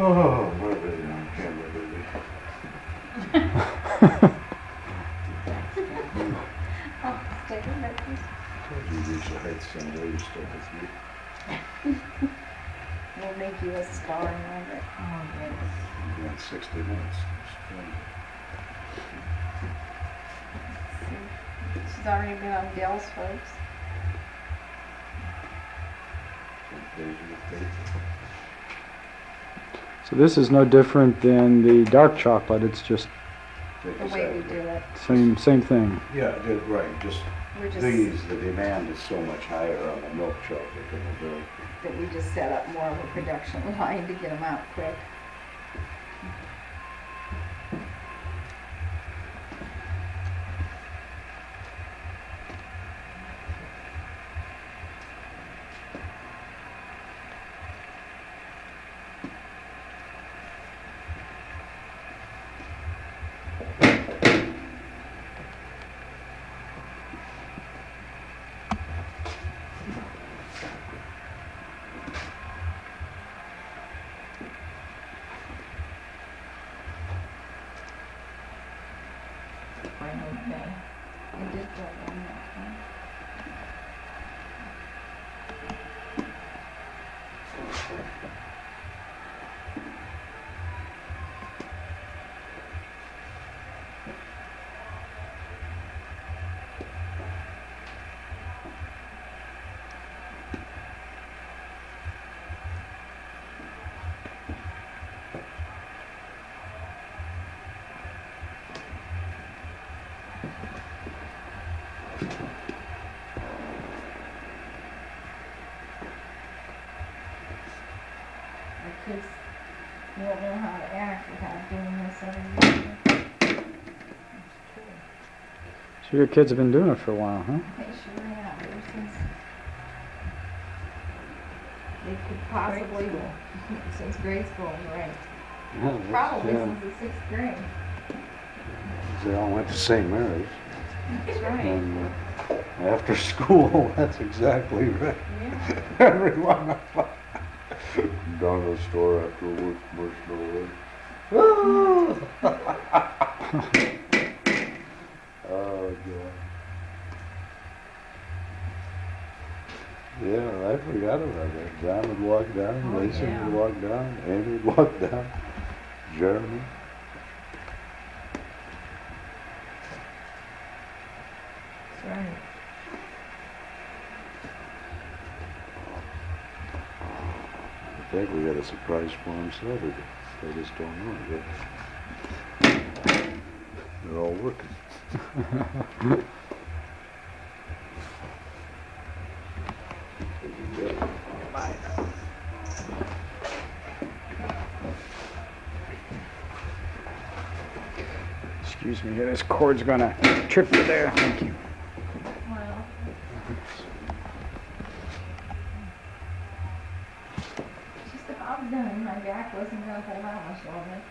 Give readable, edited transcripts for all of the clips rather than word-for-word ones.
Oh, my baby on camera, baby. Oh, take a picture. Told you reach the heights someday, you still with me. We'll make you a star, Margaret. Oh, yes. I'm doing 60 minutes. She's already been on Dell's, folks. So this is no different than the dark chocolate. It's just The way we do it. same thing. Yeah, right. Just We're just, the demand is so much higher on the milk chocolate than the dark. that we just set up more of a production line to get them out quick. Fine, okay. I did that one that time. Our kids won't know how to act without doing this every year. So your kids have been doing it for a while, huh? They sure have, ever since they could possibly, since grade school, right? Probably since the 6th grade. They all went to St. Mary's. That's right. And after school, that's exactly right. Yeah. Everyone down to the store after work, Marshmallow. Oh, God. Yeah, I forgot about that. John would walk down, Oh, Mason yeah. would walk down, Amy would walk down, Jeremy. That's right. I think we got a surprise for them Saturday. They just don't know yet. They're all working. Excuse me, this cord's gonna trip you there. Thank you. Well, just about done. My back wasn't gonna hold out much longer.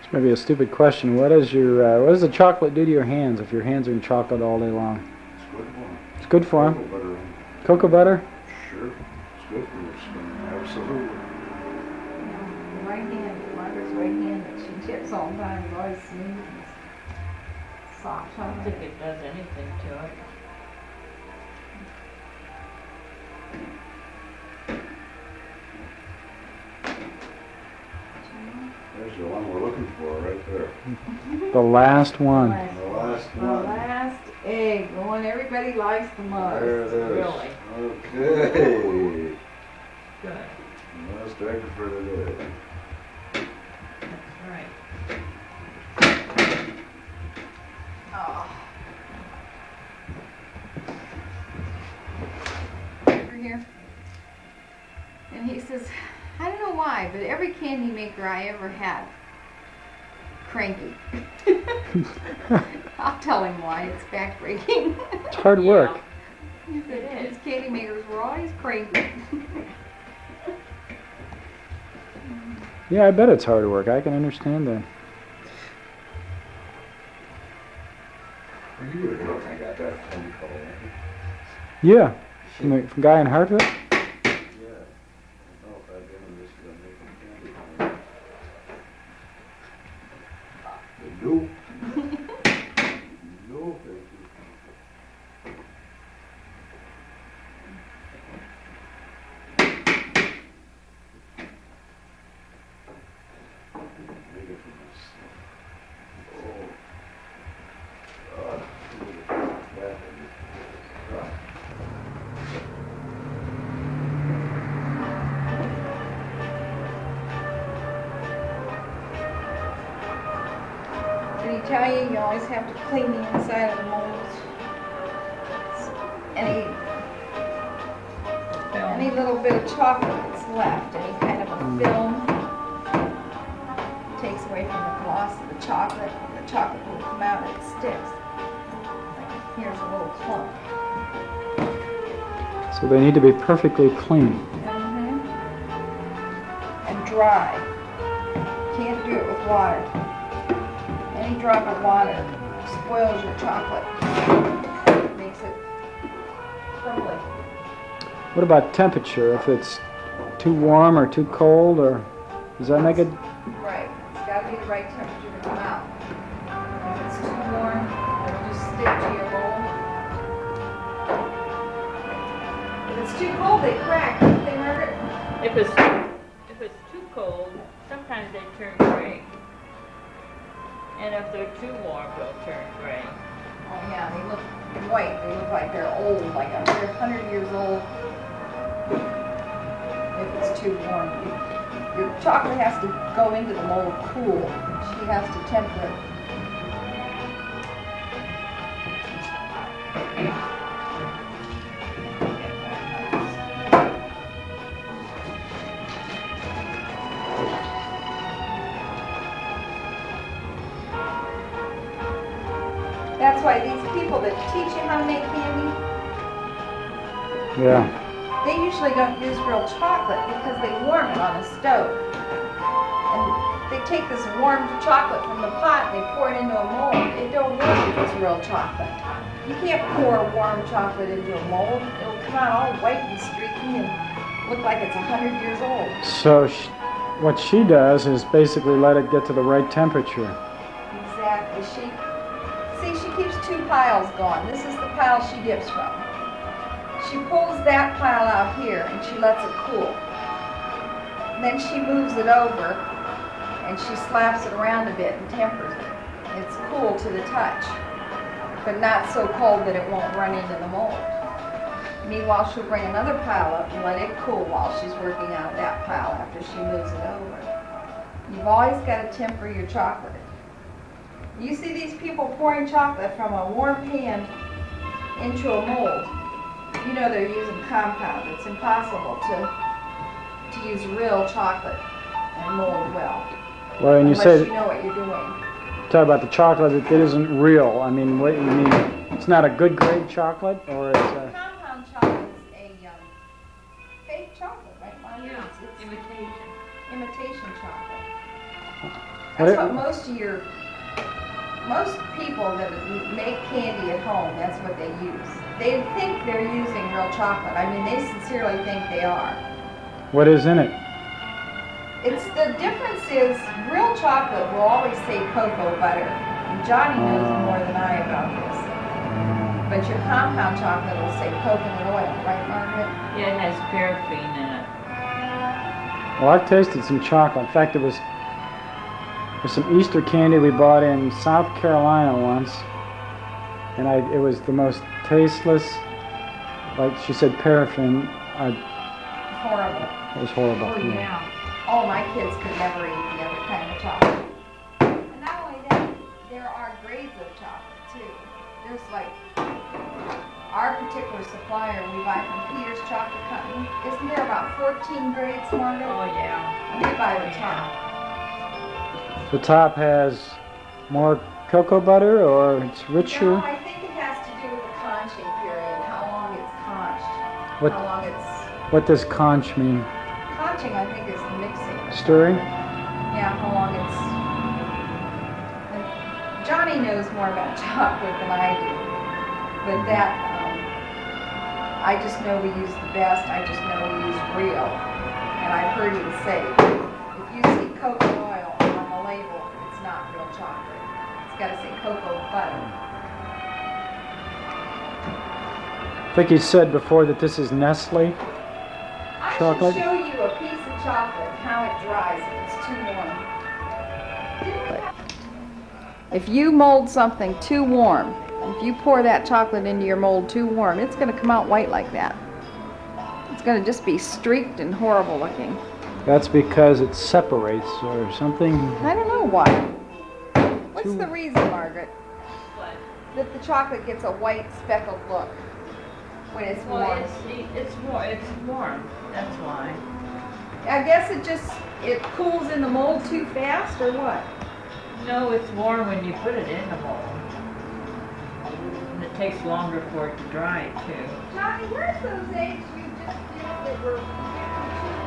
This may be a stupid question. What does the chocolate do to your hands if your hands are in chocolate all day long? It's good for them. It's good for them. Cocoa butter. Cocoa butter? Sure. It's good for your skin. Absolutely. The right hand, Margaret's right hand that she tips all the time is always smooth and soft. I don't think it does anything to it. There's the one we're looking for right there. The last one. The last The one. last egg, the one everybody likes the most. There it is. Really? Okay. Good. Last egg for the day. That's right. but every candy maker I ever had, cranky. I'll tell him why, it's backbreaking. It's hard work. His candy makers were always cranky. Yeah, I bet it's hard work. I can understand that. You were the one that got that phone call, right? Yeah, from the guy in Hartford. Yeah. I don't know if I've been in this, but I'm making candy. No. No, thank you. Make it for myself. Oh. That Did he tell you you always have to clean the inside of the molds? Any little bit of chocolate that's left, any kind of a film, takes away from the gloss of the chocolate. The chocolate will come out and it sticks. Like, here's a little clump. So they need to be perfectly clean. And dry. Can't do it with water. Any drop of water spoils your chocolate. Makes it crumbly. What about temperature? If it's too warm or too cold, or does that make it? Right. It's got to be the right temperature to come out. If it's too warm, it'll just stick to your mold. If it's too cold, they crack, don't they, Margaret? If it's too cold, sometimes they turn gray. And if they're too warm, they'll turn gray. Oh yeah, they look white. They look like they're old, like they're 100 years old. If it's too warm, your chocolate has to go into the mold cool. She has to temper it. That's why these people that teach you how to make candy, Yeah. they usually don't use real chocolate because they warm it on a stove. And they take this warm chocolate from the pot and they pour it into a mold. It don't work if it's real chocolate. You can't pour warm chocolate into a mold. It'll come out all white and streaky and look like it's 100 years old. So what she does is basically let it get to the right temperature. Exactly. See, she keeps two piles going. This is the pile she dips from. She pulls that pile out here and she lets it cool. And then she moves it over and she slaps it around a bit and tempers it. It's cool to the touch, but not so cold that it won't run into the mold. Meanwhile, she'll bring another pile up and let it cool while she's working out that pile after she moves it over. You've always got to temper your chocolate. You see these people pouring chocolate from a warm pan into a mold. You know they're using compound. It's impossible to use real chocolate and mold well. Well, and you unless say you know what you're doing. talk about the chocolate. It isn't real. I mean, what you mean? It's not a good grade chocolate, or it's a Compound chocolate is a fake chocolate, right, Mom? Yeah, It's imitation. imitation chocolate. What That's it- what most people that make candy at home, that's what they use. They think they're using real chocolate. I mean, they sincerely think they are. what is in it? It's the difference is real chocolate will always say cocoa butter. And Johnny knows more than I about this. But your compound chocolate will say coconut oil, right, Margaret? Yeah, it has paraffin in it. Well, I've tasted some chocolate. In fact, there's some Easter candy we bought in South Carolina once, and it was the most tasteless. Like she said, paraffin. Horrible. It was horrible. Oh, yeah. Oh, my kids could never eat the other kind of chocolate. And not only that, there are grades of chocolate too. There's like our particular supplier we buy from Peter's Chocolate Company. Isn't there about 14 grades, Margaret? Oh, yeah. We buy the top. The top has more cocoa butter, or it's richer? No, I think it has to do with the conching period, how long it's conched, What- how long it's... What does conch mean? Conching, I think, is the mixing. Stirring? Yeah, how long it's... and Johnny knows more about chocolate than I do. But that, I just know we use the best, I just know we use real. And I've heard him say, if you see cocoa oil on the label, it's not real chocolate. It's gotta say cocoa butter. I think you said before that this is Nestle. I Chocolate? should show you a piece of chocolate, how it dries if it's too warm. If you mold something too warm, if you pour that chocolate into your mold too warm, it's going to come out white like that. It's going to just be streaked and horrible looking. That's because it separates or something. I don't know why. What's Too- the reason, Margaret, What? that the chocolate gets a white speckled look when it's Well, warm? it's warm. That's why. I guess it cools in the mold too fast, or what? No, it's warm when you put it in the mold. And it takes longer for it to dry too. Johnny, where's those eggs you just did that were too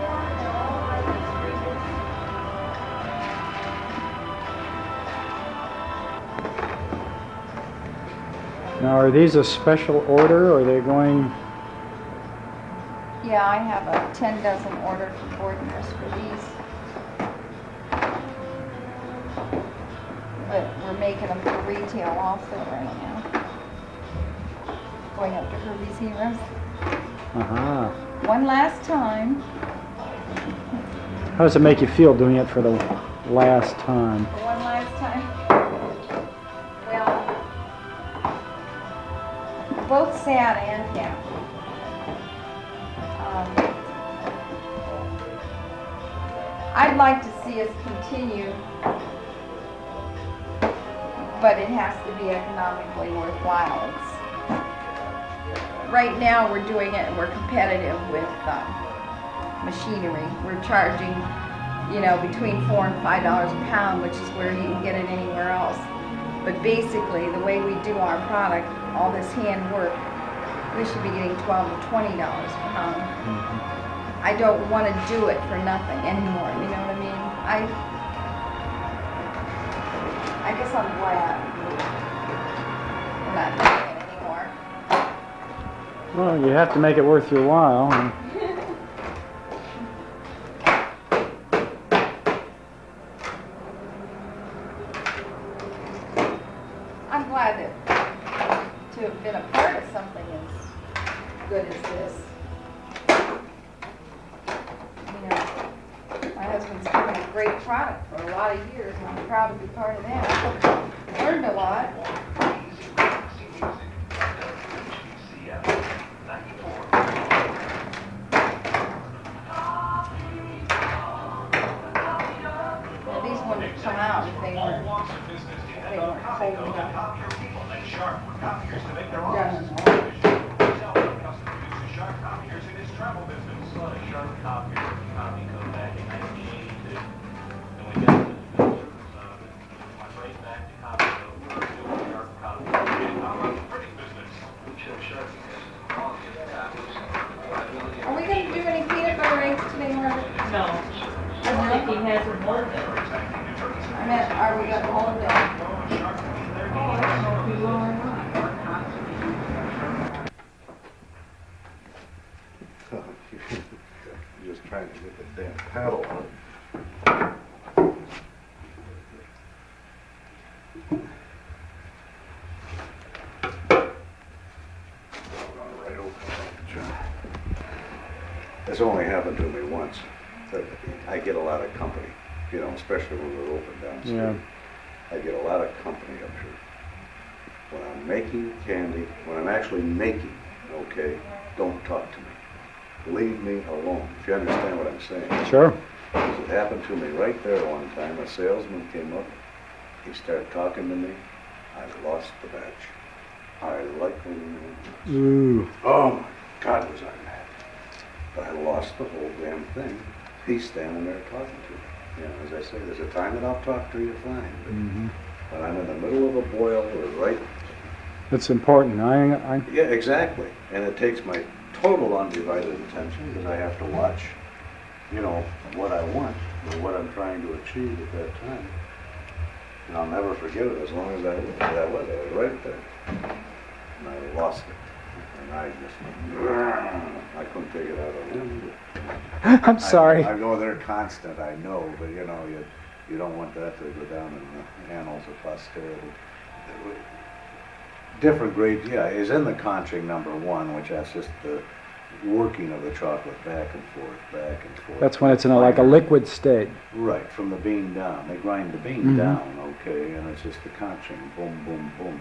warm and all like Now, are these a special order, or are they going? Yeah, I have a 10 dozen ordered from Bordner's for these. But we're making them for retail also right now. Going up to Herbie's Heroes. Uh-huh. One last time. How does it make you feel doing it for the last time? For one last time. Well, both sad and happy. I'd like to see us continue, but it has to be economically worthwhile. Right now, we're doing it and we're competitive with machinery. We're charging, between $4 and $5 a pound, which is where you can get it anywhere else. But basically, the way we do our product, all this hand work, we should be getting $12 to $20 a pound. I don't want to do it for nothing anymore, you know what I mean? I guess I'm glad we're not doing it anymore. Well, you have to make it worth your while. I'm glad to have been a part of something as good as this. My husband's given a great product for a lot of years, and I'm proud to be part of that. Learned a lot. Now, these wouldn't come out if they weren't cold enough. Are we going to do any peanut butter eggs today, Margaret? No, I think he hasn't molded it. I meant, are we going to hold them? Oh, I don't know if he will or not. You're just trying to get the damn paddle on. Right over. This only happened to me once. I get a lot of company, especially when we're open downstairs. Yeah. I get a lot of company up here. When I'm making candy, when I'm actually making, okay, don't talk to me. Leave me alone, if you understand what I'm saying. Sure. Because it happened to me right there one time. A salesman came up, he started talking to me, I lost the batch. I like when Ooh. oh my God, was I mad. But I lost the whole damn thing. He's standing there talking to me. You know, as I say, there's a time that I'll talk to you fine. Mm-hmm. But I'm in the middle of a boil or right. That's important. Yeah, exactly. And it takes my total undivided attention because I have to watch, you know, what I want or what I'm trying to achieve at that time. And I'll never forget it as long as I live. I was right there. And I lost it. And I just, I couldn't take it out of him. I'm sorry. I go there constant, I know, but you know, you don't want that to go down in the annals of posterity. Different grades, yeah, is in the conching number 1, which that's just the working of the chocolate back and forth, back and forth. That's when it's in like a liquid state. Right, from the bean down. They grind the bean down, okay, and it's just the conching, boom, boom, boom.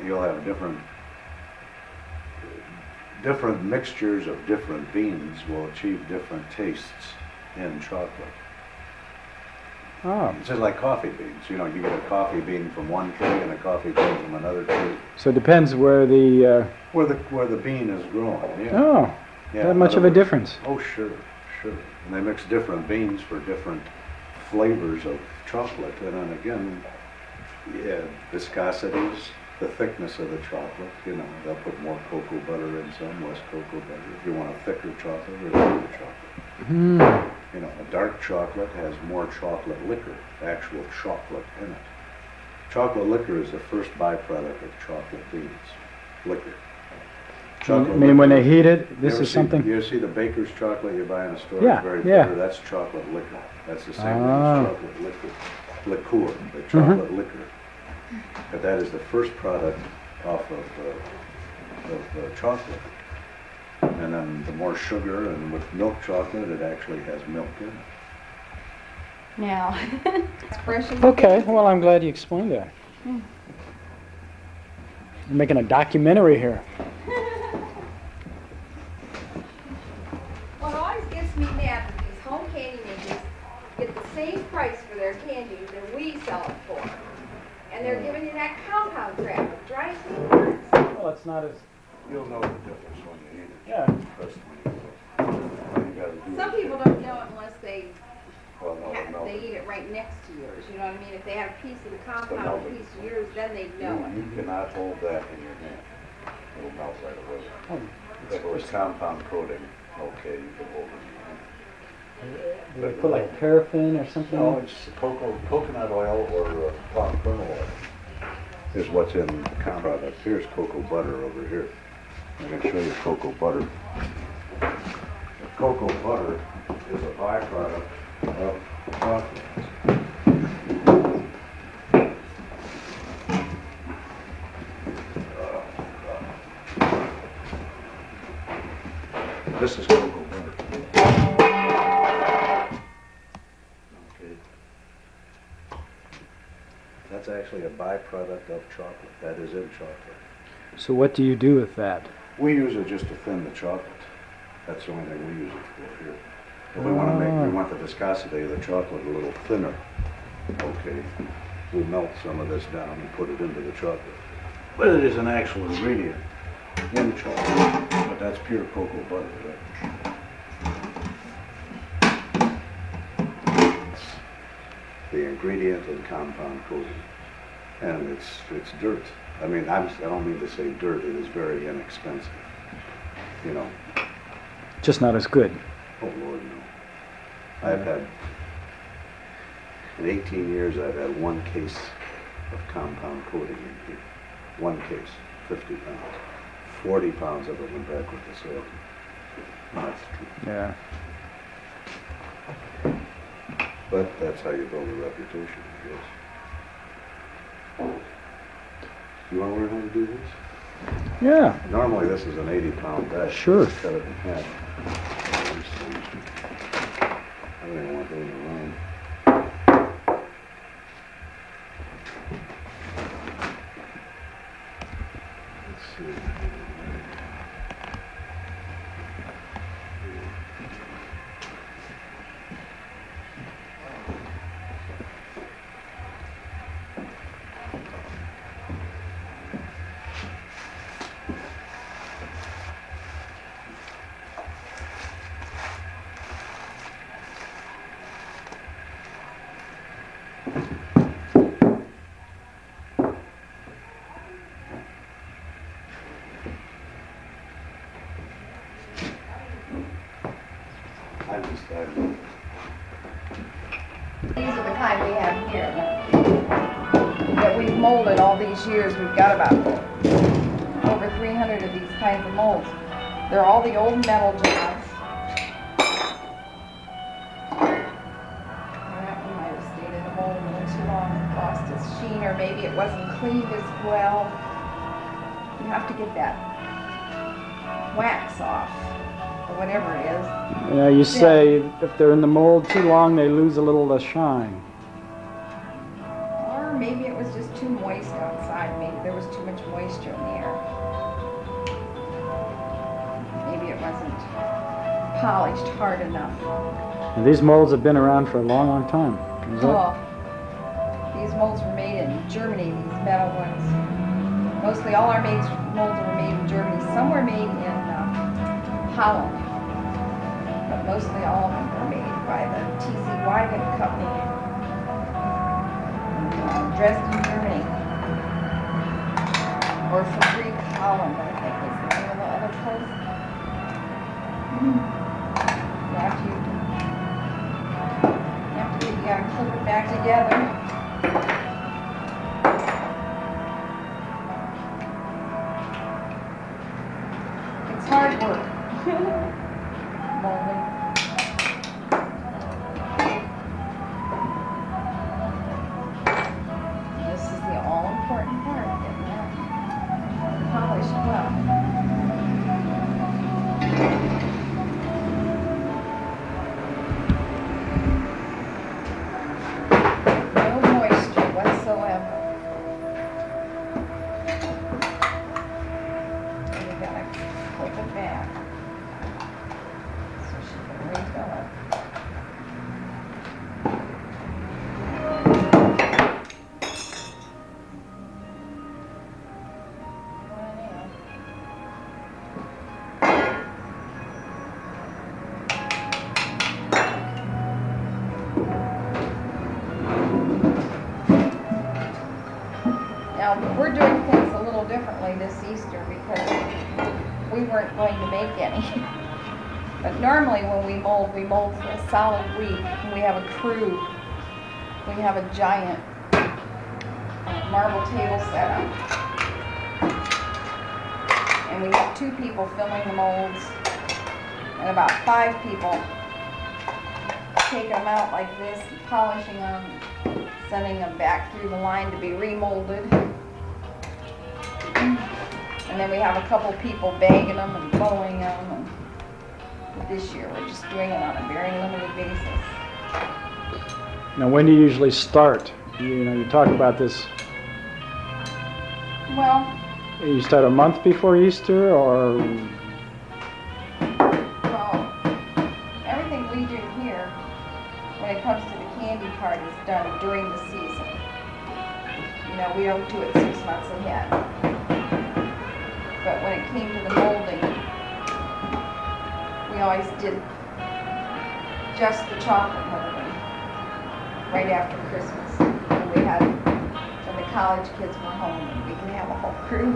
You'll have different mixtures of different beans will achieve different tastes in chocolate. Oh. It's just like coffee beans. You know, you get a coffee bean from one tree and a coffee bean from another tree. So it depends where the... Where the bean is grown, yeah. Oh, Yeah, that much of a difference. Oh, sure. And they mix different beans for different flavors of chocolate. And then again, yeah, viscosities, the thickness of the chocolate, you know, they'll put more cocoa butter in some, less cocoa butter. If you want a thicker chocolate or lighter chocolate. Mm. You know, a dark chocolate has more chocolate liquor, actual chocolate in it. Chocolate liquor is the first byproduct of chocolate beans, liquor. I mean, when they heat it, this is something... You see the baker's chocolate you buy in a store? Yeah, It's very yeah. bitter. That's chocolate liquor. That's the same thing as chocolate liquor. The chocolate liquor. But that is the first product off of chocolate. And then the more sugar, and with milk chocolate, it actually has milk in it. Now, expression. Okay, well, I'm glad you explained that. Hmm. You're making a documentary here. What always gets me mad is these home candy makers get the same price for their candy that we sell it for. And they're giving you that compound crap. It drives me nuts. Well, it's not as... You'll know the difference when you eat it. Yeah. Trust me. All you gotta do Some is- people don't know it unless they Well, no. they eat it right next to yours. You know what I mean? If they have a piece of the compound, no, a piece of yours, then they know it. You cannot hold that in your hand. It'll melt right away. Oh, If it was compound coating, okay, you can hold it in your hand. do they put like paraffin or something? No, it's coconut oil or palm kernel oil is what's in the product. Here's cocoa butter over here. I can show you cocoa butter. Cocoa butter is a byproduct of chocolate. This is cocoa butter. Okay. That's actually a byproduct of chocolate. That is in chocolate. So what do you do with that? We use it just to thin the chocolate. That's the only thing we use it for here. If we want the viscosity of the chocolate a little thinner, okay, we'll melt some of this down and put it into the chocolate. But it is an actual ingredient in chocolate, but that's pure cocoa butter, right? It's the ingredient in compound coating. And it's dirt. I mean, I don't mean to say dirt, it is very inexpensive. You know, Just not as good. oh Lord, no. I've had, in 18 years, I've had one case of compound coating in here. One case, 50 pounds. 40 pounds of it went back with the sale. That's true. Yeah. But that's how you build a reputation, I guess. You want to learn how to do this? Yeah. Normally, this is an 80-pound bag. Sure. Just cut it in half. I don't even want those around. Let's see. And These are the kind we have here that we've molded all these years. We've got about over 300 of these kinds of molds. They're all the old metal jobs. That one might have stayed in the mold a little too long and lost its sheen, or maybe it wasn't cleaned as well. You have to get that wax off, or whatever it is. Yeah, you say if they're in the mold too long, they lose a little of the shine. Or maybe it was just too moist outside. Maybe there was too much moisture in the air. Maybe it wasn't polished hard enough. And these molds have been around for a long, long time. Is that- Oh, these molds were made in Germany, these metal ones. Mostly all our molds were made in Germany. Some were made in Holland. But mostly all of them were made by the T.C. Wagen Company in Dresden, Germany. Or Fabrik Holland, I think was the name of the other place. You gotta clip it back together. It's hard work. Molding. This is the all-important part, getting that polished well. No moisture whatsoever. And you gotta clip it back so she can refill it. Now, we're doing things a little differently this Easter because we weren't going to make any. But normally when we mold for a solid week. We have a crew. We have a giant marble table set up. And we have 2 people filling the molds and about 5 people taking them out like this and polishing them, sending them back through the line to be remolded. And then we have a couple people bagging them and bowing them. And this year we're just doing it on a very limited basis. Now, when do you usually start? You talk about this. Well, You start a month before Easter, or everything we do here, when it comes to the candy part, is done during the season. We don't do it 6 months ahead. But when it came to the molding, we always did just the chocolate molding right after Christmas. When the college kids were home, and we could have a whole crew.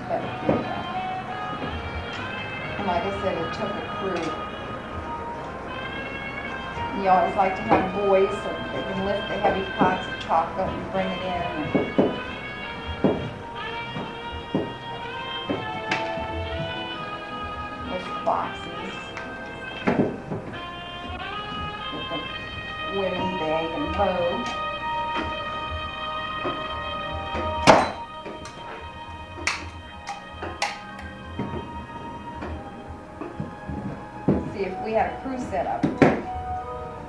But, and like I said, it took a crew. You always like to have boys so they can lift the heavy pots of chocolate and bring it in. With boxes. With the women bag and bow. See, if we had a crew set up,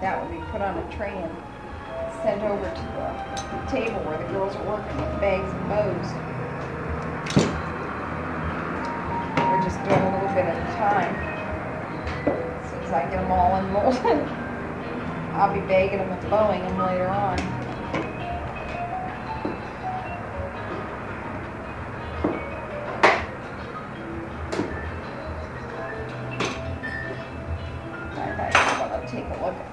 that would be put on a tray and sent over to the table where the girls are working with bags and bows. We're just doing a little bit at a time. As soon as I get them all unmolded, I'll be bagging them and bowing them later on. Take a look at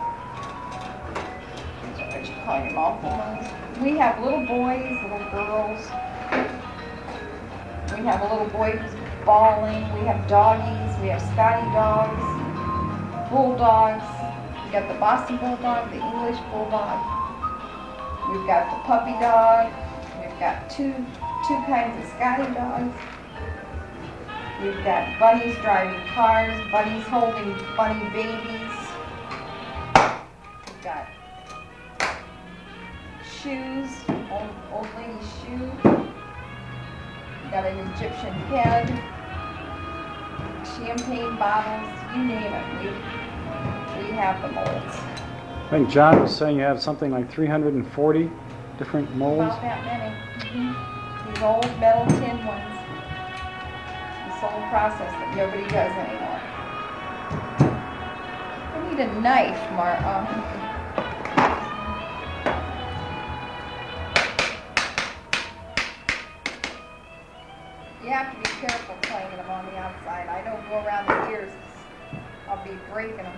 what you call your multiple ones. We have little boys, little girls. We have a little boy who's bawling. We have doggies. We have Scotty dogs, bulldogs. We got the Boston Bulldog, the English Bulldog. We've got the puppy dog. We've got two kinds of Scotty dogs. We've got bunnies driving cars, bunnies holding bunny babies. We've got shoes, old lady's shoe. We've got an Egyptian head, champagne bottles, you name it. We have the molds. I think John was saying you have something like 340 different molds. About that many. These old metal tin ones. This whole process that nobody does anymore. I need a knife, You have to be careful playing them on the outside. I don't go around the ears. I'll be breaking them.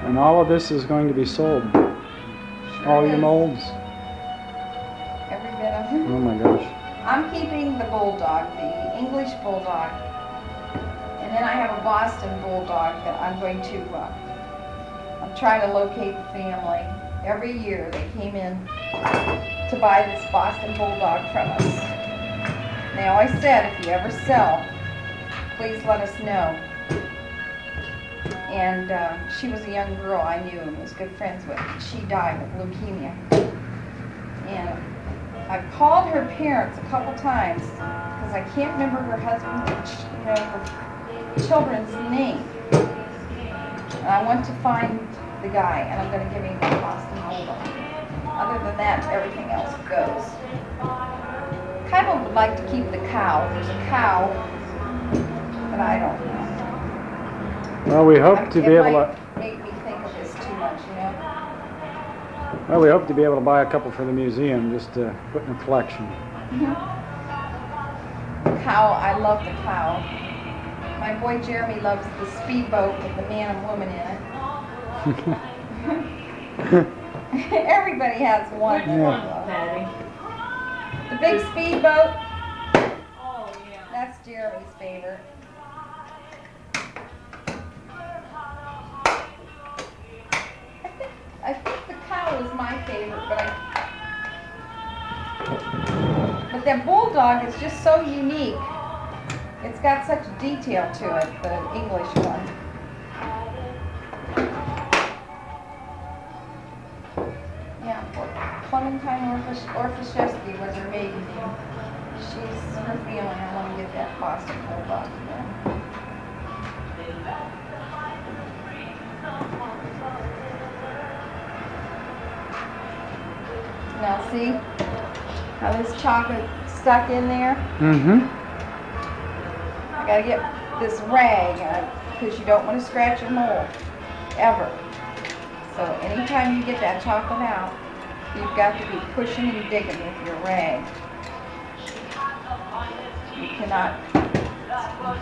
And all of this is going to be sold. Sure All your is. molds. Every bit of it. Oh my gosh. I'm keeping the bulldog, the English bulldog, and then I have a Boston bulldog that I'm going to, I'm trying to locate the family. Every year they came in to buy this Boston bulldog from us. They always said, if you ever sell, please let us know. And she was a young girl I knew and was good friends with. She died of leukemia. And I've called her parents a couple times because I can't remember her husband's, her children's name. And I want to find the guy, and I'm going to give him the Boston Bulldog. Other than that, everything else goes. Kind of would like to keep the cow. There's a cow, but I don't know. Well, we hope to be able to. Make me think of this too much, you know. Well, we hope to be able to buy a couple for the museum just to put in the collection. Cow, I love the cow. My boy Jeremy loves the speedboat with the man and woman in it. Everybody has one. Which one, Patty? The big speedboat, Oh, yeah. that's Jeremy's favorite. I think the cow is my favorite, but that bulldog is just so unique. It's got such detail to it, the English one. Yeah, Clementine Orfaszewski was her maiden name. She's her feeling. I want to get that Boston bulldog again. Now see how this chocolate stuck in there? Mm-hmm. I gotta get this rag because you don't want to scratch your mold, ever. So anytime you get that chocolate out, you've got to be pushing and digging with your rag. You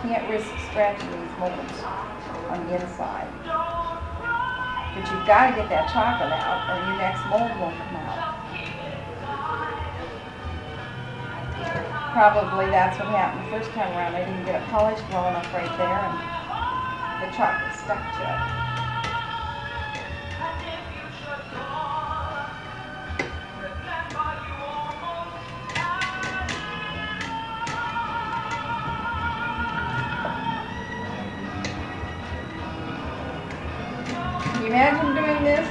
can't risk scratching these molds on the inside. But you've got to get that chocolate out or your next mold won't come out. Probably that's what happened the first time around. I didn't get it polished well enough right there and the chocolate stuck to it. Can you imagine doing this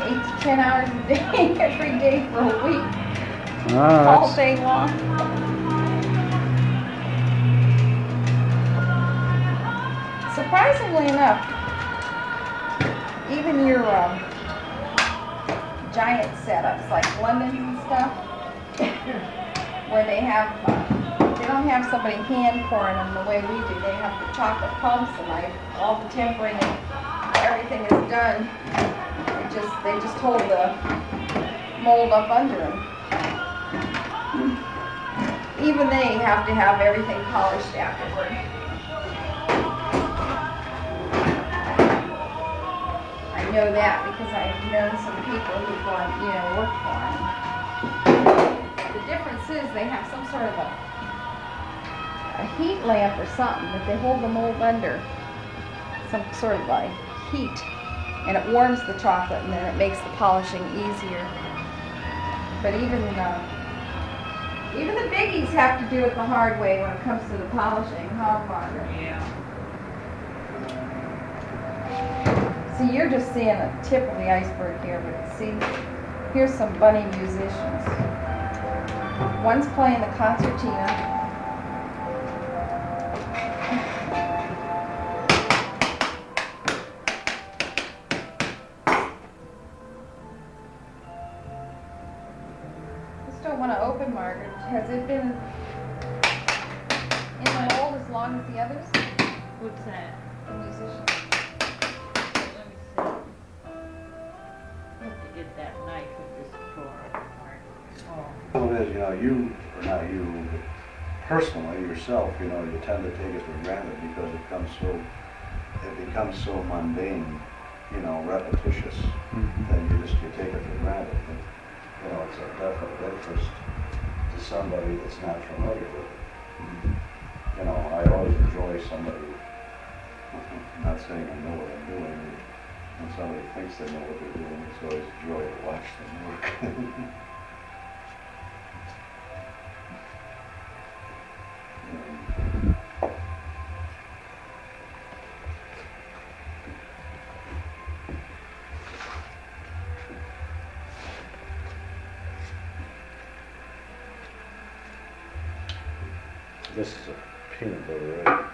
8 to 10 hours a day, every day for a week? All Oh, day long. Surprisingly enough, even your giant setups like London and stuff, where they don't have somebody hand pouring them the way we do. They have the chocolate pumps and all the tempering and everything is done. They just hold the mold up under them. Even they have to have everything polished afterward. I know that because I've known some people who've worked for them. The difference is they have some sort of a heat lamp or something that they hold the mold under. Some sort of like heat. And it warms the chocolate and then it makes the polishing easier. But even the biggies have to do it the hard way when it comes to the polishing, huh, Margaret? Yeah. See, you're just seeing a tip of the iceberg here, but see, here's some bunny musicians. One's playing the concertina. Just don't want to open, Margaret. Has it been in the mold as long as the others? What's that? The musicians. Let me see. I have to get that knife with this drawer apart. Oh. Well, it is, you know, not you, but personally, yourself, you know, you tend to take it for granted because it becomes so mundane, you know, repetitious, that you take it for granted. But, you know, it's a definite interest to somebody that's not familiar with it. You know, I always enjoy somebody, I'm not saying I know what I'm doing, but when somebody thinks they know what they're doing, it's always a joy to watch them work. This is a peanut butter, right?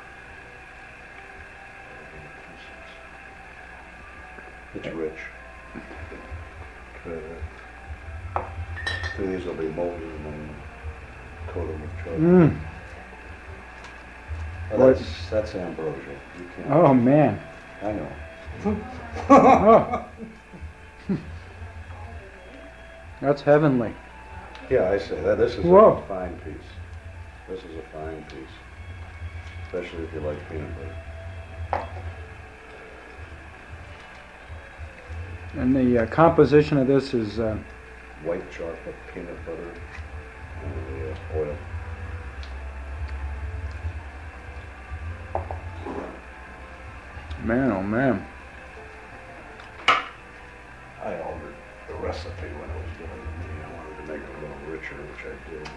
It's rich. Try that. These will be molten and coat them with chocolate. Well, that's ambrosia. You can't. Oh man. I know. Oh. That's heavenly. Yeah, I say that. This is Whoa. a fine piece. This is a fine piece, especially if you like peanut butter. And the composition of this is White chocolate, peanut butter, and oil. man, oh man. I altered the recipe when I was doing it. I wanted to make it a little richer, which I did.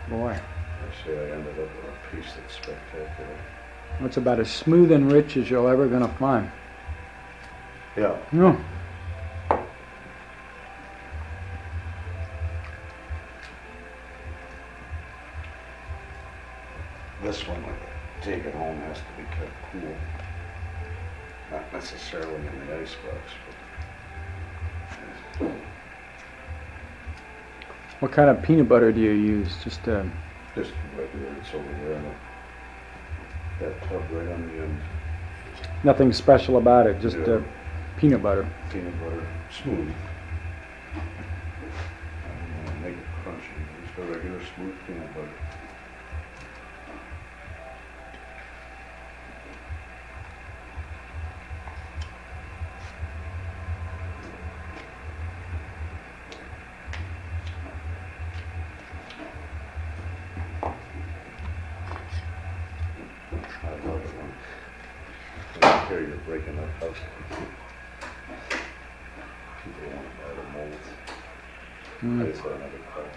Boy, I say I ended up with a piece that's spectacular. that's about as smooth and rich as you're ever gonna find. Yeah. No. This one, take it home, has to be kept cool. Not necessarily in the icebox, but What kind of peanut butter do you use? Just just right there, it's over there in that tub right on the end. nothing special about it, just Yeah. peanut butter. Peanut butter, smooth. I don't want to make it crunchy, just a regular smooth peanut butter. I love it when I hear you're breaking up house. People want to buy the molds. I just had another call.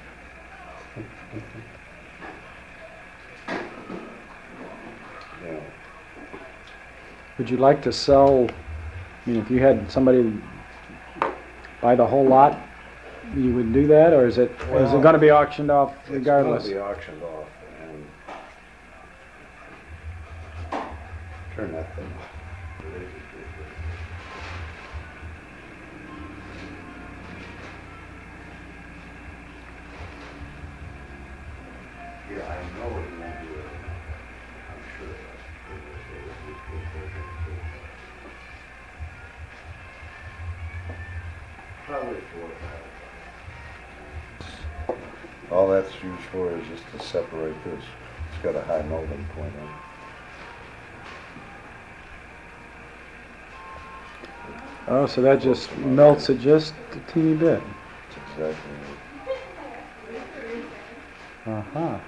Yeah. Would you like to sell, I mean, if you had somebody buy the whole lot, you would do that, or is it Well, going to be auctioned off regardless? It's going to be auctioned off, and turn that thing off. Yeah, I know it won't do it. I'm sure it Probably 4 to 5. All that's used for is just to separate this. It's got a high melting point on it. Oh, so that just melts it just a teeny bit. That's exactly right. Huh.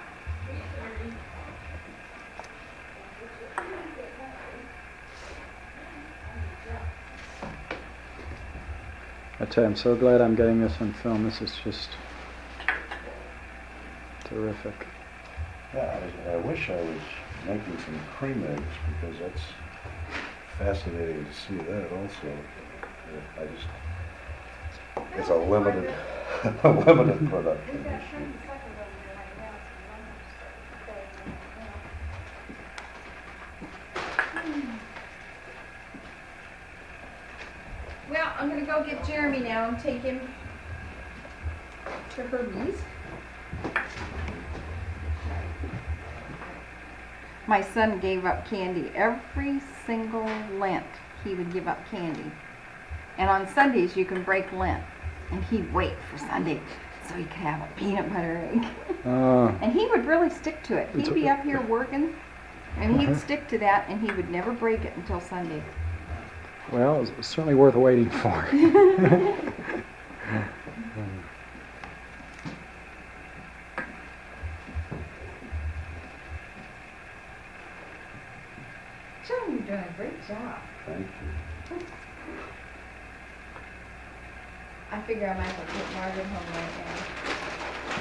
I tell you, I'm so glad I'm getting this on film. This is just terrific. Yeah, I wish I was making some cream eggs because that's fascinating to see that also. I just, it's a limited, a limited production machine. Well, I'm gonna go get Jeremy now and take him to Herbie's. My son gave up candy every single Lent. He would give up candy. And on Sundays you can break Lent. And he'd wait for Sunday so he could have a peanut butter egg. And he would really stick to it. He'd be up here working and he'd stick to that and he would never break it until Sunday. Well, it's certainly worth waiting for. John, you're doing a great job. Thank you. I figure I might as well take Margaret home right now.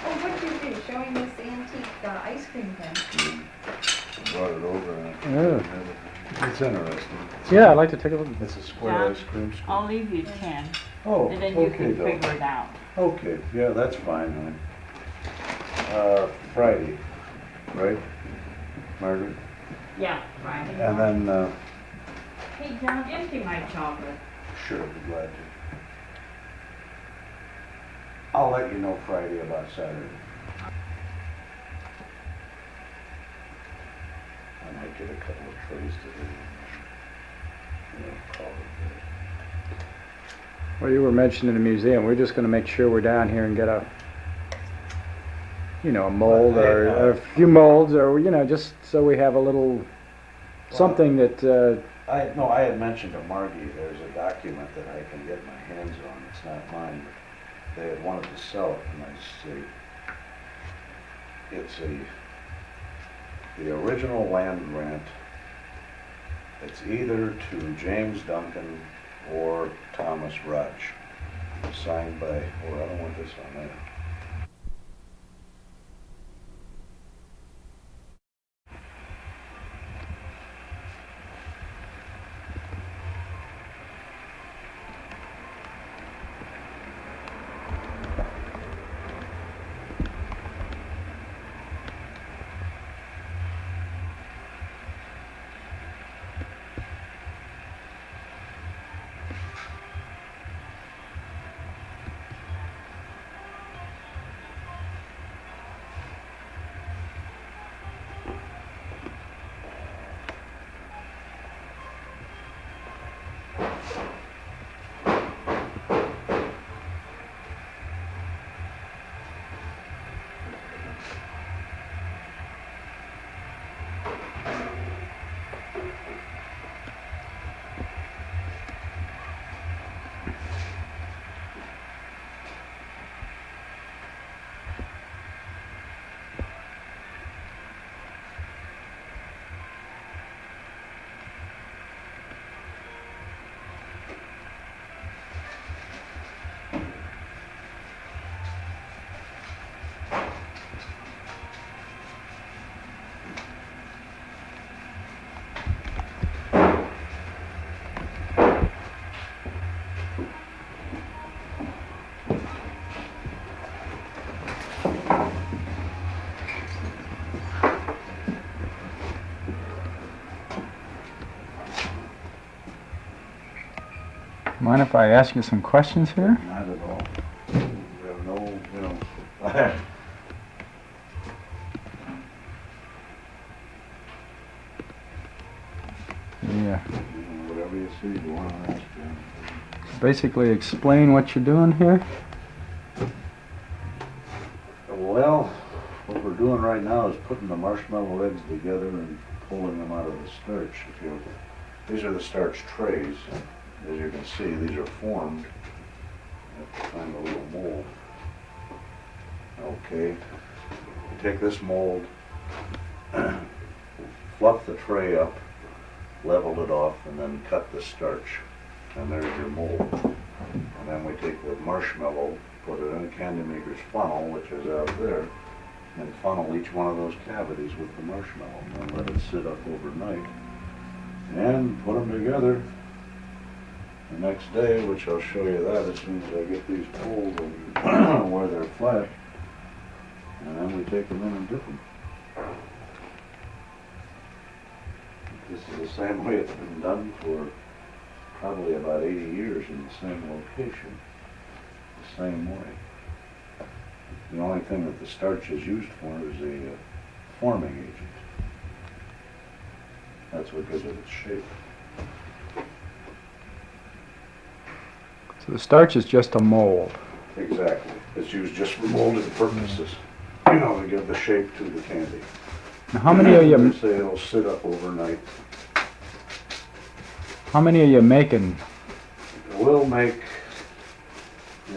Oh, what did you do? Showing this antique ice cream thing. Brought it over and Yeah. it's interesting. Yeah, I'd like to take a look. It's a square Yeah. ice cream scoop. I'll leave you 10, Oh, and then you okay, can Bill. figure it out. Okay, yeah, that's fine, honey. Friday, right, Margaret? Yeah, right. And then, Hey, John, empty my chocolate. sure, I'd be glad to. I'll let you know Friday about Saturday. I might get a couple of trays to do, call it Well, you were mentioning the museum. We're just going to make sure we're down here and get a mold or a few molds or, just so we have a little something that, I had mentioned to Margie, there's a document that I can get my hands on, it's not mine, but they had wanted to sell it, and I say, the original land grant, it's either to James Duncan or Thomas Rudge, signed by, I don't want this on there. mind if I ask you some questions here? Not at all. We have no, Yeah. whatever you see, you want to ask. Basically explain what you're doing here. Well, what we're doing right now is putting the marshmallow eggs together and pulling them out of the starch. These are the starch trays. As you can see, these are formed. You have to find a little mold. Okay. You take this mold, fluff the tray up, level it off, and then cut the starch. And there's your mold. And then we take the marshmallow, put it in a candy maker's funnel, which is out there, and funnel each one of those cavities with the marshmallow, and then let it sit up overnight. And put them together the next day, which I'll show you that as soon as I get these poles where they're flat. And then we take them in and dip them. This is the same way it's been done for probably about 80 years in the same location, the same way. The only thing that the starch is used for is a forming agent. That's what gives it its shape. So the starch is just a mold. Exactly. It's used just for molding purposes. You know, to give the shape to the candy. Now, how many are They you? say it'll sit up overnight. How many are you making? We'll make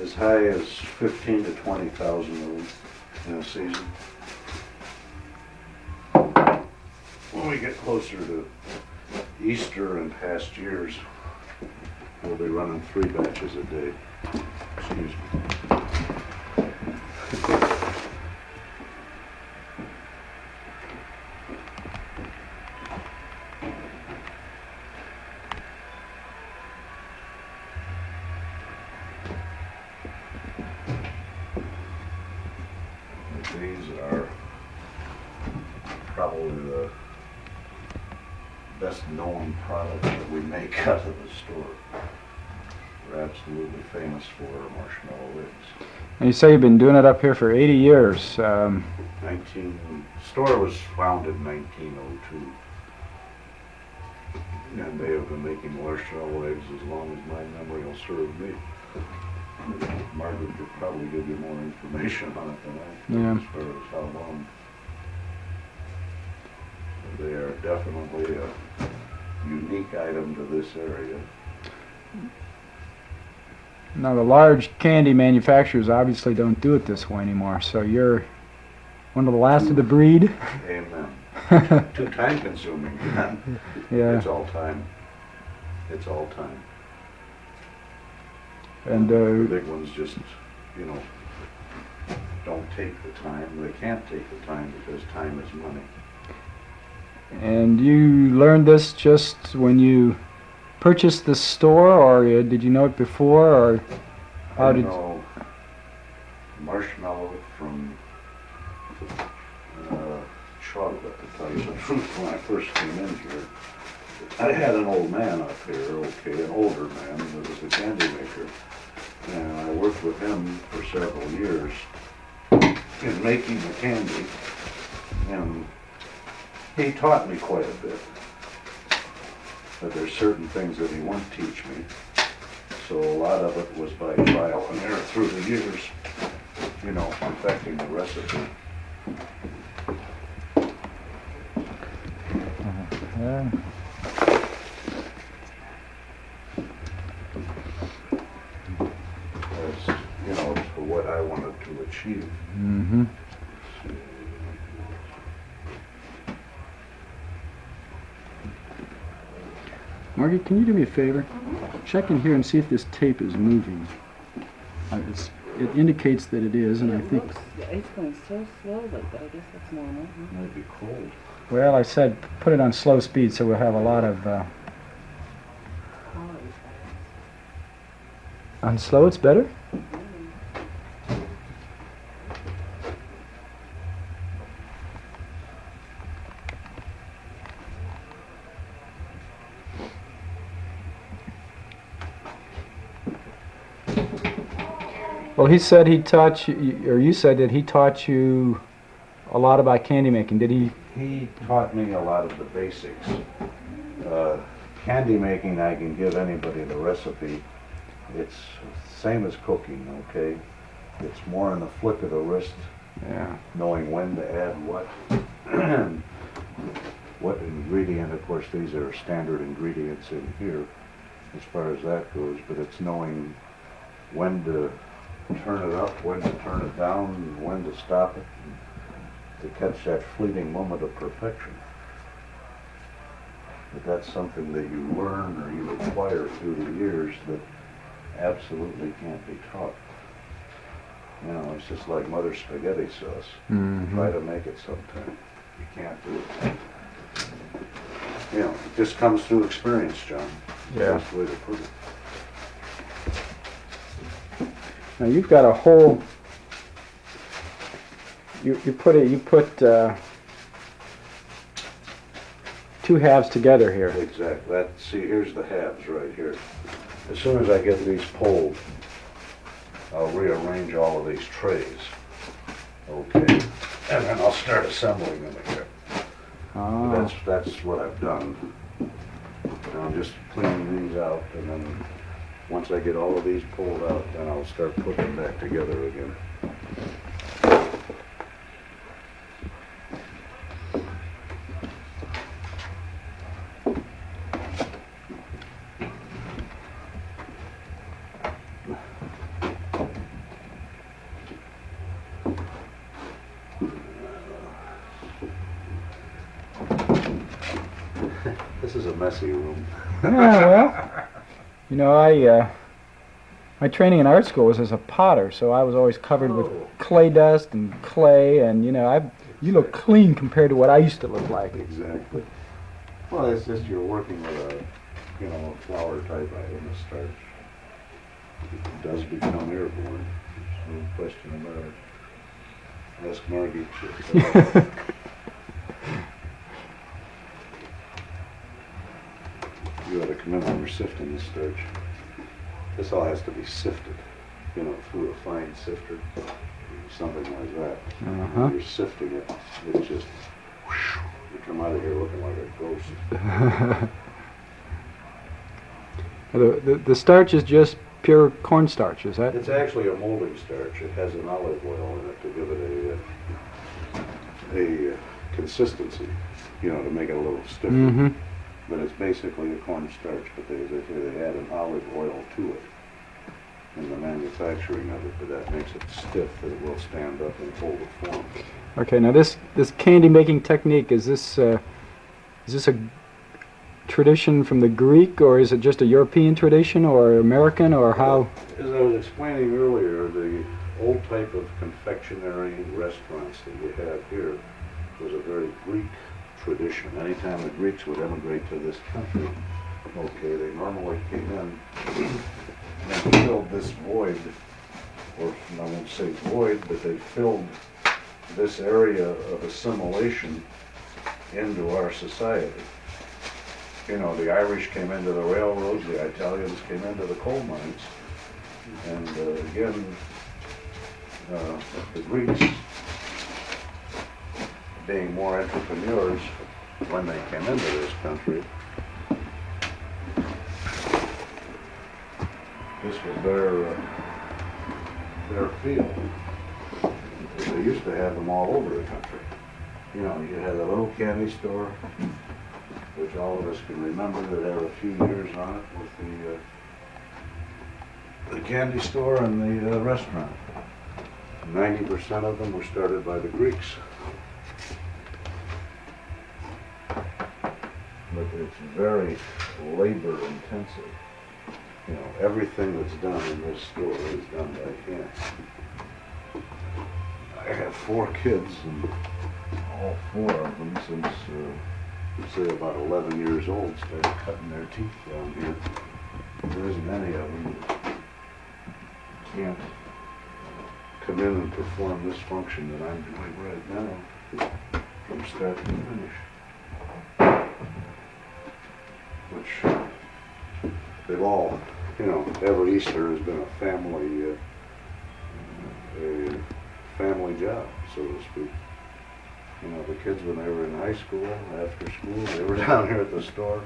as high as 15 to 20,000 of them in a season. When we get closer to Easter and past years, we'll be running 3 batches a day. Excuse me. These are probably the best known product that we make out of the store. We're absolutely famous for our marshmallow wigs. And you say you've been doing it up here for 80 years. Store was founded in 1902. And they have been making marshmallow eggs as long as my memory will serve me. Margaret could probably give you more information on it than I can, Yeah. as far as how long. They are definitely a unique item to this area. Now the large candy manufacturers obviously don't do it this way anymore, so you're one of the last of the breed. Amen. Too time consuming, man. Yeah. It's all time. It's all time. And The big ones just, you know, don't take the time. They can't take the time because time is money. and you learned this just when you purchased the store, or did you know it before, or how I did? know Marshmallow from chocolate, to tell you the truth. When I first came in here, I had an old man up here, an older man that was a candy maker, and I worked with him for several years in making the candy, and he taught me quite a bit. But there's certain things that he won't teach me, so a lot of it was by trial and error through the years, you know, perfecting the recipe. Yeah. As, you know, for what I wanted to achieve. Mm-hmm. Margaret, can you do me a favor? Check in here and see if this tape is moving. It indicates that it is, and I think. It's going so slowly, but I guess that's normal. It might be cold. Well, I said put it on slow speed, so we'll have a lot of. On slow, it's better. Well, he said he taught you, or you said that he taught you a lot about candy making. Did he? He taught me a lot of the basics. Candy making, I can give anybody the recipe. It's same as cooking, okay? It's more in the flick of the wrist, Yeah. knowing when to add what. What ingredient, of course, these are standard ingredients in here as far as that goes, but it's knowing when to turn it up, when to turn it down, and when to stop it. to catch that fleeting moment of perfection. But that's something that you learn or you acquire through the years that absolutely can't be taught. You know, it's just like mother's spaghetti sauce. Try to make it sometime. You can't do it. You know, it just comes through experience, John. Yeah. That's the way to put it. Now you've got a whole. You put two halves together here. Exactly. See, here's the halves right here. As soon as I get these pulled, I'll rearrange all of these trays. Okay. And then I'll start assembling them again. Oh. That's what I've done. And I'm just cleaning these out, and then once I get all of these pulled out, then I'll start putting them back together again. This is a messy room. Yeah, well, you know, my training in art school was as a potter, so I was always covered with clay dust and clay, and you look clean compared to what I used to look like. Exactly. Well, it's just you're working with a flower type item, a starch. It does become airborne. There's no question about it. Ask Margie. You ought to come in when we're sifting the starch. This all has to be sifted, through a fine sifter, something like that. When you're sifting it, it's just, whoosh, you come out of here looking like a ghost. The starch is just pure cornstarch, is that? It's actually a molding starch. It has an olive oil in it to give it a consistency, to make it a little stiffer. But it's basically a cornstarch, but they add an olive oil to it in the manufacturing of it, but that makes it stiff that it will stand up and hold a form. Okay, now this candy making technique, is this a tradition from the Greek, or is it just a European tradition, or American, or how? As I was explaining earlier, the old type of confectionery restaurants that you have here was a very Greek tradition. Anytime the Greeks would emigrate to this country, they normally came in and filled this void, or I won't say void, but they filled this area of assimilation into our society. The Irish came into the railroads, the Italians came into the coal mines, and again, the Greeks, being more entrepreneurs when they came into this country, this was their field. They used to have them all over the country. You had a little candy store, which all of us can remember, that had a few years on it with the candy store and the restaurant. 90% of them were started by the Greeks. But it's very labor intensive. Everything that's done in this store is done by hand. I have 4 kids, and all 4 of them, since say about 11 years old, started cutting their teeth down here. There isn't any of them that can't come in and perform this function that I'm doing right now from start to finish. Which they've all, every Easter has been a family job, so to speak. The kids, when they were in high school, after school, they were down here at the store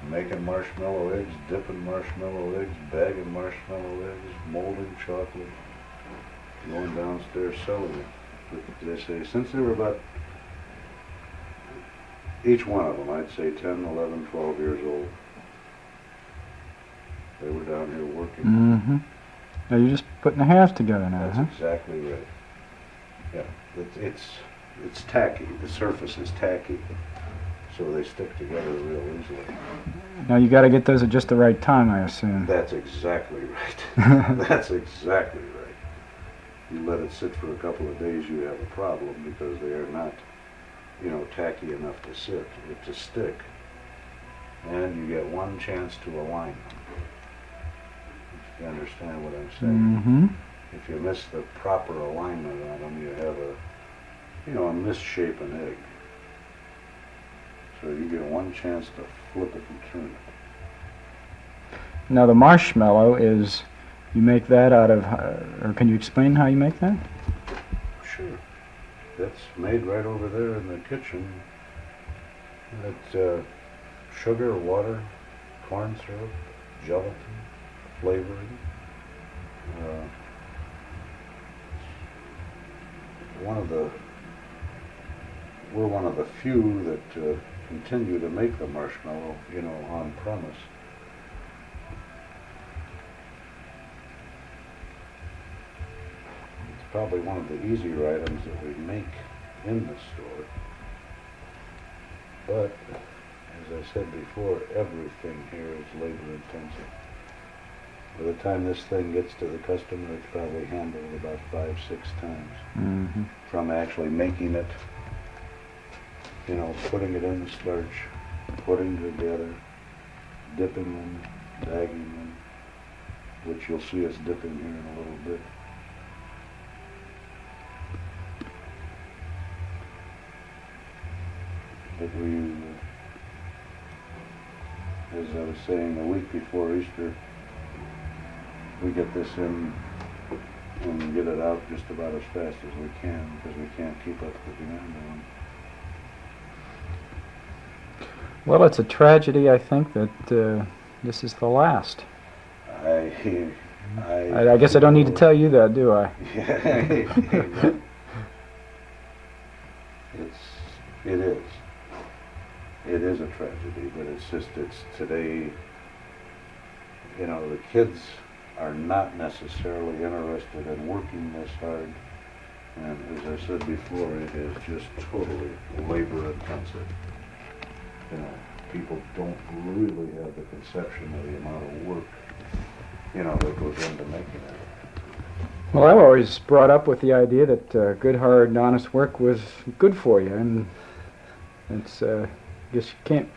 making marshmallow eggs, dipping marshmallow eggs, bagging marshmallow eggs, molding chocolate, going downstairs selling it. But they say, since they were about, each one of them, I'd say 10, 11, 12 years old, they were down here working. Now you're just putting the halves together now, That's exactly right. Yeah, it's tacky, the surface is tacky, so they stick together real easily. Now you got to get those at just the right time, I assume. That's exactly right. That's exactly right. You let it sit for a couple of days, you have a problem because they are not, tacky enough to stick. And you get one chance to align them. If you understand what I'm saying. Mm-hmm. If you miss the proper alignment on them, you have a misshapen egg. So you get one chance to flip it and turn it. Now the marshmallow is, you make that out of, or can you explain how you make that? Sure. That's made right over there in the kitchen. It's sugar, water, corn syrup, gelatin, flavoring. We're one of the few that continue to make the marshmallow, on premise. It's probably one of the easier items that we make in the store. But, as I said before, everything here is labor intensive. By the time this thing gets to the customer, it's probably handled about 5-6 times. Mm-hmm. From actually making it, putting it in the starch, putting it together, dipping in, bagging in, which you'll see us dipping here in a little bit. But as I was saying, a week before Easter, we get this in and get it out just about as fast as we can because we can't keep up with the demand on it. Well, it's a tragedy, I think, that this is the last. I guess I don't need to tell you that, do I? It is. It is a tragedy, but it's today, the kids are not necessarily interested in working this hard. And as I said before, it is just totally labor intensive. People don't really have the conception of the amount of work, that goes into making it. Well, I've always brought up with the idea that good, hard, honest work was good for you, and it's, I guess you can't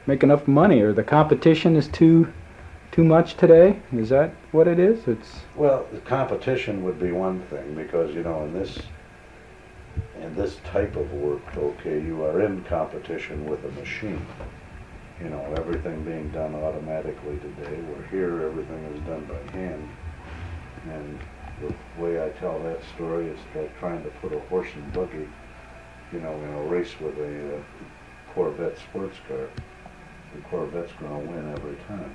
make enough money, or the competition is too much today. Is that what it is? Well, the competition would be one thing because in this type of work, okay, you are in competition with a machine. Everything being done automatically today. Where here, everything is done by hand. And the way I tell that story is like trying to put a horse and buggy, in a race with a Corvette sports car. The Corvette's going to win every time.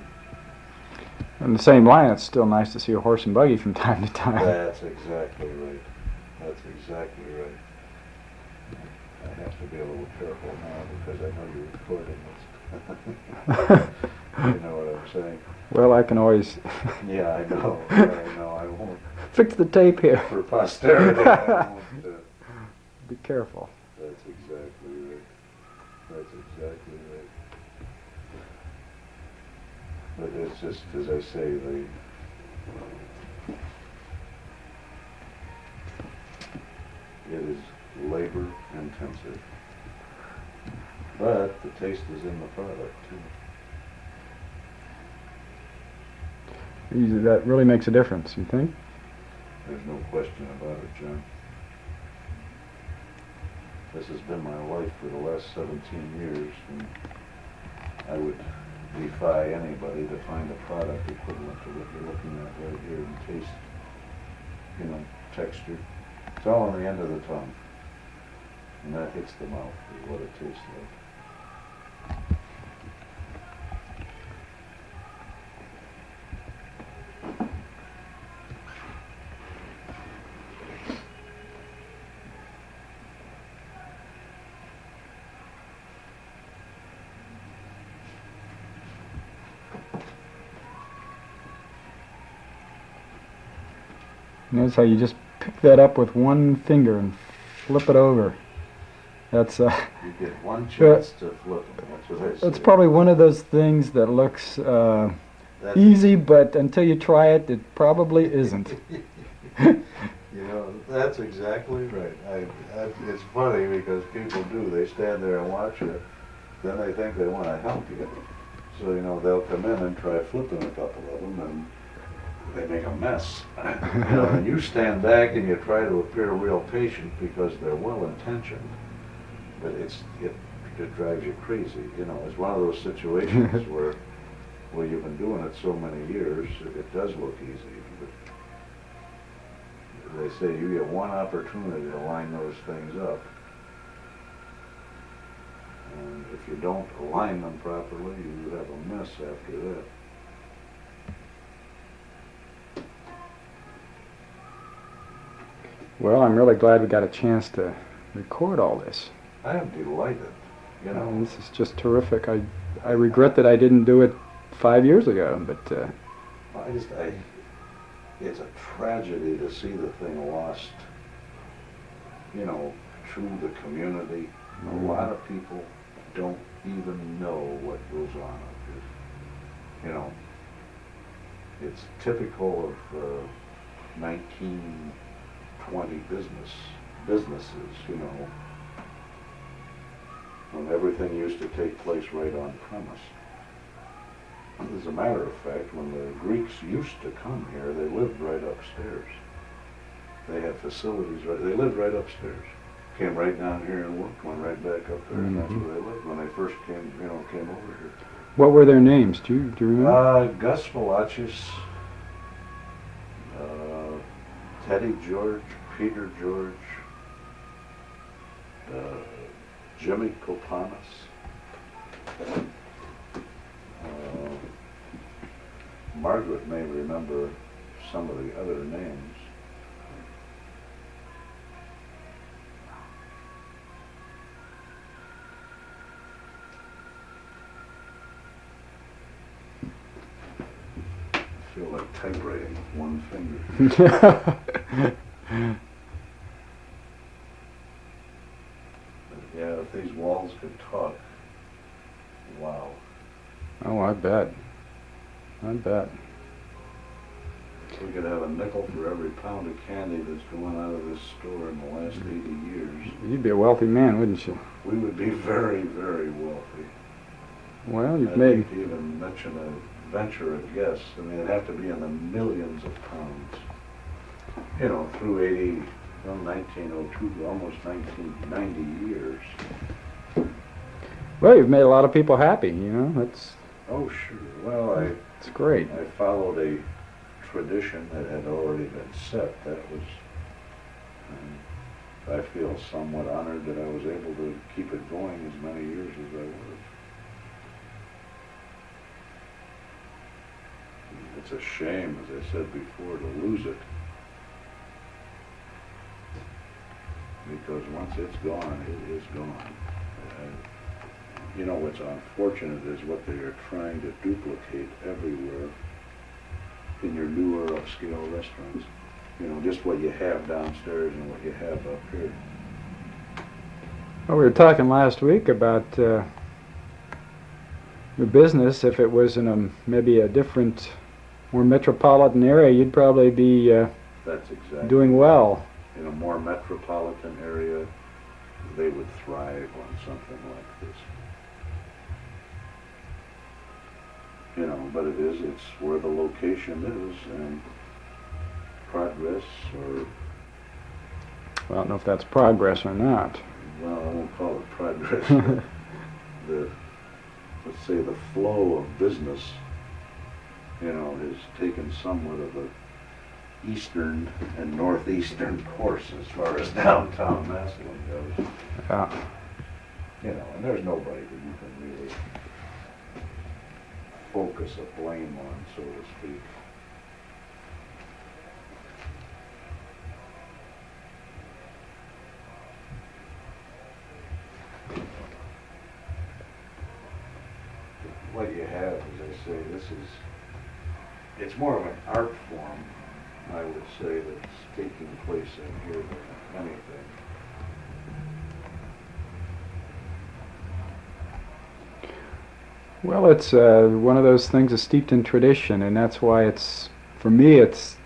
On the same line, it's still nice to see a horse and buggy from time to time. That's exactly right. That's exactly right. I have to be a little careful now because I know you're recording this. You know what I'm saying? Well, I can always Yeah, I know. I won't. fix the tape here. For posterity, I won't. Be careful. That's exactly right. That's exactly right. But it's just, as I say, it is labor intensive. But the taste is in the product too. That really makes a difference, you think? There's no question about it, John. This has been my life for the last 17 years, and I would defy anybody to find a product equivalent to what you're looking at right here in taste, texture. It's all on the end of the tongue. And that hits the mouth is what it tastes like. Notice how you just pick that up with one finger and flip it over. That's You get one chance to flip them, that's what I say. it's probably one of those things that looks That's- easy, but until you try it, it probably isn't. You know, that's exactly right. It's funny because people do, they stand there and watch it, then they think they want to help you. So, you know, they'll come in and try flipping a couple of them, and they make a mess. You know, and you stand back and you try to appear real patient because they're well-intentioned, but it drives you crazy. You know, it's one of those situations where, well, you've been doing it so many years, it does look easy, but they say you get one opportunity to line those things up, and if you don't align them properly, you have a mess after that. Well, I'm really glad we got a chance to record all this. I am delighted, you know. This is just terrific. I regret that I didn't do it 5 years ago, but It's a tragedy to see the thing lost, you know, to the community. A lot of people don't even know what goes on up here. You know, it's typical of 1920 businesses, you know, when everything used to take place right on premise. As a matter of fact, when the Greeks used to come here, they lived right upstairs. They had facilities right, they lived right upstairs. Came right down here and worked, went right back up there, and that's where they lived when they first came over here. what were their names? Do you remember? Gus Velachis, Teddy George, Peter George, Jimmy Kopanis, Margaret may remember some of the other names. I feel like typewriting with one finger. Yeah, if these walls could talk, wow. Oh, I bet. I bet. We could have a nickel for every pound of candy that's going out of this store in the last 80 years. You'd be a wealthy man, wouldn't you? We would be very, very wealthy. Well, you've I'd made... hate to even venture a guess. I mean, it'd have to be in the millions of pounds. You know, through 1902, almost 1990 years. Well, you've made a lot of people happy, you know, that's... Oh, sure. Well, It's great. I followed a tradition that had already been set. That was, I feel somewhat honored that I was able to keep it going as many years as I was. It's a shame, as I said before, to lose it. Because once it's gone, it is gone. You know, what's unfortunate is what they are trying to duplicate everywhere in your newer upscale restaurants. You know, just what you have downstairs and what you have up here. Well, we were talking last week about your business. If it was in maybe a different, more metropolitan area, you'd probably be That's exactly. doing well. In a more metropolitan area, they would thrive on something like this. You know, but it's where the location is, and progress, or, Well, I don't know if that's progress or not. well, I won't call it progress, but let's say the flow of business, you know, has taken somewhat of a eastern and northeastern course as far as downtown Massillon goes. You know, and there's nobody that you can really focus a blame on, so to speak. What you have, as I say, it's more of an art form, I would say, that's taking place in here than anything. Well, it's one of those things that's steeped in tradition, and that's why it's, for me, it's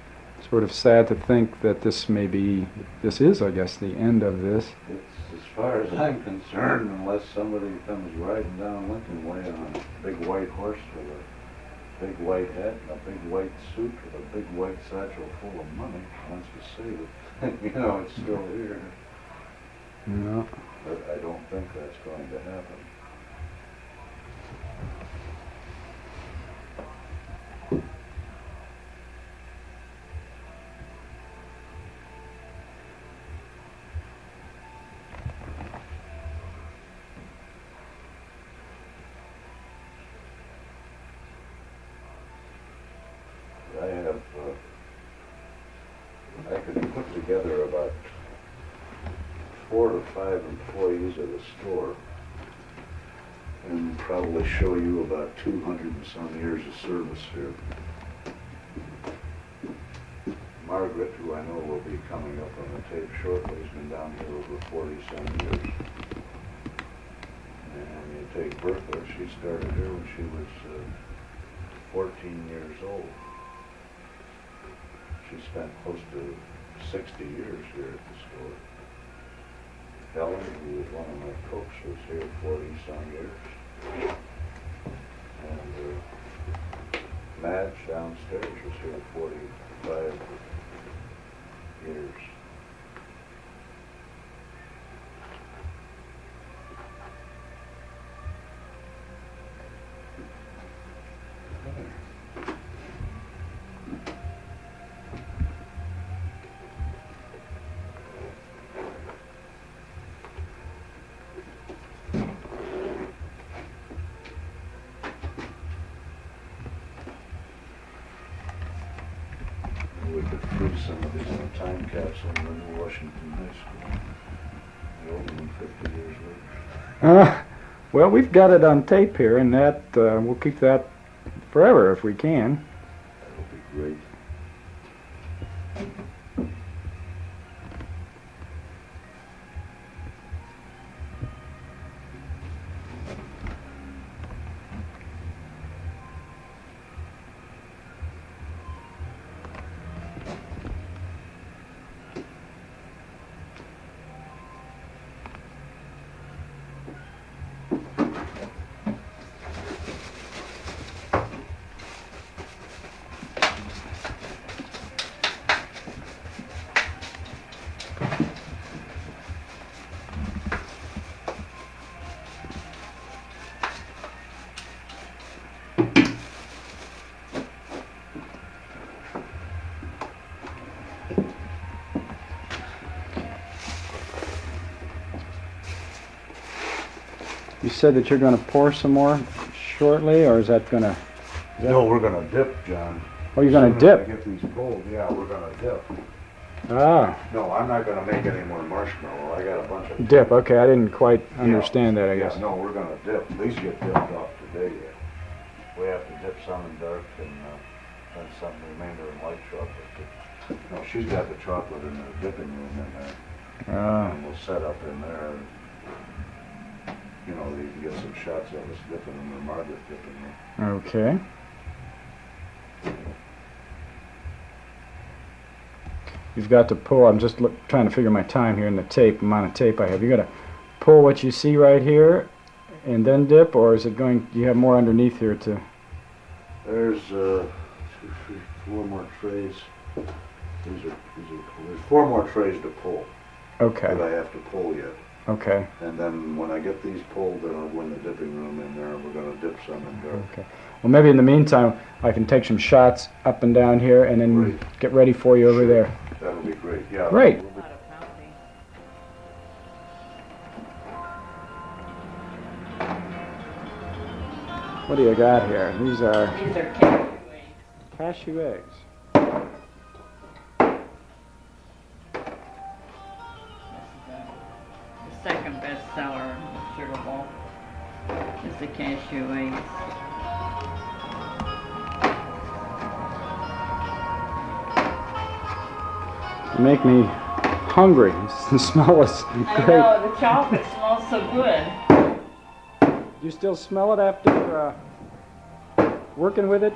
sort of sad to think that this is, I guess, the end of this. It's, as far as I'm concerned, unless somebody comes riding down Lincoln Way on a big white horse with a big white hat and a big white suit with a big white satchel full of money, wants to save it, you know, it's still here. No. But I don't think that's going to happen. I could put together about 4 to 5 employees at a store and probably show you about 200 and some years of service here. Margaret, who I know will be coming up on the tape shortly, has been down here over 40-some years. And you take Bertha, she started here when she was 14 years old. She spent close to 60 years here at the store. Helen, who was one of my cooks, was here 40-some years. And Madge downstairs was here 45 years. We could freeze some of these in a time capsule in New Washington High School. The old one 50 years later. Well, we've got it on tape here, and that we'll keep that forever if we can. That would be great. You said that you're going to pour some more shortly, or is that going to... No, we're gonna dip, John. Oh, you're going to As soon as I dip? get these pulled, yeah, we're gonna dip. Ah, No, I'm not gonna make any more marshmallow. I got a bunch of... dip. Okay, I didn't quite understand that, I guess. Yeah, no, we're gonna dip. These get dipped off today yet. We have to dip some in dark and then some remainder in light chocolate. No, she's got the chocolate in the dipping room in there. Ah, And we'll set up in there. You know, you can get some shots of us dipping them or Margaret dipping them. okay. You've got to pull, I'm just trying to figure my time here in the tape, amount of tape I have. You got to pull what you see right here and then dip, or is it going, do you have more underneath here to... There's 2, 3, 4 more trays. There's 4 more trays to pull Okay, that I have to pull yet. okay, And then when I get these pulled, then I'll go in the dipping room in there. We're gonna dip some in dark. okay. Well, maybe in the meantime, I can take some shots up and down here and then Great. get ready for you over there. That'll be great. Yeah. Great. A lot of pounding. What do you got here? These are These are cashew cashew eggs. eggs. The second best seller in the sugar bowl is the cashew eggs. You make me hungry. The smell is I great. know, the chocolate smells so good. Do you still smell it after working with it?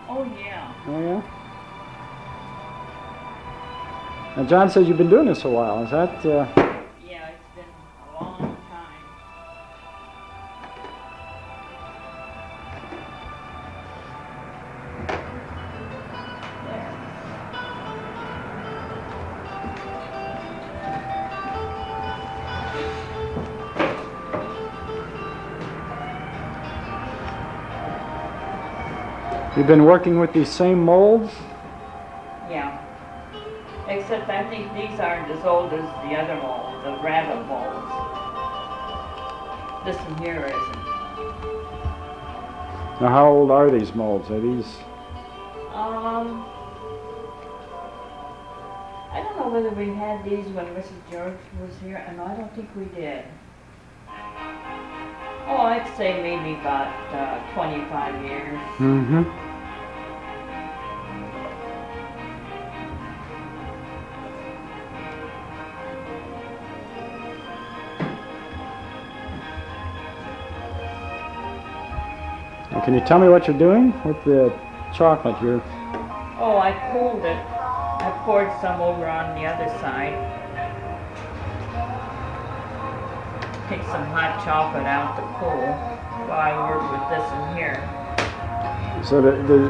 Oh, yeah. Oh, yeah? Now, John says you've been doing this a while. Is that, Yeah, it's been a long time. There. you've been working with these same molds? Yeah. Except I think these aren't as old as the other molds, the rabbit molds. This one here isn't. Now, how old are these molds? Are these... I don't know whether we had these when Mrs. George was here, and I don't think we did. Oh, I'd say maybe about 25 years. Mm-hmm. Now, can you tell me what you're doing with the chocolate here? Oh, I cooled it. I poured some over on the other side. Take some hot chocolate out to cool while I work with this in here. So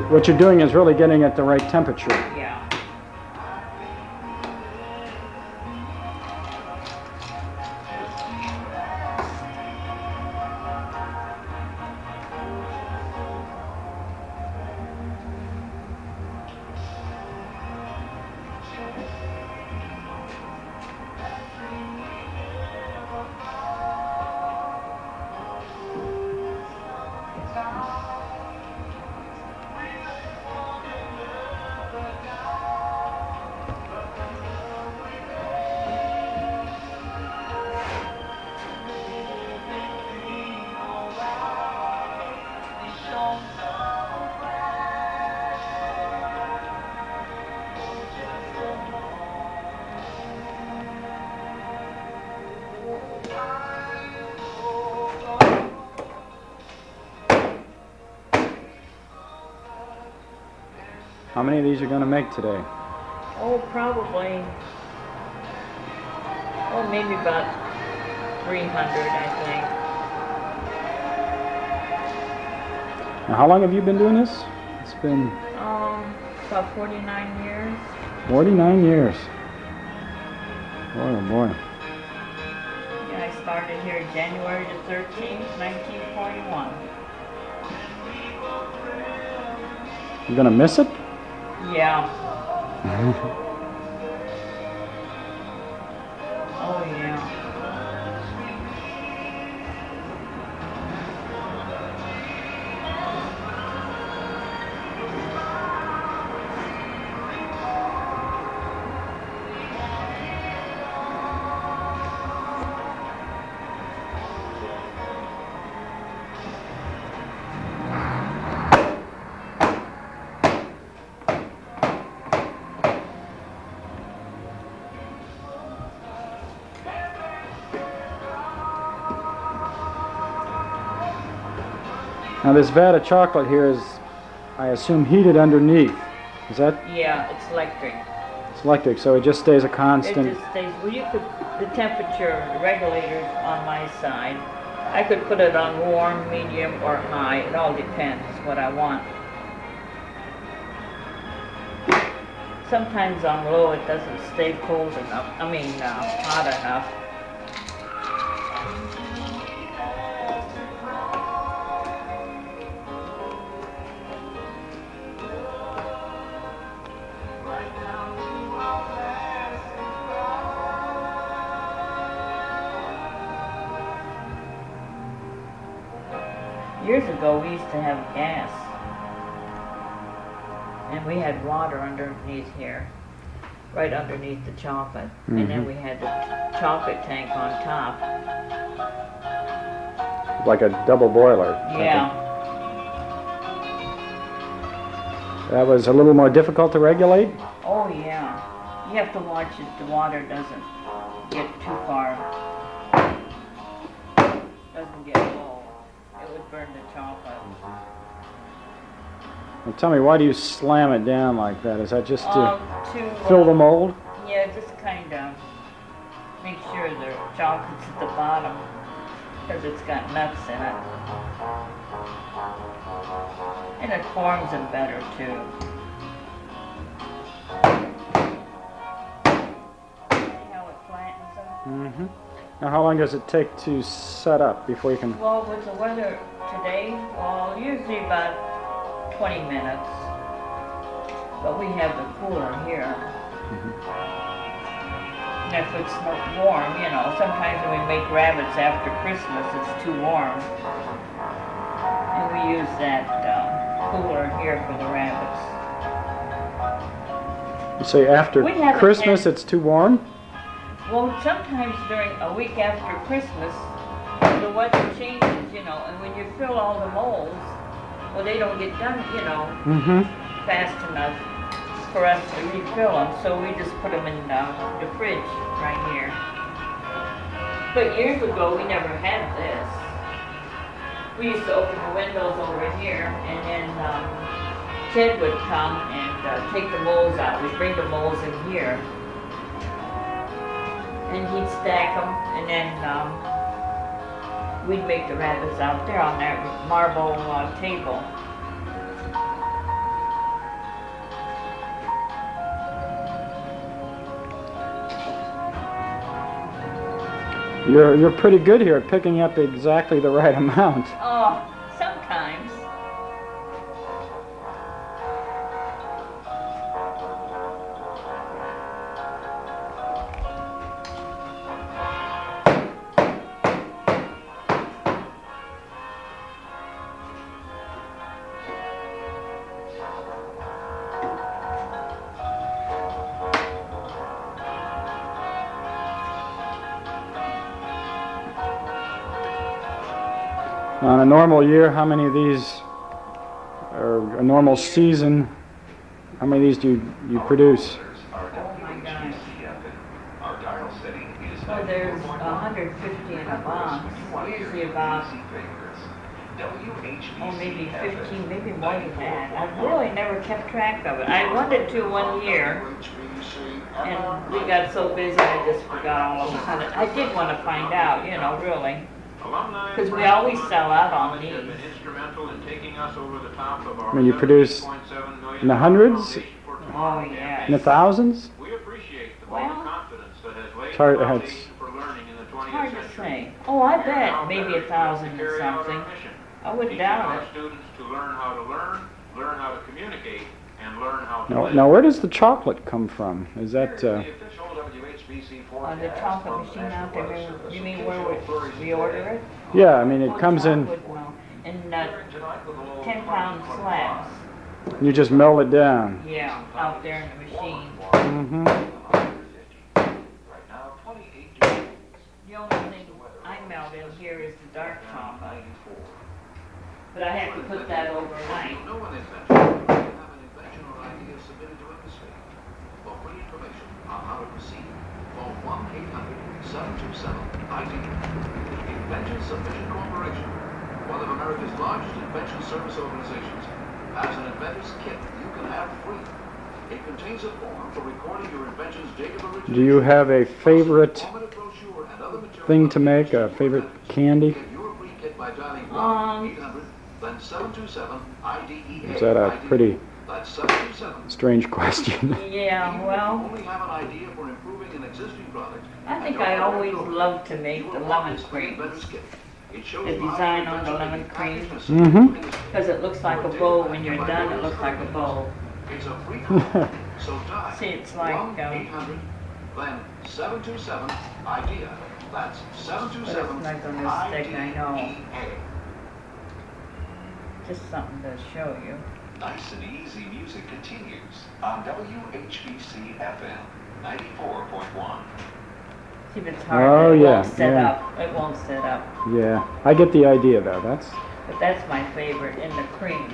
what you're doing is really getting at the right temperature. Yeah. How many of these are going to make today? Oh, probably. Oh, maybe about 300, I think. Now, how long have you been doing this? It's been... About 49 years. 49 years. Boy, oh boy. Yeah, I started here January the 13th, 1941. You gonna miss it? Yeah. Oh, yeah. Now this vat of chocolate here is, I assume, heated underneath. Is that? Yeah, it's electric. It's electric, so it just stays a It constant. just stays, well, you could, the temperature regulators on my side, I could put it on warm, medium, or high. It all depends what I want. Sometimes on low it doesn't stay cold enough, hot enough. Years ago, we used to have gas, and we had water underneath here, right underneath the chocolate, and then we had the chocolate tank on top. Like a double boiler. Yeah, That was a little more difficult to regulate? oh yeah. You have to watch it, the water doesn't get too far, doesn't get low. It would burn the chocolate. Well, tell me, why do you slam it down like that? Is that just to To fill the mold? Yeah, just kind of make sure the chocolate's at the bottom because it's got nuts in it. And it forms them better too. See how it flattens them? Mm-hmm. Now, how long does it take to set up before you can... Well, with the weather today, well, usually about 20 minutes. But we have the cooler here. And if it's not warm, you know, sometimes when we make rabbits after Christmas, it's too warm. And we use that cooler here for the rabbits. You say after We haven't Christmas had- it's too warm? Well, sometimes during a week after Christmas, the weather changes, you know, and when you fill all the molds, well, they don't get done, you know, Mm-hmm. fast enough for us to refill them, so we just put them in the fridge right here. But years ago, we never had this. We used to open the windows over here, and then Ted would come and take the molds out. We'd bring the molds in here, and he'd stack them, and then we'd make the rabbits out there on that marble table. You're pretty good here at picking up exactly the right amount. Oh, sometimes. On a normal year, how many of these, or a normal season, how many of these do you produce? Oh my gosh. Well, there's 150 in a box. Usually about, oh, maybe 15, maybe more than that. I've really never kept track of it. I wanted to one year, and we got so busy I just forgot all about it. I did want to find out, you know, really. Because we always sell out on these. I mean, you produce in the hundreds, Oh, yeah. in the thousands? Well, It's hard, it's hard to say. Oh, I bet maybe 1,000 or something. I wouldn't doubt it. Now, where does the chocolate come from? Is that, On the chocolate machine out there, you mean where we order it? yeah, I mean, it comes in, In 10-pound slabs. you just melt it down. Yeah, out there in the machine. Mm-hmm. The only thing I melt in here is the dark chocolate. But I have to put that overnight. Call 1-800-727-ID. Invention Submission Corporation, one of America's largest invention service organizations, has an inventor's kit you can have free. It contains a form for recording your invention's date of origination. Do you have a favorite thing to make, a favorite candy? Get your free kit by dialing 1-800-727-IDEA. Is that a pretty That's 727. strange question? Yeah, well, Only have an idea for improving an existing product. I think I always love to make the lemon cream. The design on the lemon cream. Mm-hmm. Because it looks like a bow. When you're done, it looks like a bow. It's a free call, so dial See, it's like, 1-800, then 727 IDEA. That's But 727 it's not gonna stick, I know. IDEA. Just something to show you. Nice and easy music continues on WHBC FM 94.1. See if it's hard. Oh, it yeah, won't set yeah. up. It won't set up. Yeah, I get the idea though. That's But that's my favorite in the creams.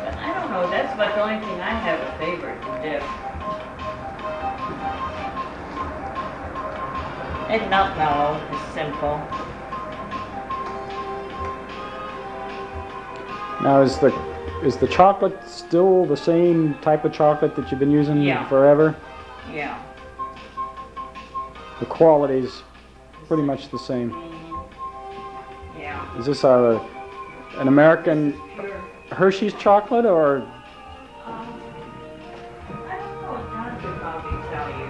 But I don't know. That's about the only thing I have a favorite to dip. And nut mellow is simple. Now, is the chocolate still the same type of chocolate that you've been using Yeah. forever? Yeah. The quality's pretty much the same. Yeah. Is this an American Pure. Hershey's chocolate or? I don't know. John could probably tell you.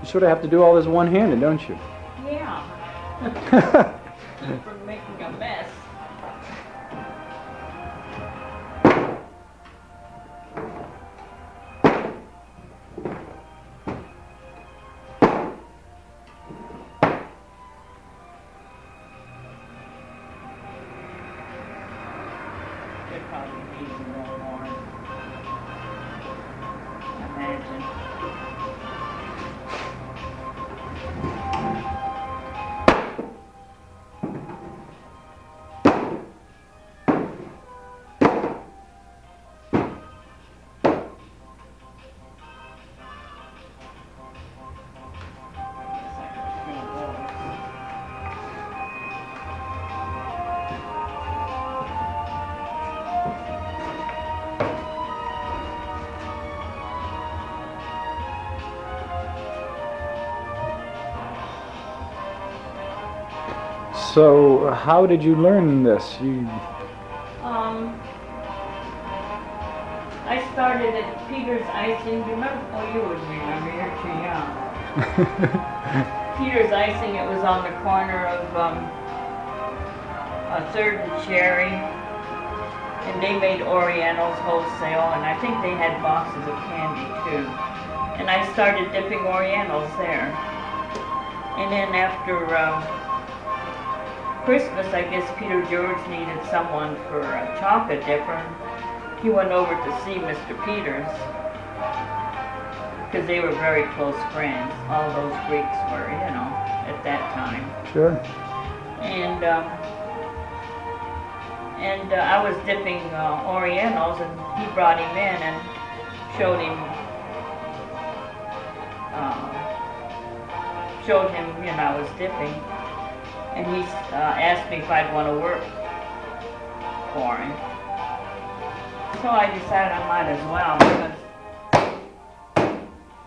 You sort of have to do all this one-handed, don't you? Yeah. Keep from making a mess. Could probably use a little more. Imagine. So, how did you learn this? I started at Peter's Icing. Do you remember? Oh, you wouldn't remember. You're too young. Peter's Icing. It was on the corner of 3rd and Cherry, and they made Orientals wholesale, and I think they had boxes of candy too. And I started dipping Orientals there. And then after Christmas, I guess Peter George needed someone for a chocolate dipper. He went over to see Mr. Peters because they were very close friends. All those Greeks were, at that time. Sure. And I was dipping Orientals, and he brought him in and showed him I was dipping. And he asked me if I'd want to work for him. So I decided I might as well, because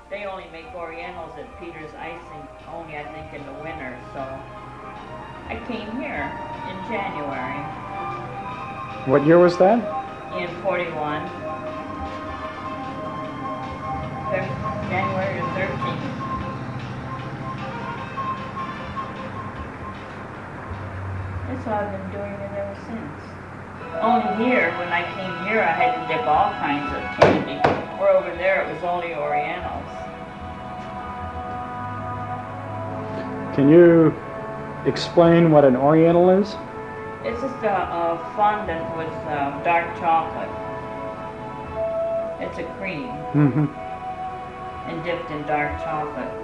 they only make Orientals at Peter's Icing, only I think in the winter. So I came here in January. What year was that? In 41. January the 13th. That's what I've been doing it ever since. Only here, when I came here, I had to dip all kinds of candy. Where over there, it was only Orientals. Can you explain what an Oriental is? It's just a fondant with dark chocolate. It's a cream Mm-hmm. and dipped in dark chocolate.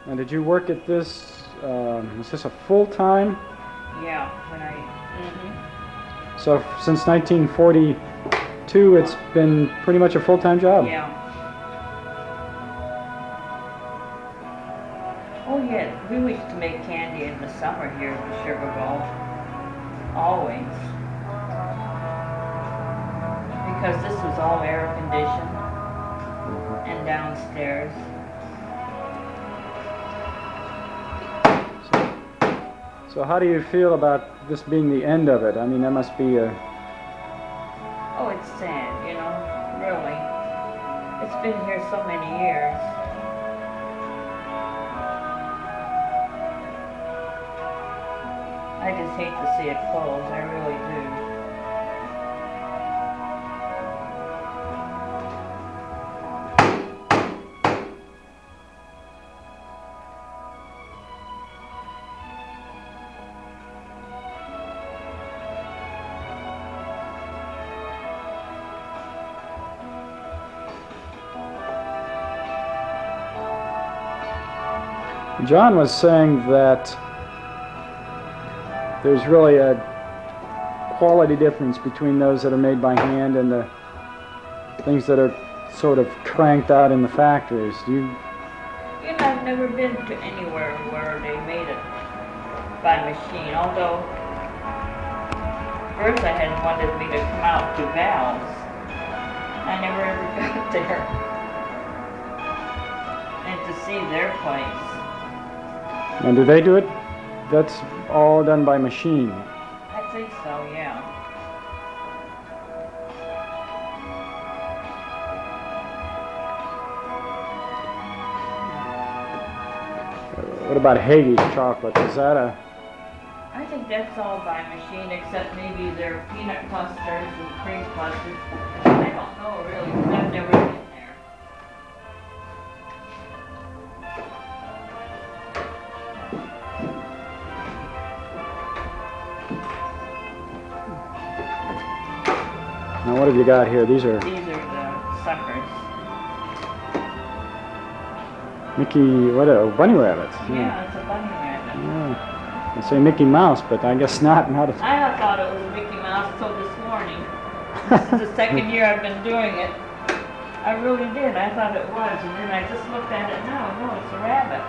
And did you work at this, was this a full-time? Yeah, when I, So since 1942, it's been pretty much a full-time job? yeah. Oh yeah, we used to make candy in the summer here at the Sugar Bowl. Always. Because this was all air conditioned and downstairs. So how do you feel about this being the end of it? I mean, that must be a... Oh, it's sad, really. It's been here so many years. I just hate to see it close, I really do. John was saying that there's really a quality difference between those that are made by hand and the things that are sort of cranked out in the factories. Do you? You know, I've never been to anywhere where they made it by machine, although first I had wanted me to come out to valves. I never ever got there. And to see their place. And do they do it? That's all done by machine. I think so, yeah. What about Hagee's chocolate? Is that a? I think that's all by machine, except maybe their peanut clusters and cream clusters. I don't know really, 'cause I've never been there. Now what have you got here? These are These are the suckers. Mickey, what are bunny rabbits? Yeah, it's a bunny rabbit. Yeah. I say Mickey Mouse, but I guess not. Not a, I thought it was Mickey Mouse till this morning. This is the second year I've been doing it. I really did. I thought it was, and then I just looked at it. No, it's a rabbit.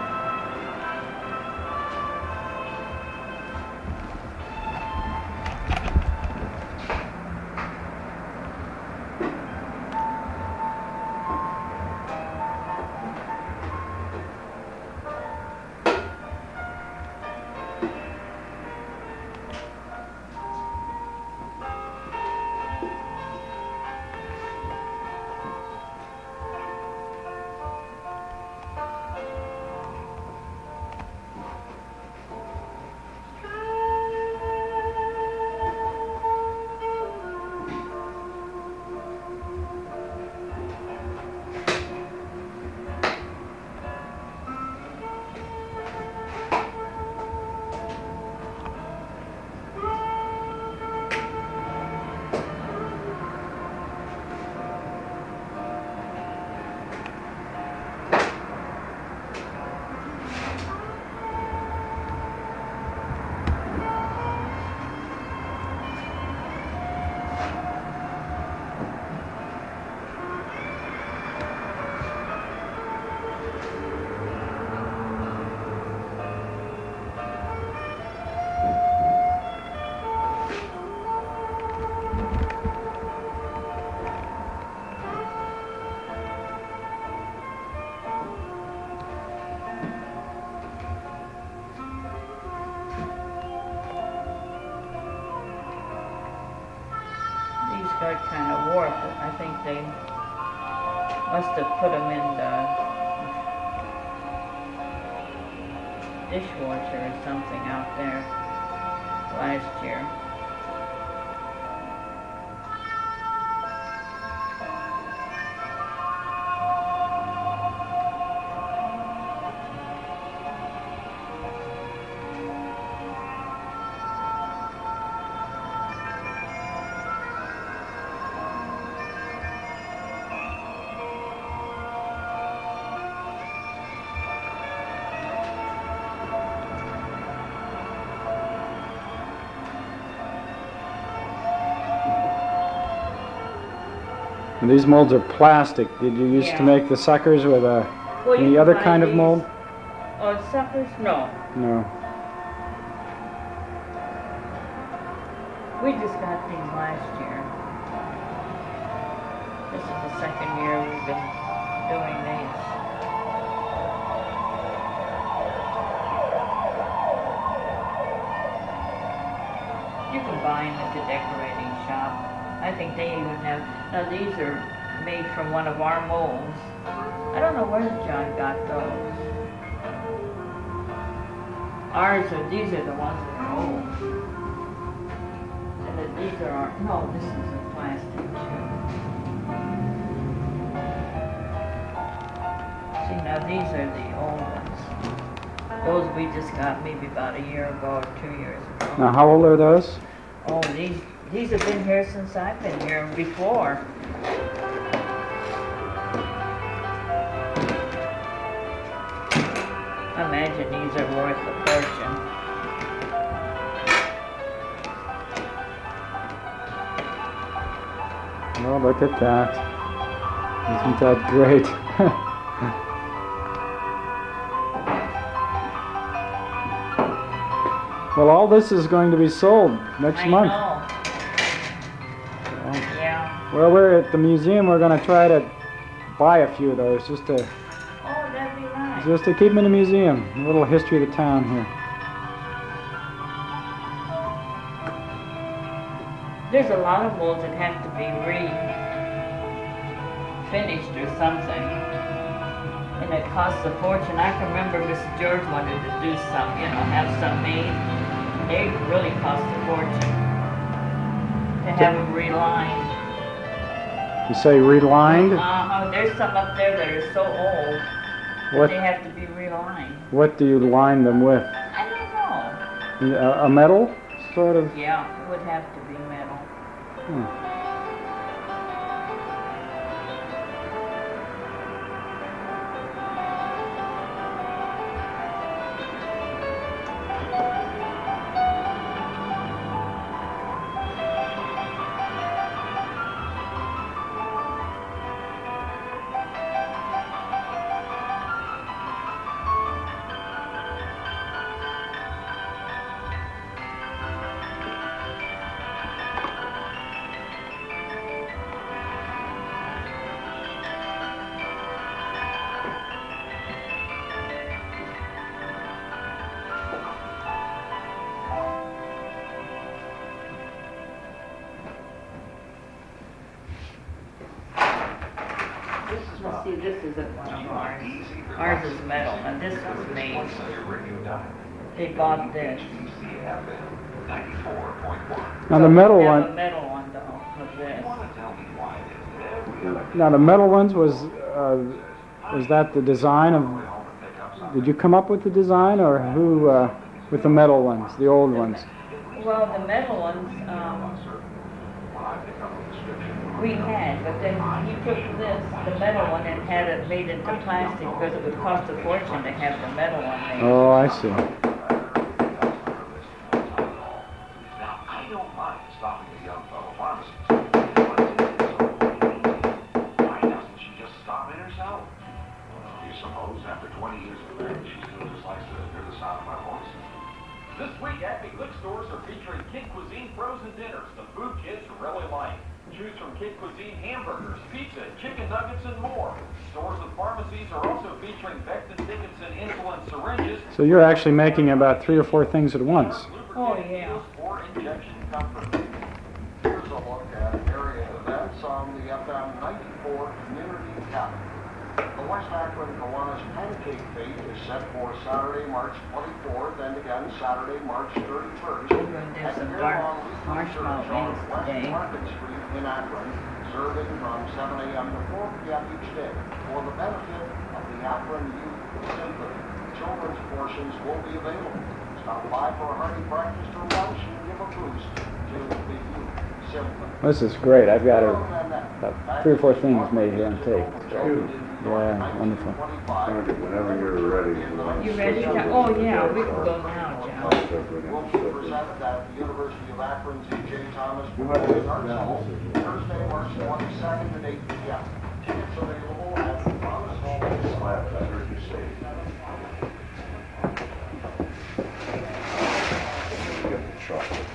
Got kind of warped. I think they must have put them in the dishwasher or something out there last year. And these molds are plastic. Did you used to make the suckers with any other kind of mold? Oh, suckers? No. No. We just got these last year. This is the second year we've been doing these. You can buy them at the decorating shop. I think they even have, now these are made from one of our molds. I don't know where John got those. These are the ones that are old. And then these are our, no, this is a plastic too. See, now these are the old ones. Those we just got maybe about a year ago or 2 years ago. Now how old are those? Oh, these have been here since I've been here before. I imagine these are worth a fortune. Oh, look at that. Isn't that great? Well, all this is going to be sold next I month. know. So, Yeah. well, we're at the museum. We're going to try to buy a few of those just to Oh, that'd be nice. keep them in the museum. A little history of the town here. There's a lot of molds that have to be finished or something. And it costs a fortune. I can remember Mrs. George wanted to do some, have some made. They really cost a fortune to have them relined. You say relined? There's some up there that are so old that What they have to be relined. what do you line them with? I don't know. A metal, sort of? Yeah, it would have to be metal. Hmm. Now see, this isn't one of ours. Ours is metal, and this was made. They bought this. Now the metal We have one. a metal one though, of this. Now the metal ones was that the design of? Did you come up with the design, or who with the metal ones, the old ones? Well, the metal ones, we had, but then he took this, the metal one, and had it made into plastic because it would cost a fortune to have the metal one made. Oh, I see. Now, I don't mind stopping a young fellow pharmacist. Why doesn't she just stop in herself? Do you suppose after 20 years of marriage, she still just likes to hear the sound of my voice? This week, Happy Click stores are featuring Kid Cuisine frozen dinners, the food kids really like. Choose from Kid Cuisine hamburgers, pizza, chicken nuggets, and more. Stores and pharmacies are also featuring Becton Dickinson insulin syringes. So you're actually making about 3 or 4 things at once. Oh, yeah. For injection comfort. Here's a look at area events on the FM 94 Community Calendar. The West Akron Kiwanis Pancake Fete is set for Saturday, March 24th, and again Saturday, March 31st. We're going to do at some the dark Fairlawn Weekly marshmallow Church on wings West today. Market Street in Akron, serving from 7 a.m. to 4 p.m. each day for the benefit of the Akron Youth Symphony. Children's portions will be available. Stop by for a hearty breakfast or lunch and give a boost to the Youth Symphony. This is great. I've got Other than that, about 3 or 4 things made here on tape. Yeah, wonderful. Whenever you're ready. You ready? Oh, yeah, we can go now, John. Will be presented at the University of Akron's E.J. Thomas Memorial Arts Hall, Thursday, March 22nd at 8 p.m. Tickets available at the Thomas Hall. Slabs, I heard you say. Get the chocolate.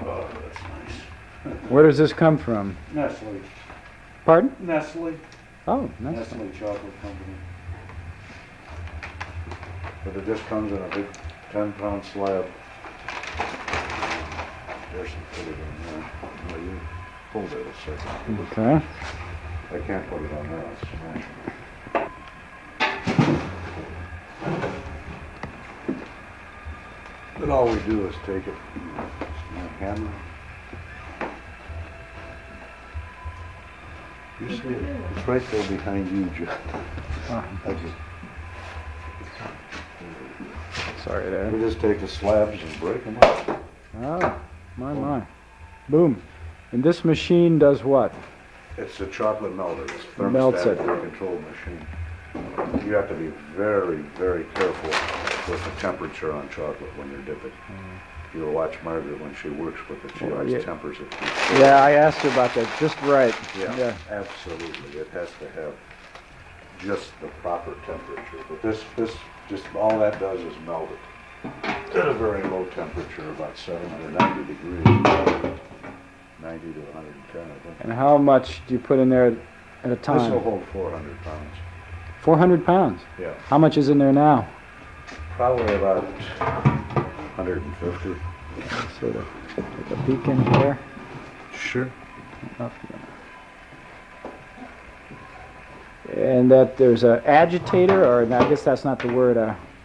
Oh, that's nice. Where does this come from? Nestle. Pardon? Nestle. Oh, nice. Nestle Chocolate Company. But it just comes in a big 10-pound slab. There's some put it in there. Well, you hold it a second. Okay. I can't put it on there, it's smashed. But all we do is take it, my hammer. You see it? It's right there behind you, John. I just, Sorry we there. just take the slabs and break them up. Oh, my. Boom. And this machine does what? It's a chocolate melter. It's a Melts it. thermostatically controlled machine. You have to be very, very careful with the temperature on chocolate when you're dipping. You'll watch Margaret when she works with it. She always tempers it. Yeah, I asked her about that. Just right. Yeah, absolutely. It has to have just the proper temperature. But this just all that does is melt it at a very low temperature, about 790 degrees, 90 to 110, I think. And how much do you put in there at a time? This will hold 400 pounds. 400 pounds? Yeah. How much is in there now? Probably about 150. Sort of take a peek in here. Sure. Up here. And that there's a agitator, or I guess that's not the word.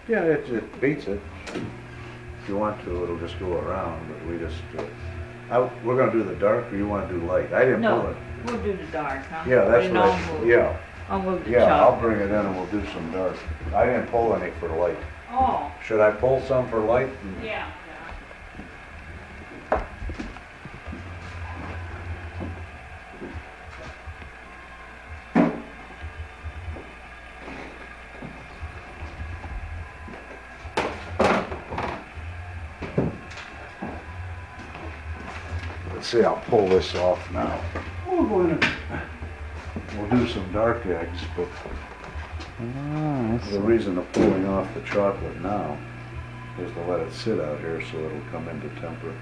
Yeah, it beats it. If you want to, it'll just go around, but we just we're going to do the dark, or you want to do light? I didn't pull No, it. we'll do the dark, huh? Yeah, that's And what I'll move. yeah. I'll move the Yeah, I'll chocolate. bring it in and we'll do some dark. I didn't pull any for light. Oh, Should I pull some for light? yeah. Let's see, I'll pull this off now. We'll go in and we'll do some dark eggs, but the reason of pulling off the chocolate now is to let it sit out here so it'll come into temper.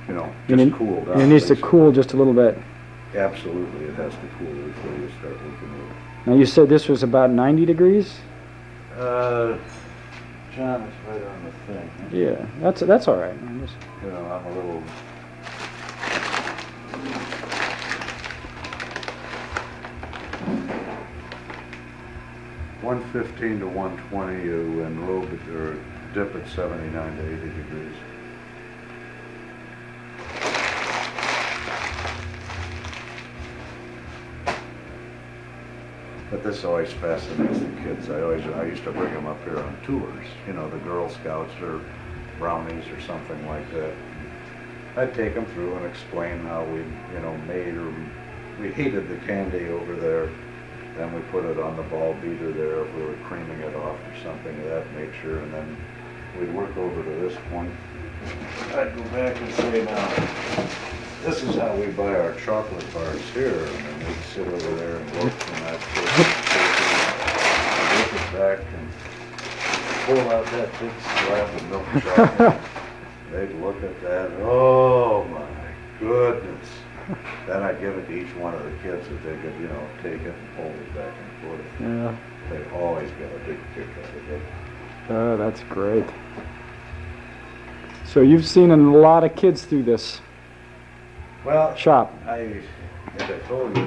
You know, just cool down. And it needs to basically. cool just a little bit. Absolutely, it has to cool before you start working with it. Now you said this was about 90 degrees? John, it's right on the thing. Yeah, that's all right. I'm just, You know, I'm a little... (115 to 120) you enrobe it or dip at 79 to 80 degrees. But this always fascinates the kids. I used to bring them up here on tours, you know, the Girl Scouts or brownies or something like that. I'd take them through and explain how we, you know, we heated the candy over there, then we put it on the ball beater there if we were creaming it off or something of that nature, and then we'd work over to this point. I'd go back and say, now, this is how we buy our chocolate bars here, and then they'd sit over there and look, and I'd take it back and pull out that big slab of milk chocolate. They'd look at that, oh my goodness. Then I'd give it to each one of the kids that they could, you know, take it and hold it back and forth. yeah. They'd always get a big kick out of it. Oh, that's great. So you've seen a lot of kids through this Well, shop. as I told you,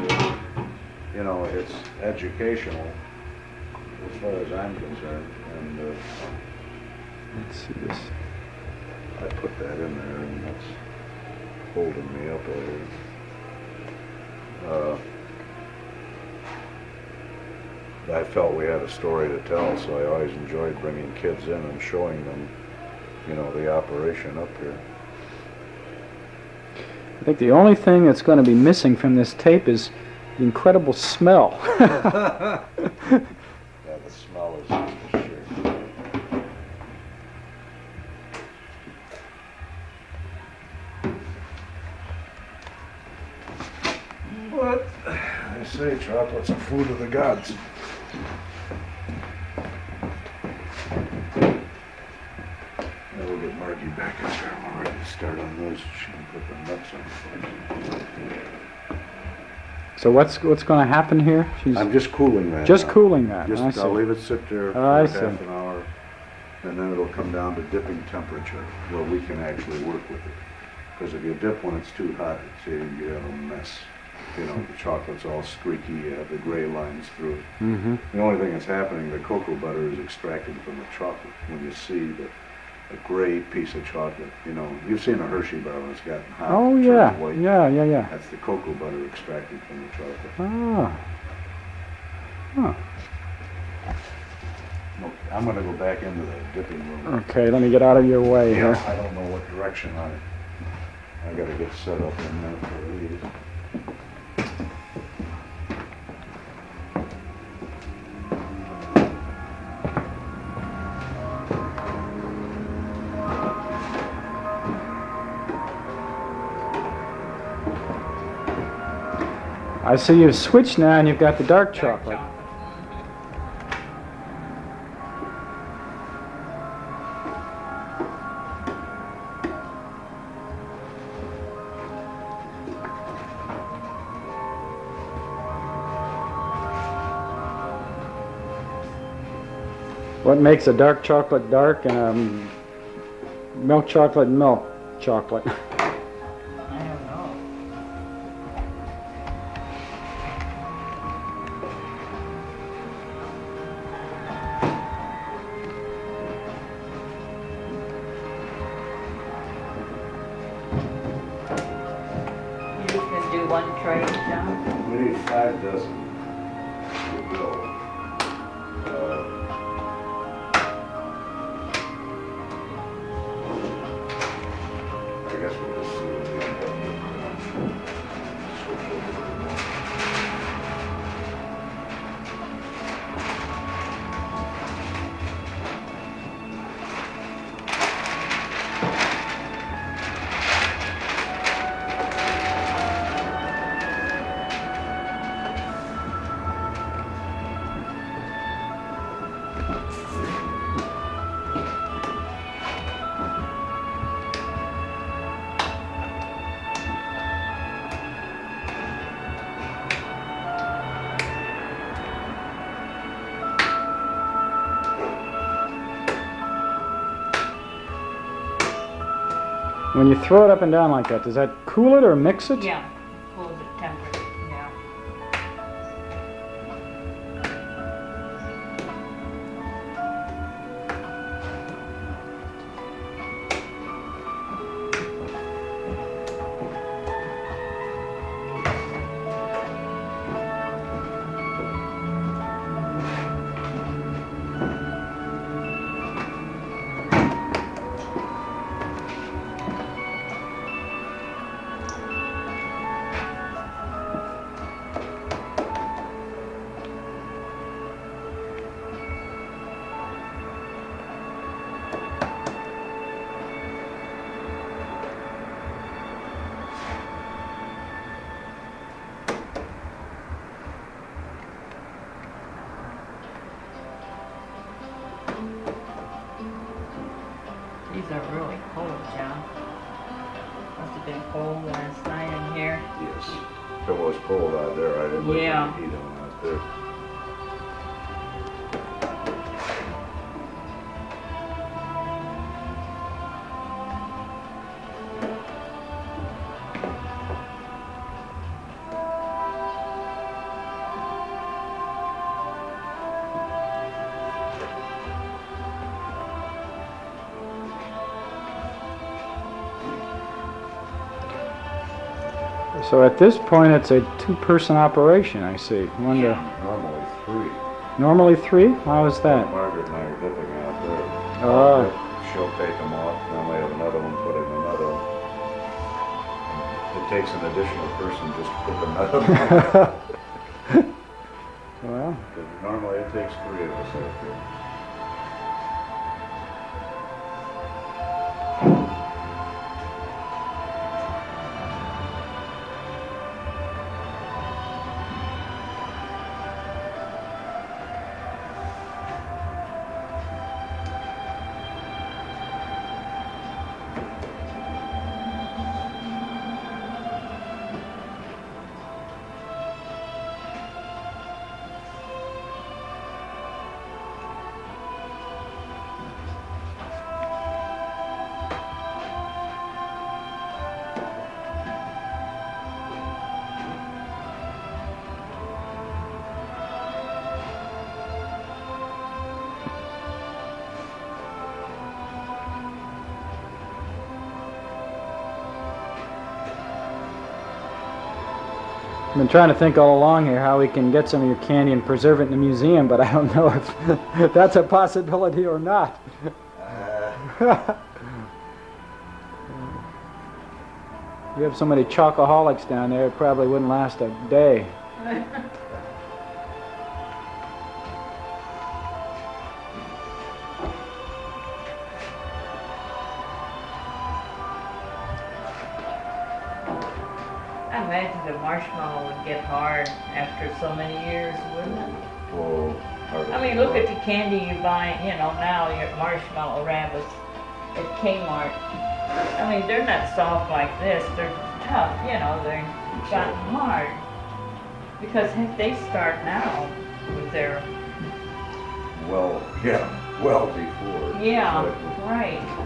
you know, it's educational as far as I'm concerned, and Let's see this. I put that in there, and that's holding me up over here. I felt we had a story to tell, so I always enjoyed bringing kids in and showing them, you know, the operation up here. I think the only thing that's going to be missing from this tape is the incredible smell. Yeah, the smell is for sure. But they say chocolate's a food of the gods. Now we'll get Margie back in there and we're ready to start on those. She can put the nuts on. So what's going to happen here? She's I'm just cooling that. just now. cooling that. Just I see. I'll leave it sit there for I half see. an hour, and then it'll come down to dipping temperature where we can actually work with it. Because if you dip when it's too hot, you have a mess. You know, the chocolate's all streaky, you have the gray lines through it. Mm-hmm. The only thing that's happening, the cocoa butter is extracted from the chocolate. When you see a gray piece of chocolate, you know, you've seen a Hershey bar when it's gotten hot. Oh it turns yeah, white. yeah. That's the cocoa butter extracted from the chocolate. Ah. Huh. No, I'm going to go back into the dipping room. Okay, let me get out of your way Yeah, here. I don't know what direction I I gotta get set up in a minute for these. I see you've switched now and you've got the dark chocolate. What makes a dark chocolate dark and a milk chocolate chocolate? I don't know. You just gonna do one tray, John? We need 5 dozen to go. I guess we'll just see what we end up with. Switch over to the next. When you throw it up and down like that, does that cool it or mix it? Yeah, cools it tempered, yeah. These are really cold, John. Must have been cold last night in here. Yes. If it was cold out there, I didn't like Yeah. the heat on out there. So at this point, it's a 2-person operation, I see. One to, Normally 3. normally 3? How is that? Margaret and I are dipping out there. Oh. She'll take them off, then we have another one put in another one. It takes an additional person just to put the nut on. Well, Normally it takes 3 of us out there. I've been trying to think all along here how we can get some of your candy and preserve it in the museum, but I don't know if that's a possibility or not. We have so many chocoholics down there, it probably wouldn't last a day. I imagine the marshmallow would get hard after so many years, wouldn't it? Oh, I mean, look at the candy you buy, you know, now your marshmallow rabbits at Kmart. I mean, they're not soft like this, they're tough, you know, they're gotten hard. Because they start now with their, well before. yeah, Exactly. right.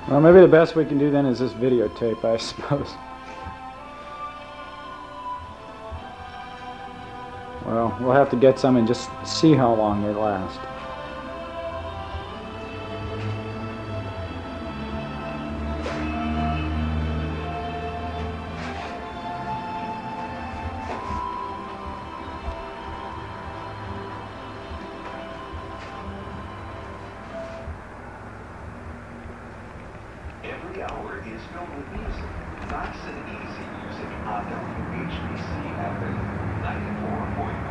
Well, maybe the best we can do then is this videotape, I suppose. Well, we'll have to get some and just see how long they last. Every hour is filled with music. Nice and easy music on WHBC FM 94.1.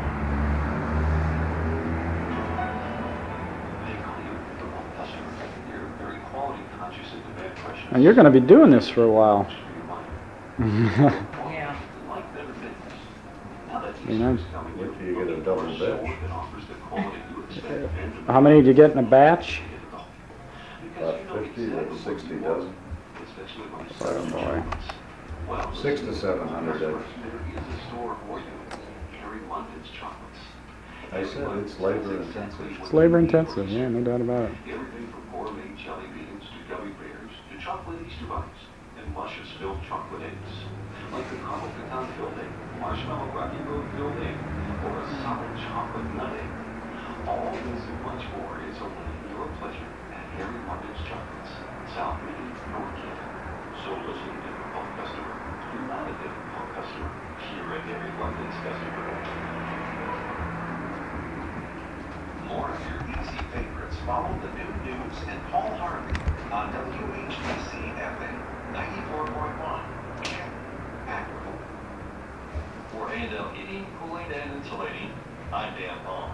They call you the one customer. You're very quality conscious and demand questions. Now you're going to be doing this for a while. Yeah. Like better business. Now that You know. is coming Wait till you get a double in, batch. that offers the quality you expect and How many did you get in a batch? About 50 to 60 dozen. especially when it's Oh boy. well, 600 to 700 there dozen. is a store for you. Harry London's chocolates. I said it's labor intensive. It's labor intensive, yeah, no doubt about it. Everything from gourmet jelly beans to gummy bears to chocolate Easter bunnies and luscious filled chocolate eggs. Like the caramel pecan filled egg, marshmallow rocky road filled egg, or a solid chocolate nut egg. All this and much more is only your pleasure at Harry London's Chocolates, South Meeting, North Canton. So listen, difficult customer. You're not a difficult customer. You're a Harry London's customer. More of your easy favorites follow the new news and Paul Harvey on WHBC FM 94.1. Active. For A&L Heating, Cooling, and Insulating, I'm Dan Palm.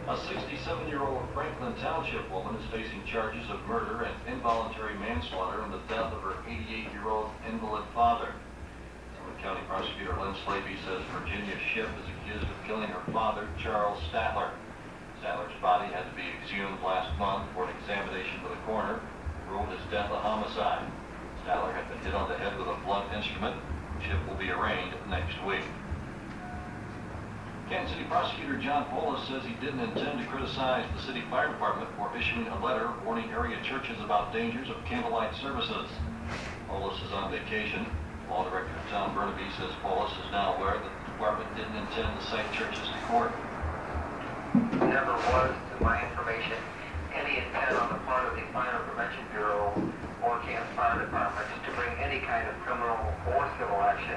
A 67-year-old Franklin Township woman is facing charges of murder and involuntary manslaughter in the death of her 88-year-old invalid father. Summit County Prosecutor Lynn Slavey says Virginia Shipp is accused of killing her father, Charles Statler. Statler's body had to be exhumed last month for an examination by the coroner, who ruled his death a homicide. Statler had been hit on the head with a blunt instrument. Shipp will be arraigned next week. Kansas City Prosecutor John Klassen says he didn't intend to criticize the city fire department for issuing a letter warning area churches about dangers of candlelight services. Klassen is on vacation. Law Director Tom Burnaby says Klassen is now aware that the department didn't intend to cite churches to court. Never was, to my information, any intent on the part of the Fire Prevention Bureau or Kansas Fire Department to bring any kind of criminal or civil action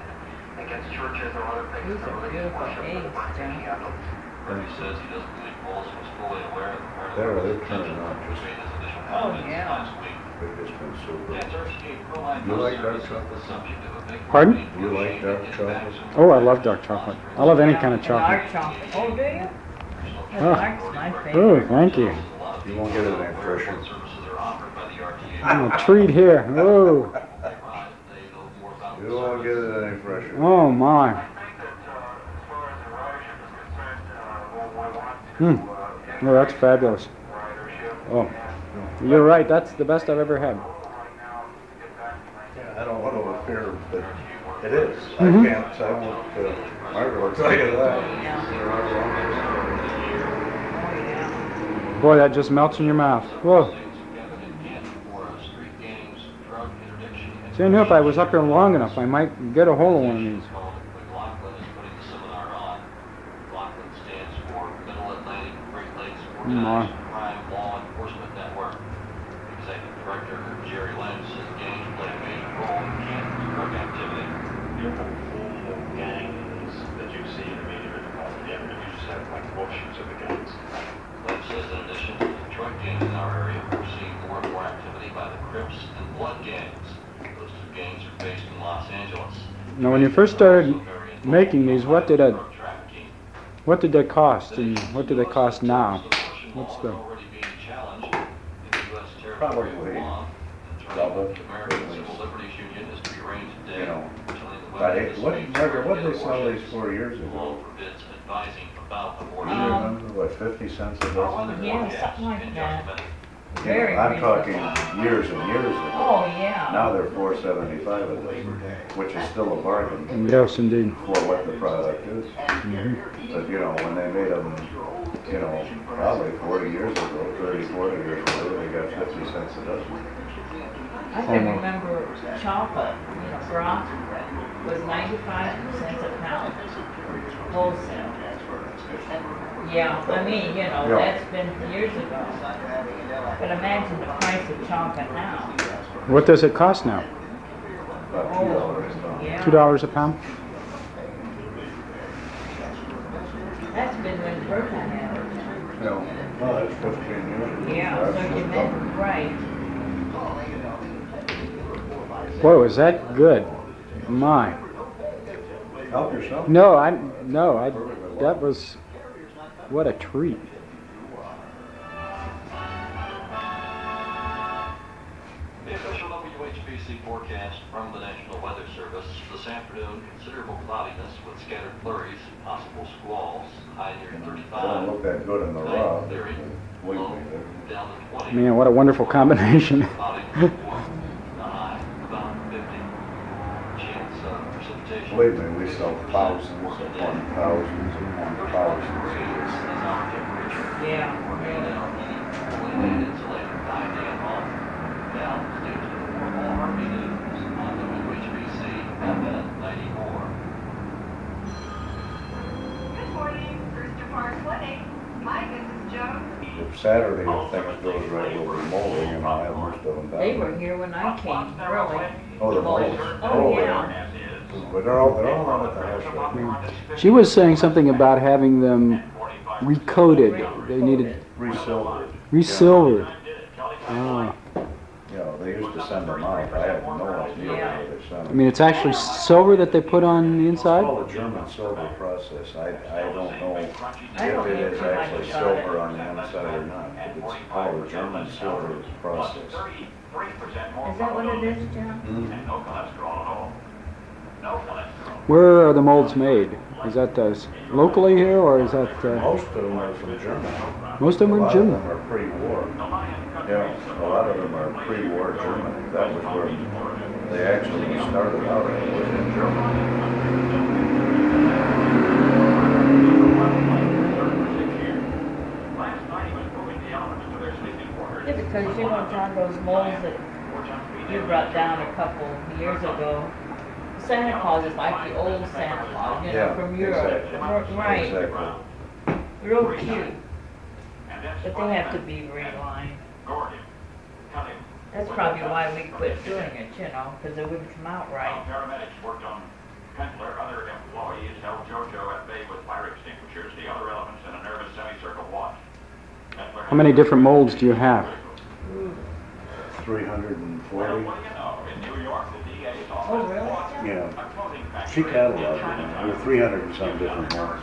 against churches or other places These of are religious beautiful worship eggs, that weren't John. taking out those. Burnaby says he doesn't believe Klassen was fully aware of the fire They're department's turning intention on to just- made his initial Oh, comments yeah. last week. They've just been so good. Kansas State Proline You like dark Service is chocolate? the subject of a big Pardon? campaign You like dark negotiating chocolate? impacts Oh, I love dark chocolate. I love any kind of And chocolate. dark chocolate. Oh, do you? Yeah, Oh. dark's my Oh, favorite. thank you. You won't get it any fresher. Services are offered by the RTA. Oh, a treat here. Oh, You won't get it any fresher. oh my. I think that as far as the ridership is concerned, we'll want Hmm. to Oh, that's fabulous. ridership. Oh, you're right. That's the best I've ever had. Right now, to get back to Yeah, I don't want to appear, but it is. Mhm. I won't, Margaret will tell you that. Boy, that just melts in your mouth. Whoa. See, I knew if I was up here long enough, I might get a hold of one of these. McLaughlin is putting the seminar on. McLaughlin stands for Middle Atlantic Great Lakes My. Organized Crime Law Enforcement Network. Executive Director Jerry Lynch says gangs play a major role in Kansas drug activity. You don't have full gangs that you see in the media metropolitan area. You just have like portions of the gangs. Lynch says in addition to the drug gangs in our area, we're seeing more and more activity by the Crips and Blood gangs. Those two gangs are Los Angeles. Now, when you first started making these, what did they cost, and what do they cost now? What's the? Probably double. You know, Margaret, what did they sell these for years ago? You remember, what, 50 cents a dozen? Yeah, something like that. You Very know, I'm talking reasonable. years and years ago. Oh, yeah. Now they're $4.75 a dozen, which is still a bargain Yes, indeed. for what the product is. But you know, when they made them, you know, probably 40 years ago, 30, 40 years ago, they got 50 cents a dozen. I can remember chocolate, broth was 95 cents a pound, wholesale. Yeah, I mean, that's been years ago. But imagine the price of chocolate now. What does it cost now? About $2 a pound. Yeah. $2 a pound? That's been when Bertha had it. You know, well, that's 15 years ago. Yeah, so you meant, right. Boy, was that good. My. Help yourself. That was, what a treat. The official WHBC forecast from the National Weather Service this afternoon: considerable cloudiness with scattered flurries, possible squalls, high near 35. Don't look that good in the raw. Night 30, low down to 20. Man, what a wonderful combination. Cloudy, the high about 50. Chance of precipitation. Believe me, we sell thousands upon thousands upon thousands. Yeah. Insulated by Dan Hall. Now, stay to the formal Army News on WHBC FM 94. Good morning, Brewster Park Clinic. Hi, Mrs. Jones. If Saturday, if things goes right, we'll be molding, and I'll have most of them down. They were here when I came, really. Oh, the molds. Oh, yeah. But they're all out at the house right now. She was saying something about having them recoated. They needed Resilvered. resilvered. Ah. You know, they used to send them out. I have no idea where they sent I them. mean, it's actually silver that they put on the It's inside? called the German silver process. I don't know if I don't it know is too much actually about silver it. on the inside or not, but it's called the German silver process. Is that what it is, John? And no cholesterol at all. No cholesterol. Where are the molds made? Is that locally here, or is that... Most of them are from Germany. Most of them are A German. lot of them are pre-war. Yeah, a lot of them are pre-war Germany. That was where they actually started out, it was in Germany. Yeah, because John, those molds that you brought down a couple years ago, Santa Claus is like the old Santa Claus, from Europe. Exactly. Right. Exactly. Real cute. But they have to be relined. That's probably why we quit doing it, because they wouldn't come out right. Paramedics worked on Pendler. Other employees held JoJo at bay with fire extinguishers, the other elements in a nervous semicircle watch. How many different molds do you have? 340. In New York, the DA's office. Oh, really? Yeah. She cataloged them. There were 300 and some different ones.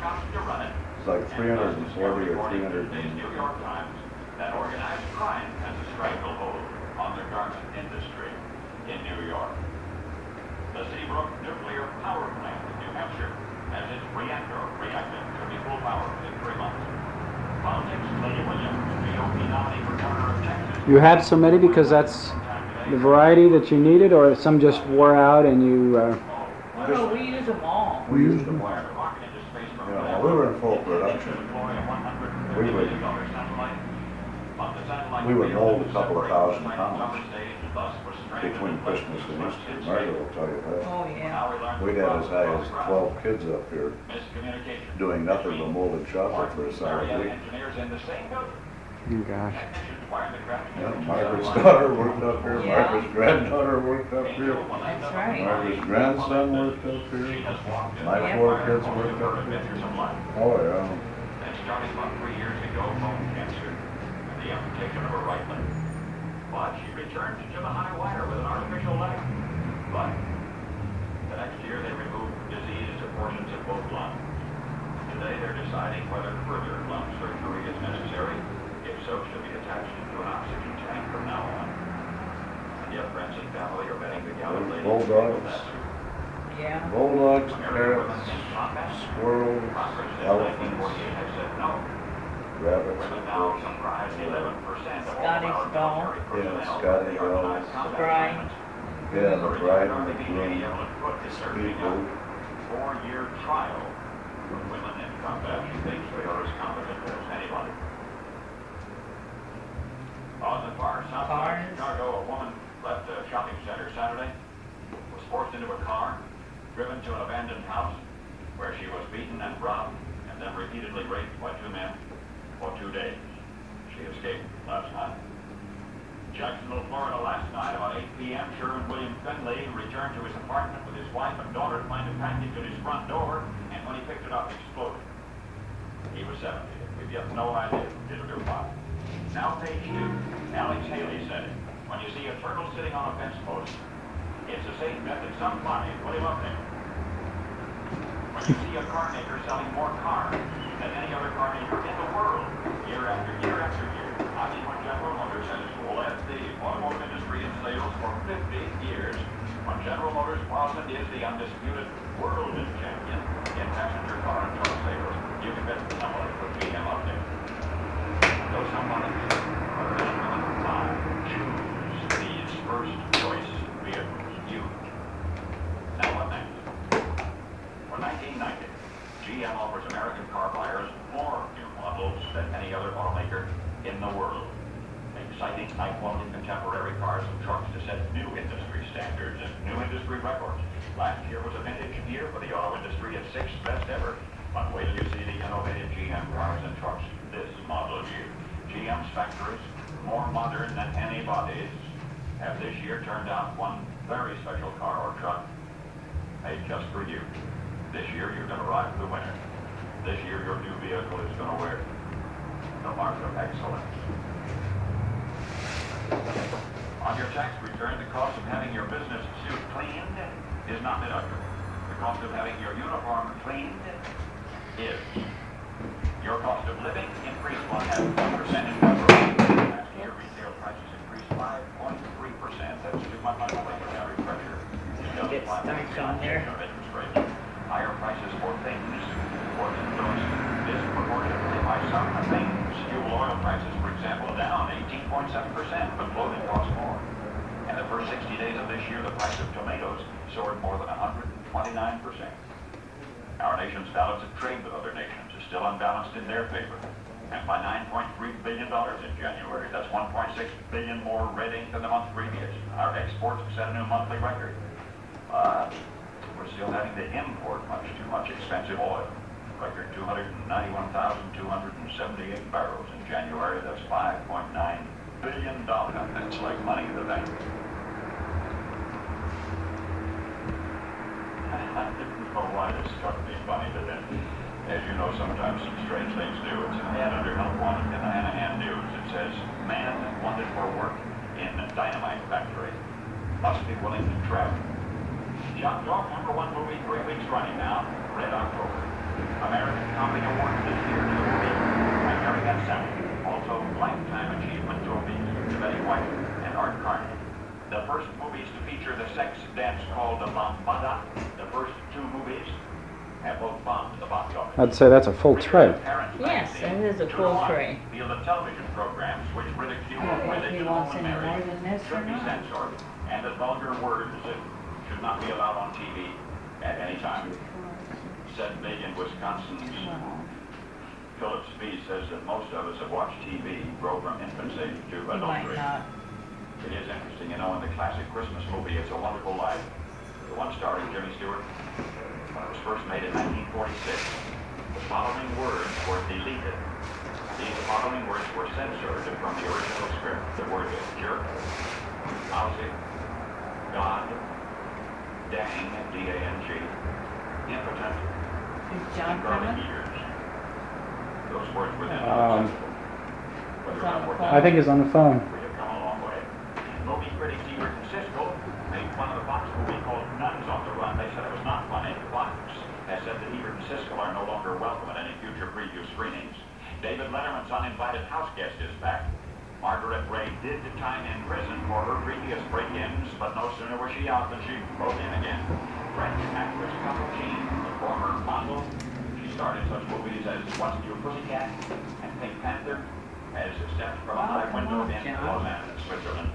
It's like 340 or 300. The New York Times that organized crime has a stranglehold on the garment industry in New York. The Seabrook Nuclear Power Plant in New Hampshire has its reactor reacted to be full power in 3 months. Politics, Lady Williams, GOP nominee for governor of Texas. You had so many because that's the variety that you needed, or some just wore out and you... Oh, no, we use them all. We used them all. We were in full production. We would mold a couple of thousand pounds between Christmas and Easter. Margaret will tell you that. Oh, yeah. We'd had as high as 12 kids up here doing nothing but molded chocolate for a solid week. Oh, gosh. Yeah, Margaret's daughter worked up here, Yeah. Margaret's granddaughter worked up here, That's right. Margaret's grandson worked up here, my 4 kids worked up here. Oh, yeah. That started about 3 years ago, bone cancer, and the amputation of her right leg. But she returned to the high wire with an artificial leg. But of both lungs. Today they're deciding whether further lung surgery is necessary. If so, should be attached to an oxygen tank from now on. And yet friends and family are betting the gallant lady will Bulldogs. that too. Yeah. Bulldogs, American women parrots, in combat. squirrels, Congress in elephants, 1948 has said no. rabbits, Women now comprise 11% of all Scottish our Gull. military personnel. Yeah, Scotty They are Gull. denied combat Bride. assignments. yeah, the bride and the Army groom, Able to put is urging a speedboat. 4-year trial for women in combat. She thinks they are as competent as anybody. On the far south side of Chicago, a woman left a shopping center Saturday, was forced into a car, driven to an abandoned house, where she was beaten and robbed, and then repeatedly raped by 2 men for 2 days. She escaped last night. Jacksonville, Florida, last night, about 8 p.m., Sherman William Finley returned to his apartment with his wife and daughter to find a package at his front door, and when he picked it up, it exploded. He was 70. We've yet no idea did or why. Now, page 2. Alex Haley said it. When you see a turtle sitting on a fence post, it's a safe bet that somebody put him up there. When you see a car maker selling more cars than any other car maker in the world, year after year after year, I mean, when General Motors has led the automotive industry in sales for 50 years, when General Motors was and is the undisputed world champion in passenger car and truck sales, you can bet somebody put GM up there. Those somebodies are men and women who buy, choose these first choice vehicles. You. Now what next? For 1990, GM offers American car buyers more new models than any other automaker in the world. Exciting, high-quality contemporary cars and trucks to set new industry standards and new industry records. Last year was a vintage year for the auto industry at 6th best ever. But wait till you see the innovative GM cars and trucks this model year. GM's factories, more modern than anybody's, have this year turned out one very special car or truck made just for you. This year you're going to ride the winner. This year your new vehicle is going to wear the mark of excellence. On your tax return, the cost of having your business suit cleaned is not deductible. The cost of having your uniform cleaned is. Your cost of living increased 1.5% in February. Last year, retail prices increased 5.3%. That's too much on the inflationary pressure. Get starch on there. Of interest rates. Higher prices for things were influenced disproportionately by some things. Fuel oil prices, for example, down 18.7%, but clothing costs more. In the first 60 days of this year, the price of tomatoes soared more than 129%. Our nation's balance of trade with other nations is still unbalanced in their favor. And by $9.3 billion in January, that's 1.6 billion more red ink than the month previous. Our exports set a new monthly record. But we're still having to import much too much expensive oil. Record 291,278 barrels in January. That's $5.9 billion. That's like money in the bank. I didn't know why this struck me funny, but then, as you know, sometimes some strange things do. It's an ad under Help Wanted in the Hanahan News. It says, man wanted for work in dynamite factory. Must be willing to travel. John Dog, #1 movie 3 weeks running now, Red October. American Comedy Award this year to the movie by Gary Sally. Also, Lifetime Achievement trophies to Betty White and Art Carney. The first movies to feature the sex dance called the Lambada. The first 2 movies have both bombed the box office. I'd say that's a full tray. Yes, it is a full tray. Feel the television programs which ridicule I don't know if he religion wants and any more marriage than this or should be not. censored, and that vulgar words should not be allowed on TV at any time. Said Megan, Wisconsin's Phillips B says that most of us have watched TV grow from infancy to He might adulthood. not. It is interesting, you know, in the classic Christmas movie, It's a Wonderful Life, the one starring Jimmy Stewart, when it was first made in 1946, the following words were deleted. These following words were censored from the original script. The words jerk, lousy, God, dang, D-A-N-G, impotent, Is John garlic coming? eaters. Those words were then unacceptable. It's on the phone. I think he's on the phone. We have come a long way. Movie critics here in Cisco made fun of the Fox movie called Nuns on the Run. They said it was not funny. Fox has said that Ebert and David Letterman's uninvited house guest is back. Margaret Ray did time in prison for her previous break-ins, but no sooner was she out than she broke in again. French actress Capucine, the former model, she starred in such movies as What's New Pussycat and Pink Panther, as stepped from a high window in Lausanne, Switzerland.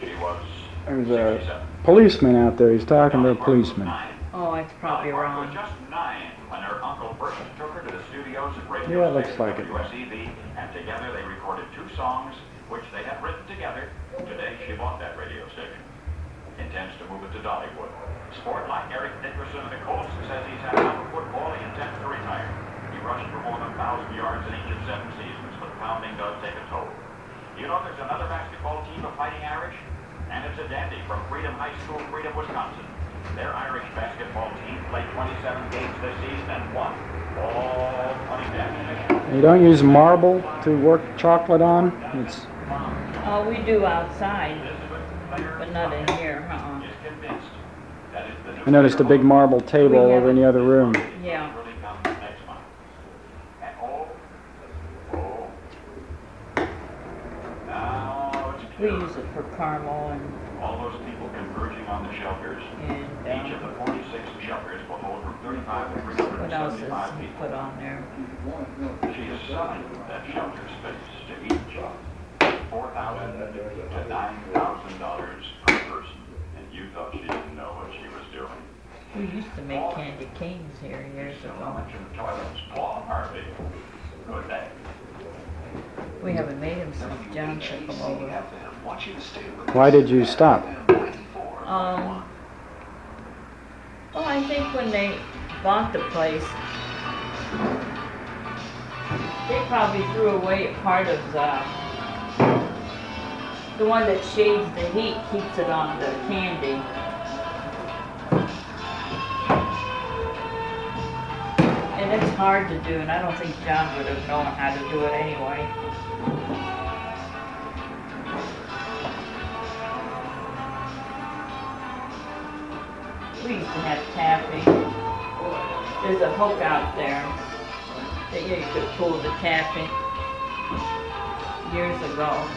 She was There's a 67. policeman out there. He's talking to a policeman. Oh, it's probably Dolly Parton wrong. was just 9 when her uncle first took her to the studios at radio Yeah, it looks station like it. WSEV, and together they recorded 2 songs, which they had written together. Today, she bought that radio station. Intends to move it to Dollywood. Sport like Eric Dickerson of the Colts says he's had enough of football, he intends to retire. He rushed for more than 1,000 yards in each of 7 seasons, but pounding does take a toll. You know there's another basketball team of Fighting Irish? And it's a dandy from Freedom High School, Freedom, Wisconsin. Their Irish basketball team played 27 games this season and won all 20 games. You don't use marble to work chocolate on? It's We do outside, but not in here, Is convinced that it's the I noticed a big marble table over in the other room. Yeah. really comes next month. And now it's We use it for caramel and all those people converging on the shelters. Each of the 46 shelters will hold from 35 to what else is 375 he people. put on there? She is selling that shelter space to each $4,000 to $9,000 per person. And you thought she didn't know what she was doing. We used to make candy canes here years So ago. much in toilets, Paul Harvey. Good day. We haven't made them since John took them over. Why did you stop? Well, I think when they bought the place, they probably threw away part of the one that shades the heat, keeps it on the candy. And it's hard to do, and I don't think John would have known how to do it anyway. We used to have taffy. There's a hook out there that you could pull the taffy years ago.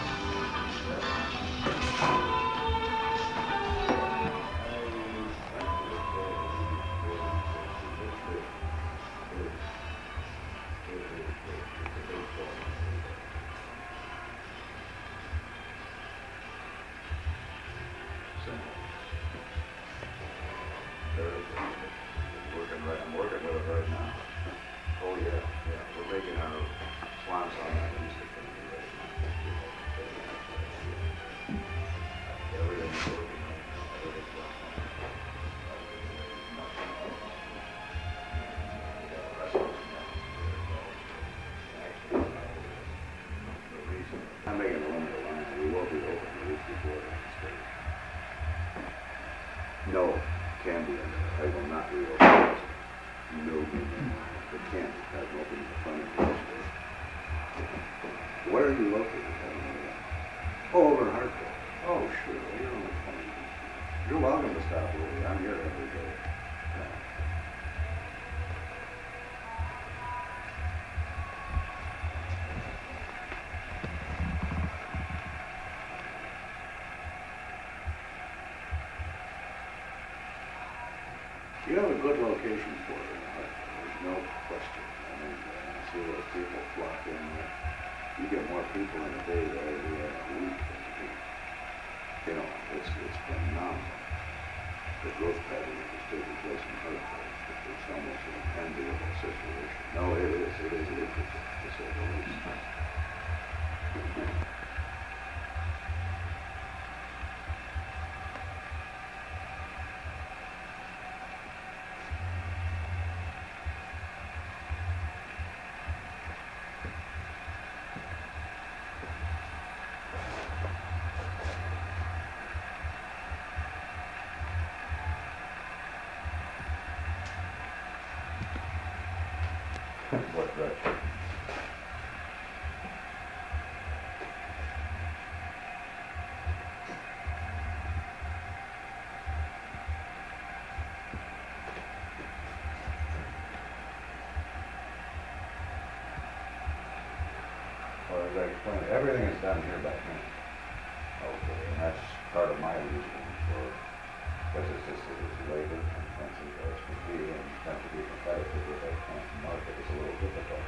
I'm working with it right now. Oh, yeah, we're making our swans on that Easter candy right now. Everything's working. I'm making a limited line. We will be open the week before that. No, candy. I will not reopen it. No, the candy hasn't opened in the front of the state. Where are you located? I don't know that. Oh, over in Hartford. Oh, sure. You're on the phone. You're welcome to stop over. I'm here every day. You have a good location for it in Hartford, there's no question. I mean, see those people flock in there. You get more people in a day there than you have in a week. You know, it's phenomenal. The growth pattern that is taking place in Hartford. It's almost an enviable situation. No, it is interesting, to say the least. What direction? Well, as I explained, everything is done here by hand. Okay, and that's part of my reasoning for, because it's labor intensive as can be, and trying to be competitive with that kind of market is a little difficult.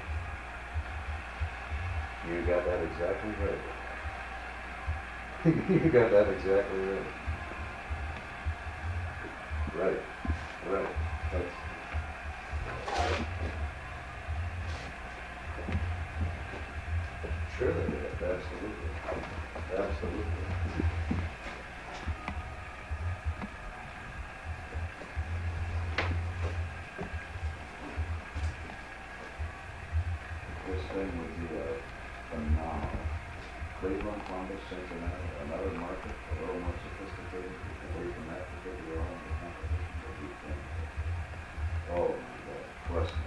You got that exactly right. You got that exactly right. Right, right. That's, sure they did, absolutely. Absolutely. This thing would be phenomenal. Cleveland, Columbus, Cincinnati, another market, a little more sophisticated, you can away from that particular element of competition, but you can. Oh my God, trust me.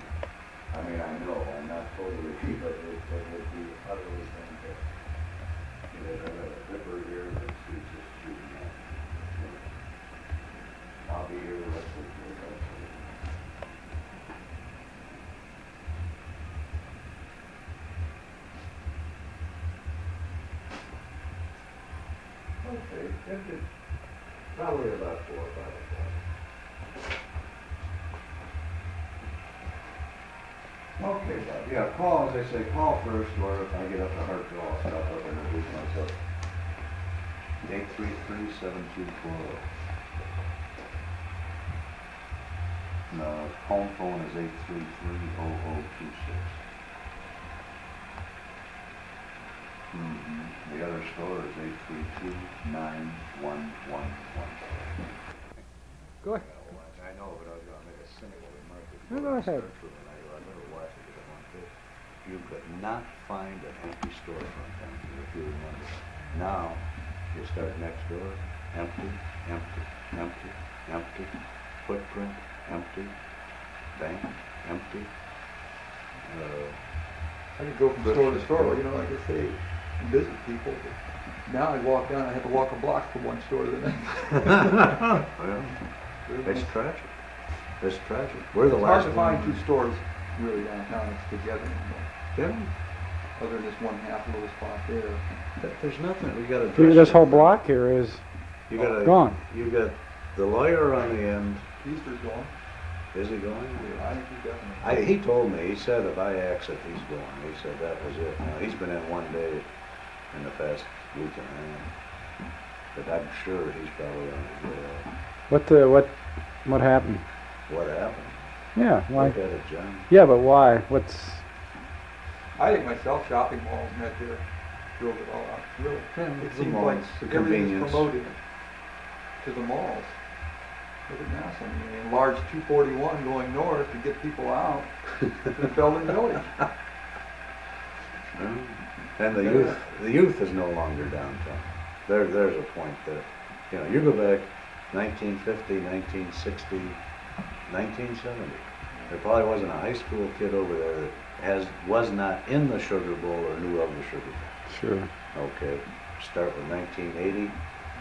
I mean, I know, I'm not totally, but it would be utterly fantastic. You know, a ripper here that's just shooting at me. You know. I'll be here the rest of the day. Okay, probably about 4 or 5 o'clock. Okay, Bob. Yeah, call, as I say, call first, or if I get up to Hartsville, I'll stop up and introduce myself. 833-7240. No, home phone is 833-0026. The other store is 832-9111. Go ahead. I know, but I was going to make a cynical remark. No, go ahead. I better watch it because I want this. You could not find an empty storefront down here if you remember. Now, you start next door, empty, empty, empty, empty, footprint, empty, bank, empty. I could go from store to store, you know, like I say, and visit people. But now I walk down, I have to walk a block from one store to the next. Well, it's tragic. It's tragic. We're the It's last hard to find 2 stores really downtown that's together anymore. Yeah. Other than this one half little spot there. There's nothing. We got to. This whole block here is gone. You got the lawyer on the end. Easter's gone. Is he going? Yeah, I think he's definitely. He told me. He said if I exit, he's going. He said that was it. Now, he's been in one day in the past week and a half, but I'm sure he's probably on his way out. What happened? What happened? Yeah, why? Look at it, John. Yeah, but why? What's? I think myself shopping malls met there, drove it all out. Really, it seems like the everything's promoted to the malls. Look at Massillon, I mean, large 241 going north to get people out to the Belden Village. And the youth is no longer downtown. There's a point that, you know, you go back 1950, 1960, 1970. There probably wasn't a high school kid over there that was not in the Sugar Bowl or knew of the Sugar Bowl. Sure. Okay, start with 1980.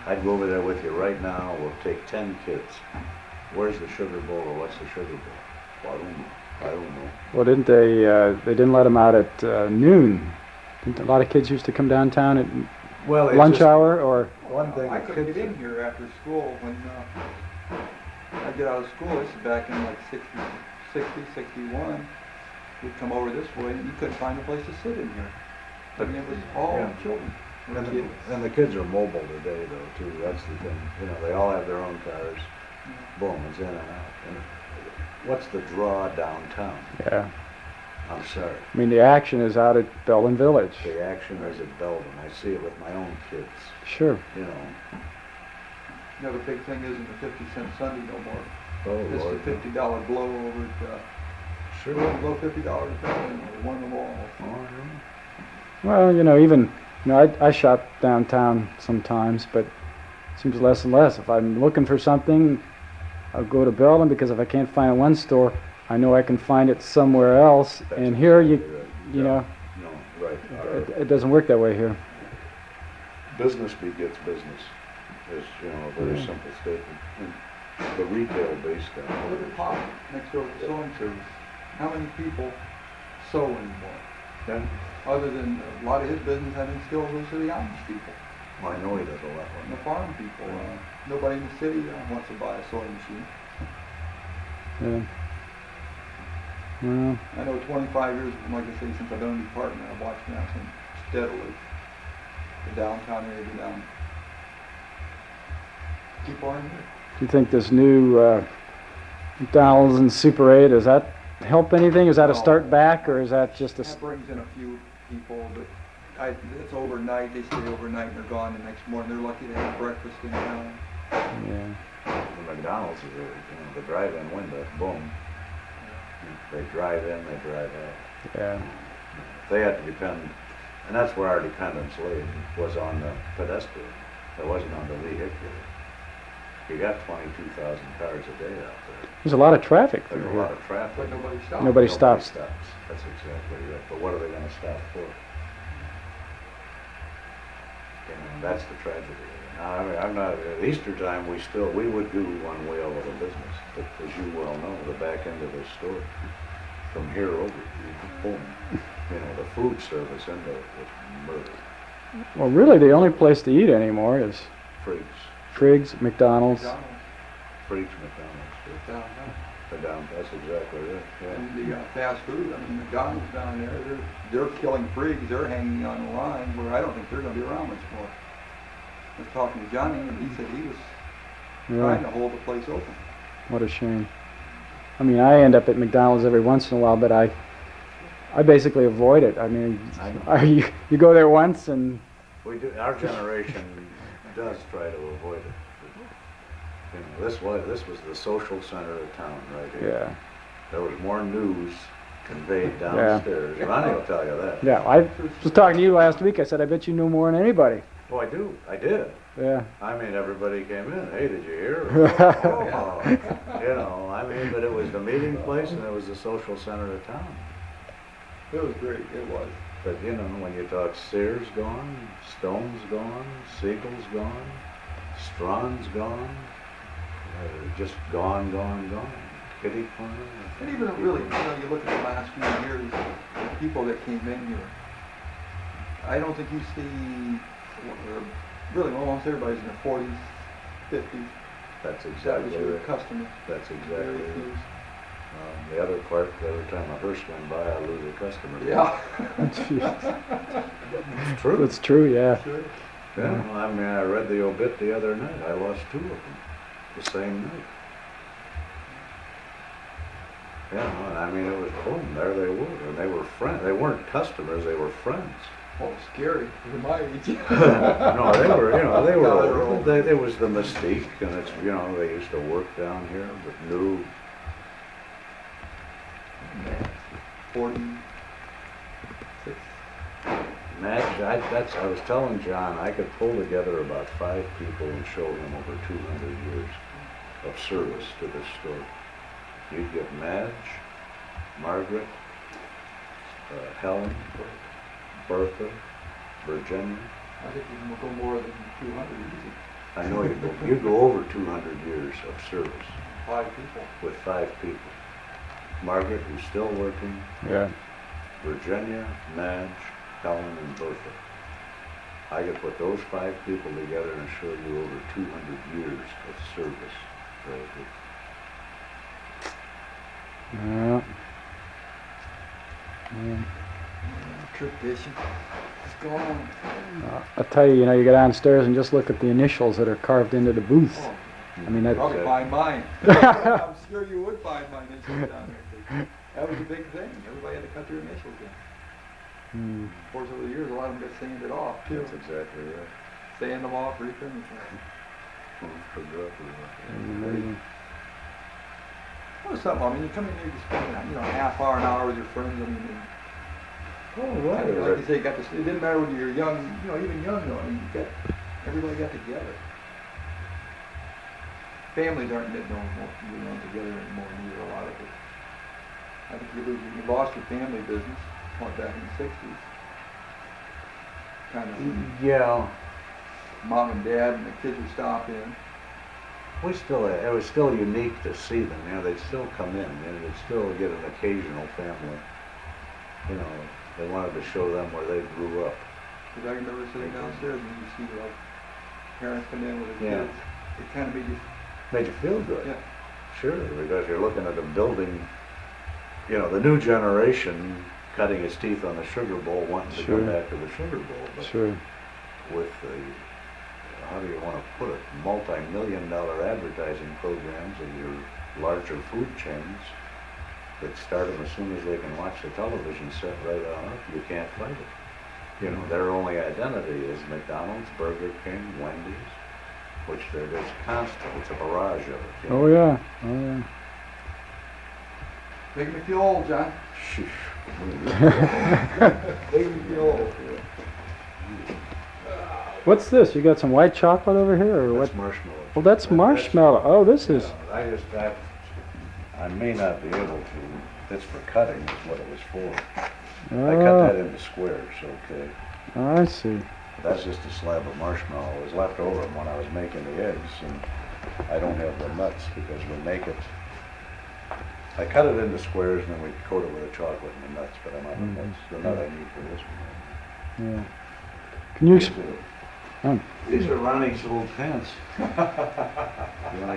I'd go over there with you right now. We'll take 10 kids. Where's the Sugar Bowl or what's the Sugar Bowl? Well, I don't know. Well, didn't they didn't let them out at noon? Didn't a lot of kids used to come downtown at lunch hour or? One thing I couldn't get in here after school when I get out of school. This is back in like 60, 61. We'd come over this way and you couldn't find a place to sit in here. I mean, it was all children. And the kids are mobile today, though, too. That's the thing. You know, they all have their own cars. Boom, it's in and out. And what's the draw downtown? Yeah. I'm sorry. I mean, the action is out at Belden Village. The action is at Belden. I see it with my own kids. Sure. You know. You know, the big thing isn't the 50-cent Sunday no more. Oh, It's Lord. the $50 blow over at, Sure. blow $50 at Belden, or one of them all. Well, you know, even, you know, I shop downtown sometimes, but it seems less and less. If I'm looking for something, I'll go to Belden because if I can't find it in one store, I know I can find it somewhere else. That's and here, exactly right. you know, No, right. it doesn't work that way here. Business begets business. Is, you know, a very simple statement. And the retail base down Look there. at Pop next door to the sewing service. How many people sew anymore? Yeah. Other than a lot of his business, I think, still goes to the Amish people Well, I know he does a lot and the more. farm people. Nobody in the city wants to buy a sewing machine. Yeah. Well, I know 25 years, like I say, since I've been in the department, I've watched Massillon steadily. The downtown area go down. Keep on here. do you think this new McDonald's and Super 8, does that help anything? Is that a No. start back, or is that just a... That brings in a few people, but it's overnight. They stay overnight and they're gone the next morning. They're lucky to have breakfast in town. Yeah. The McDonald's is the drive-in window, boom. They drive in, they drive out. Yeah. They had to depend, and that's where our dependence lay, was on the pedestrian. It wasn't on the vehicular. You got 22,000 cars a day out there. There's a lot of traffic There's through a lot here. of traffic. But nobody stops. Nobody stops. That's exactly right. But what are they going to stop for? And that's the tragedy. Now, I mean, I'm not, at Easter time, we would do one wheel of a business. But as you well know, the back end of the store, from here over, boom. You know, the food service end of it was murder. Well, really, the only place to eat anymore is Freaks. Frigg's, McDonald's. Freaks McDonald's. Downtown. That's exactly right. Yeah. And the fast food, I mean, McDonald's down there, they're killing Frigs. They're hanging on the line where I don't think they're going to be around much more. I was talking to Johnny, and he said he was trying to hold the place open. What a shame. I mean, I end up at McDonald's every once in a while, but I basically avoid it. I mean, you go there once and... We do. Our generation does try to avoid it. You know, this was the social center of town right here. Yeah. There was more news conveyed downstairs. Ronnie will tell you that. Yeah, I was talking to you last week. I said, I bet you knew more than anybody. Oh, I do. I did. Yeah. I mean, everybody came in. Hey, did you hear? Oh, you know, I mean, but it was the meeting place and it was the social center of town. It was great. It was. But you know, when you talk Sears gone, Stone's gone, Siegel's gone, Strawn's gone, just gone. Kitty corner. And even really, you look at the last few years, the people that came in here, I don't think you see, really almost everybody's in their 40s, 50s. That's That exactly was your right. customer. That's Very exactly few. right. The other part, every time a hearse went by, I lose a customer. Yeah. It's true. It's true, yeah. Sure. Yeah, well, I mean, I read the obit the other night. I lost 2 of them the same night. Yeah, and I mean, it was boom, there they were. And they were friends. They weren't customers, they were friends. Oh, scary. For my age. No, they were, you know, they No, they're were, old. there was the mystique, and it's, you know, they used to work down here, but knew. 46. Match, I was telling John, I could pull together about 5 people and show him over 200 years of service to this store. You'd get Madge, Margaret, Helen, Bertha, Virginia. I think you can go more than 200 easy. I know you'd go over 200 years of service 5 people. with 5 people. Margaret, who's still working, Yeah. Virginia, Madge, Helen, and Bertha. I could put those 5 people together and show you over 200 years of service. Yeah. Yeah. Tradition. It's gone. I'll tell you, you go downstairs and just look at the initials that are carved into the booth. Oh, I mean, you'd that, probably find mine. I'm sure you would find my initials down there. That was a big thing. Everybody had to cut their initials in. Of course, over the years, a lot of them got sanded off, too. That's exactly right. Sand them off, reprint them. amazing. Well, something, I mean, you come in here, you spend, a half hour, an hour with your friends, I mean, Oh, like you say, you got this, it didn't matter whether you're young, even young though, I mean, everybody got together. Families aren't getting on together anymore, neither a lot of it. I think you lost your family business, back in the 60s. Kind of, Yeah. mom and dad and the kids would stop in. It was still unique to see them. They'd still come in, and you'd still get an occasional family. They wanted to show them where they grew up. Because I remember sitting downstairs and you see like parents come in with their Yeah. kids. It kind of made you, Made you feel good. yeah. Sure, because you're looking at a building, you know, the new generation cutting its teeth on the sugar bowl, wanting to Sure. go back to the sugar bowl. But Sure. with the, how do you want to put it, multi-million-dollar advertising programs of your larger food chains that start them as soon as they can watch the television set right on up, you can't fight it. You know, their only identity is McDonald's, Burger King, Wendy's, which they're just constant. It's a barrage of it. You know? Oh yeah. Oh yeah. Making me feel old, John. Making me feel old. What's this? You got some white chocolate over here, or That's what? marshmallow. Well, that's marshmallow. Oh, this is. I may not be able to. It's for cutting, is what it was for. I cut Oh, that into squares, okay. I see. That's just a slab of marshmallow. It was left over when I was making the eggs, and I don't have the nuts because we make it. I cut it into squares and then we coat it with the chocolate and the nuts, but I'm out of nuts. The nut I need for this one. Yeah. Can you explain? These are Ronnie's old pants. You want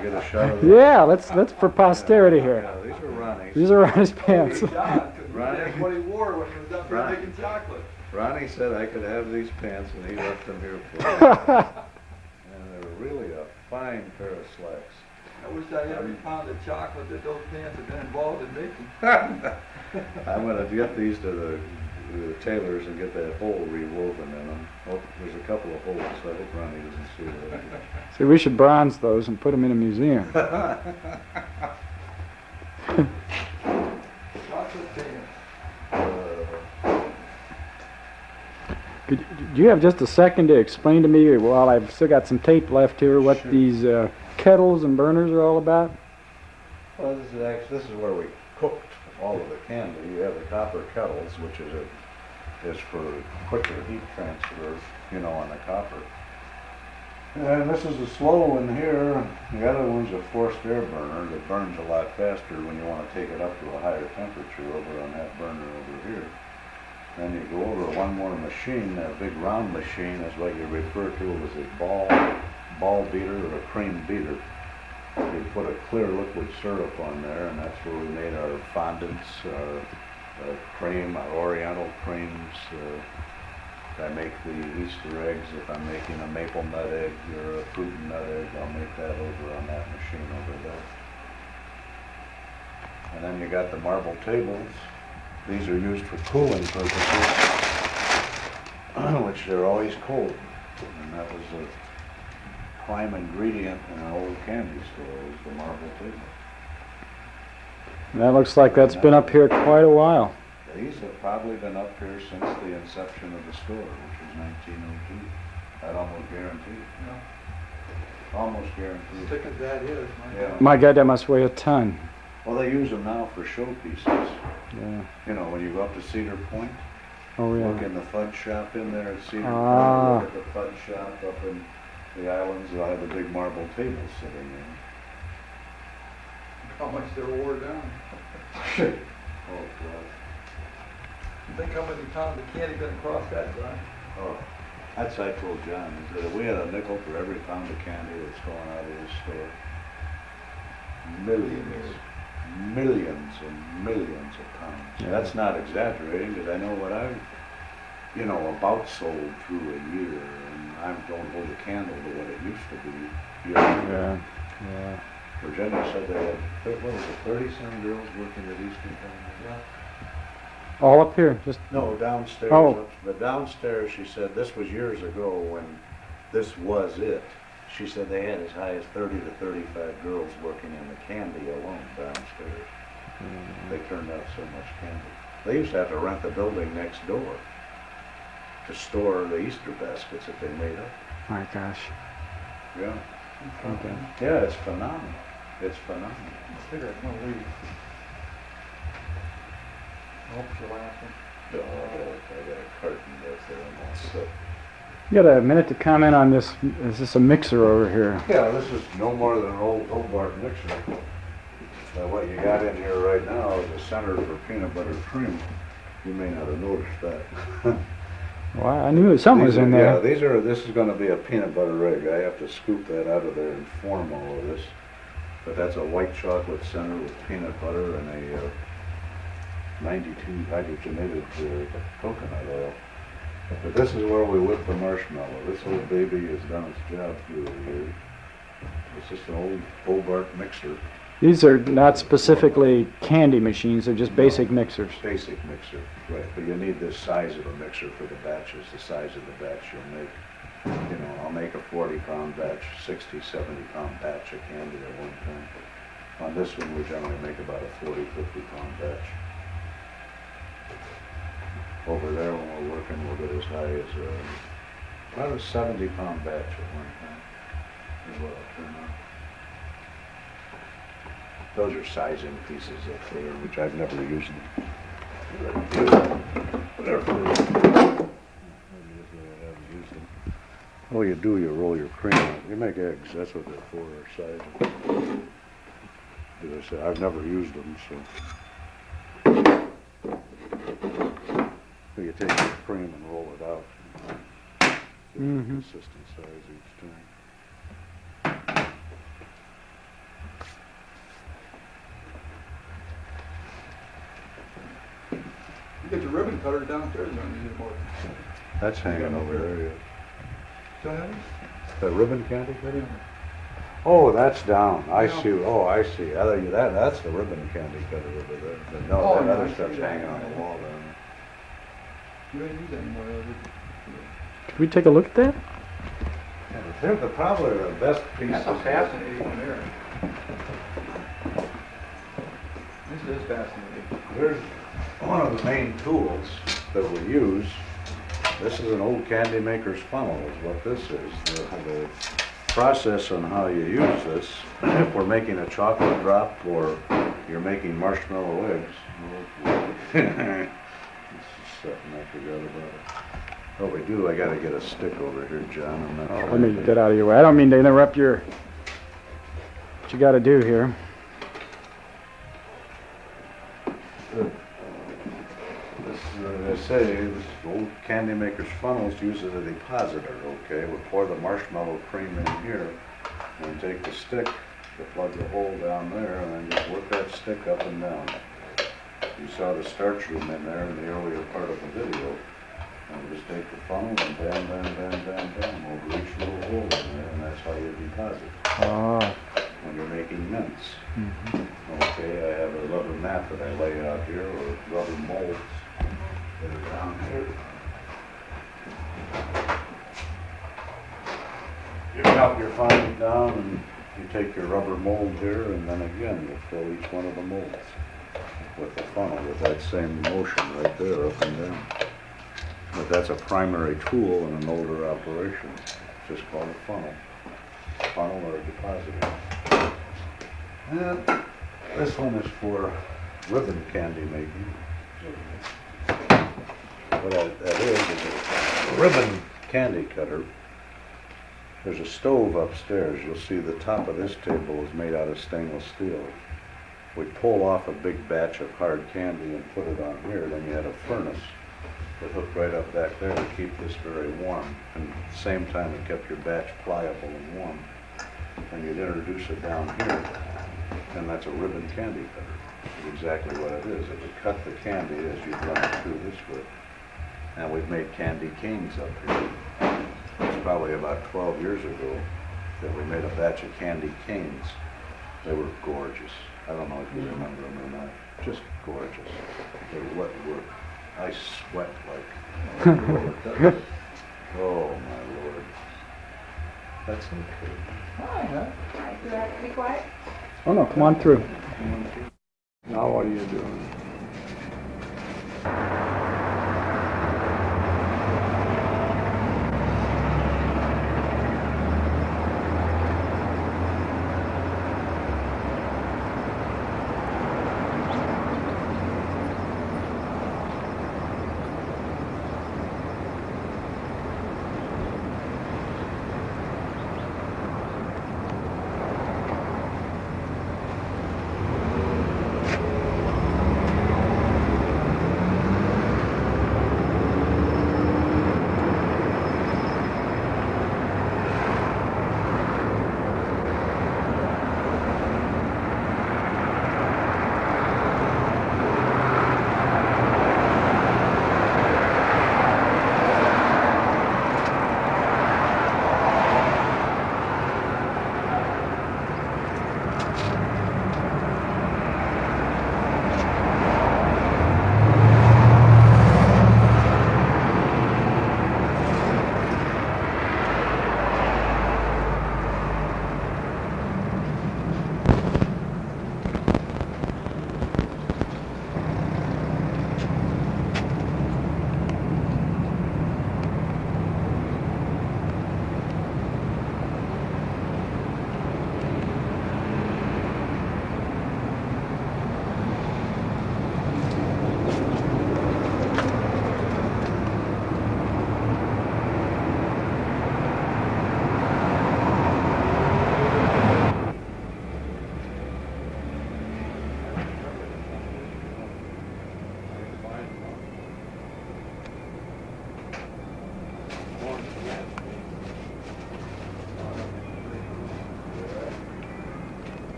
to get a shot of them? Yeah, let's for posterity here. Yeah, these are Ronnie's. These are Ronnie's pants. Hey, John, 'cause Ronnie. that's what he wore when he was up here Ronnie. making chocolate. Ronnie said I could have these pants, and he left them here for me. And they're really a fine pair of slacks. I wish I had every pound of chocolate that those pants had been involved in making. I'm going to get these to the tailors and get that hole rewoven in them. Oh, there's a couple of holes. I hope Ronnie doesn't see that. See, we should bronze those and put them in a museum. Chocolate pants. Do you have just a second to explain to me, while I've still got some tape left here, what Sure. these kettles and burners are all about? Well, this is where we cooked all of the candy. You have the copper kettles, which is for quicker heat transfer, you know, on the copper. And this is a slow one here. The other one's a forced air burner that burns a lot faster when you want to take it up to a higher temperature over on that burner over here. Then you go over one more machine, a big round machine is what you refer to as a ball beater or a cream beater. You put a clear liquid syrup on there, and that's where we made our fondants, our cream, our oriental creams. If I make the Easter eggs, if I'm making a maple nut egg or a fruit and nut egg, I'll make that over on that machine over there. And then you got the marble tables. These are used for cooling purposes, which they're always cold. And that was a prime ingredient in an old candy store, was the marble table. That looks like that's been up here quite a while. These have probably been up here since the inception of the store, which was 1902. I'd almost guarantee. Almost guarantee. Thick as that is, Yeah. My God, that must weigh a ton. Well, they use them now for showpieces. Yeah. You know, when you go up to Cedar Point, Oh look yeah. in the fudge shop in there at Cedar Ah. Point, look at the fudge shop up in the islands, they'll have a big marble table sitting there. how much they're wore down. Oh, God. Think how many pounds of candy been across that, John? Oh, that's I told John, is that if we had a nickel for every pound of candy that's going out of this store, millions and millions of pounds. Yeah. That's not exaggerating, because I know what I've, you know, about sold through a year, and I don't hold a candle to what it used to be. Yeah. Yeah. Virginia said they had, what was it, 30-some girls working at Eastern Time? Yeah. All up here, just. No, downstairs. Oh. But downstairs, she said, this was years ago when this was it. She said they had as high as 30 to 35 girls working in the candy alone downstairs. They turned out so much candy. They used to have to rent the building next door to store the Easter baskets that they made up. My gosh. Yeah. Okay. Yeah, it's phenomenal. It's phenomenal. I figured I'm gonna leave. I hope you're laughing. Oh, I got a carton back there and all stuff. You got a minute to comment on this? Is this a mixer over here? Yeah, this is no more than an old Hobart mixer. What you got in here right now is a center for peanut butter cream. You may not have noticed that. Well, I knew something was in Yeah, there. this is gonna be a peanut butter egg. I have to scoop that out of there and form all of this. But that's a white chocolate center with peanut butter and a 92 hydrogenated coconut oil. But this is where we whip the marshmallow. This old baby has done its job through the years. It's just an old Bobart mixer. These are not specifically candy machines, they're just basic mixers. Basic mixer, right. But you need this size of a mixer for the batches, the size of the batch you'll make. You know, I'll make a 40-pound batch, 60, 70-pound batch of candy at one time. On this one, we generally make about a 40, 50-pound batch. Over there, when we're working, we'll get as high as about a 70-pound batch at one time. Is what I'll turn on. Those are sizing pieces up there, which I've never used. Oh, you do, you roll your cream out. You make eggs, that's what they're for, are sizing. As I said, I've never used them, so you take your cream and roll it out. Get a consistent size each time. You got your ribbon cutter downstairs, you don't need it more. That's hanging over there, yeah. Still have it? The ribbon candy cutter? Oh, that's down. I see. Oh, I see. That's the ribbon candy cutter over there. But no, Oh, that no, other I see stuff's that. hanging on the wall down You don't use that anymore, though, did Could we take a look at that? there. They're probably the best you? pieces. That's a fascinating mirror. This is fascinating. There's one of the main tools that we use. This is an old candy maker's funnel is what this is. The process on how you use this, if we're making a chocolate drop or you're making marshmallow eggs. This is something I forgot about. Oh, we do. I gotta get a stick over here, John. I'm not Oh, sure. let me get out of your way. I don't mean to interrupt what you gotta do here. This, as I say, this old candy maker's funnels use as a depositor, okay? We pour the marshmallow cream in here and take the stick to plug the hole down there and then just work that stick up and down. You saw the starch room in there in the earlier part of the video. And we just take the funnel and bam, bam, bam, bam, bam over each little hole in there, and that's how you deposit Oh. when you're making mints. Okay, I have a rubber mat that I lay out here, or rubber molds that are down here. You drop your funnel down and you take your rubber mold here, and then again you fill each one of the molds with the funnel with that same motion right there, up and down. But that's a primary tool in an older operation. It's just called a funnel. Funnel or a depositor. And this one is for ribbon candy making. What that is a ribbon candy cutter. There's a stove upstairs. You'll see the top of this table is made out of stainless steel. We pull off a big batch of hard candy and put it on here. Then you had a furnace that hooked right up back there to keep this very warm. And at the same time it kept your batch pliable and warm. And you'd introduce it down here, and that's a ribbon candy cutter. That's exactly what it is. It would cut the candy as you'd run it through this whip. And we've made candy canes up here. It's probably about 12 years ago that we made a batch of candy canes. They were gorgeous. I don't know if you remember them or not. Just gorgeous. They were work. I sweat like. Oh my Lord. That's okay. Hi, do I have to be quiet? Oh no, come on through. Now what are you doing?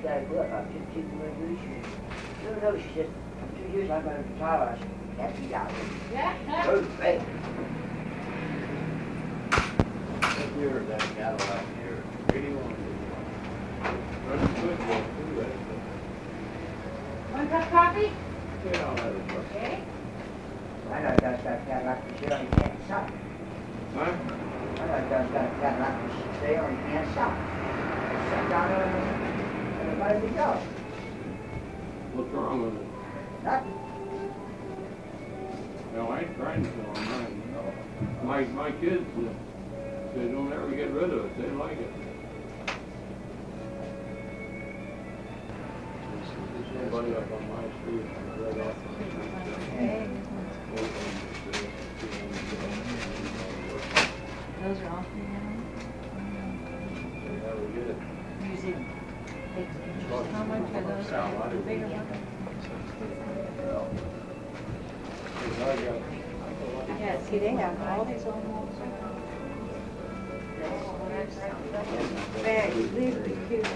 gotta go up, I'm just keeping my blue shoes. No, she said, 2 years I'm gonna retire. I said, that's the out. Oh, great. That year, that Cadillac here, 81. Running good, well, too, that. One cup coffee? Yeah, I'll have it. Okay. I know that's got Cadillac for sale, you can't stop. Huh? I know that's got Cadillac for sale, you can't stop. Shut down and everybody would go. What's wrong with it? Nothing. No, I ain't trying to sell mine. My kids, they don't ever get rid of it. They like it. There's somebody up on my street right off Those are all for you. They never get it. Museum. How much are those? The bigger ones? Yeah, see, they have all these old ones. Bags, these are cute.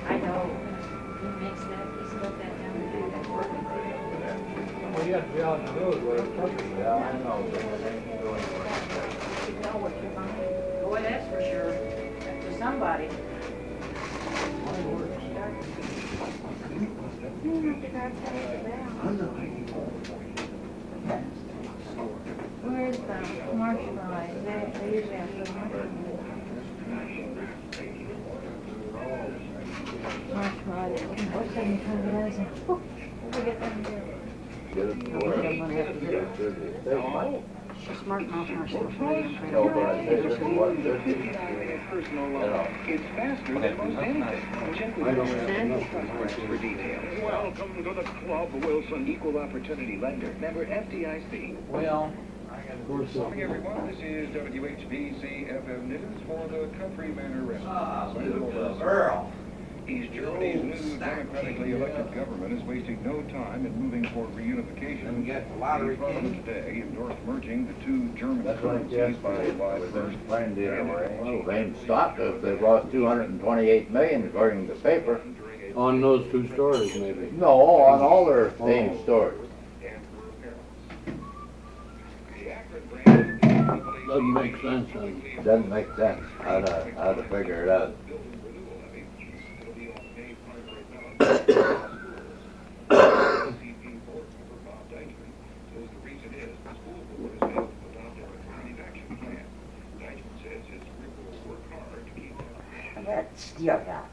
I know. He makes that, he's got that down there. Well, you have to be out on the road where it's touching. Yeah, I know. You know what you're buying. Boy, that's for sure. For somebody. Where's the marshmallow? They usually have the marshmallow. Marshmallow. What's that? We'll get them here. Get it to work. I'm gonna have to get it. She's smart enough herself. No, but I say this is what this is. Personal loan. It's faster than most anything. Check with your customers for details. Welcome to the Club Wilson Equal Opportunity Lender. Member FDIC. Well, Morning, everyone. This is WHBC FM News for the Country Manor Restaurants. Earl. East Germany's new democratically elected government is wasting no time in moving for reunification. And get the lottery The Parliament king. today endorsed merging the two German That's like currencies by yesterday. July 1st. Well, they ain't stopped us. They've lost 228 million according to the paper. On those two stories, maybe. No, on all their main stores. Doesn't make sense, then. Doesn't make sense how to figure it out. That's still out.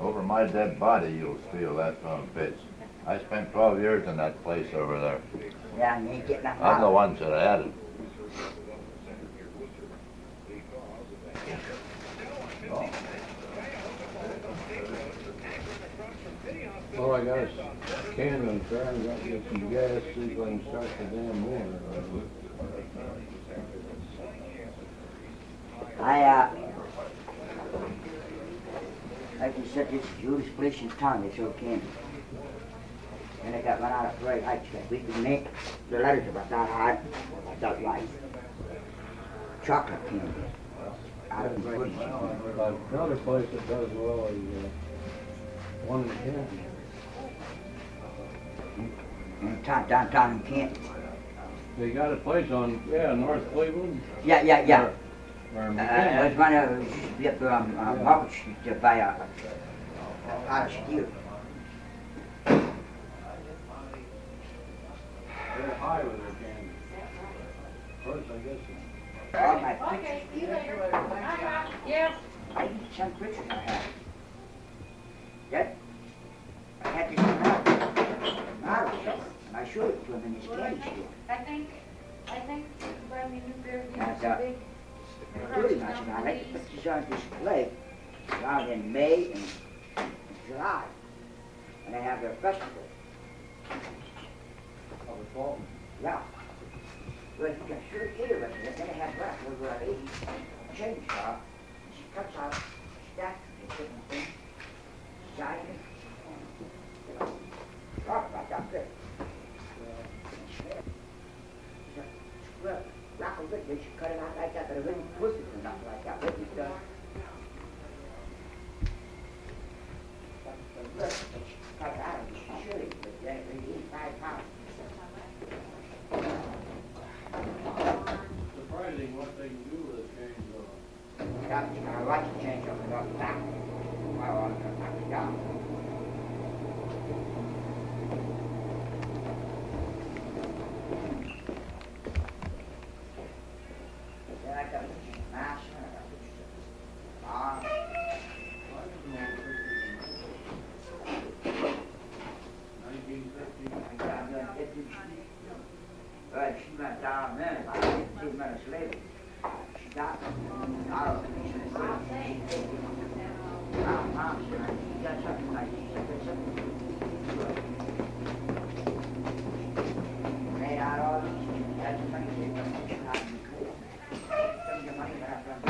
Over my dead body, you'll steal that son of a bitch. I spent 12 years in that place over there. Yeah, and you ain't getting nothing I'm the out. one that had it. Well, I got a can in there, I'm gonna get some gas, see if I can start the damn motor. I can set this Jewish place in town, they sell candy. And I got one out of Prairie Heights that we can make the letters about that hard, about that wide. Chocolate candy. Out of Prairie Heights. Another place that does well is one in Canton. In downtown in Canton. They got a place on, North Cleveland. Yeah. Or There's one used to be up on Market Street to buy a pot of steel. They're high with their candy. Of course, I guess. All my pictures. Okay, see you later. Yes. I need some pictures I have. That, I had this one out. Model, and I showed it to him in his candy store. I think you buy me a new pair of That's jeans, big. Pretty much, and I like the pictures on display around in May and July. and they have their festival. Of the fall. Yeah. Well, you can sure eat it, but then they have left over a lady change shop. She cuts out stacks of different things, sizes. Talk about that good. Well, rock a bit, they should cut it out like that, but it wouldn't twist it or nothing like that, wouldn't it? Look, cut it out, surely, but they eat 5 pounds. Surprising what they can do with a change of. Yeah, I like to change up and up back. I want to knock it down. Then I got pictures of Massillon, I got pictures of she went down there about 15 minutes later. She got out of the picture and said, Mom, she got something like this. Made out all these things. That's the money they got. Some of the money that I've done.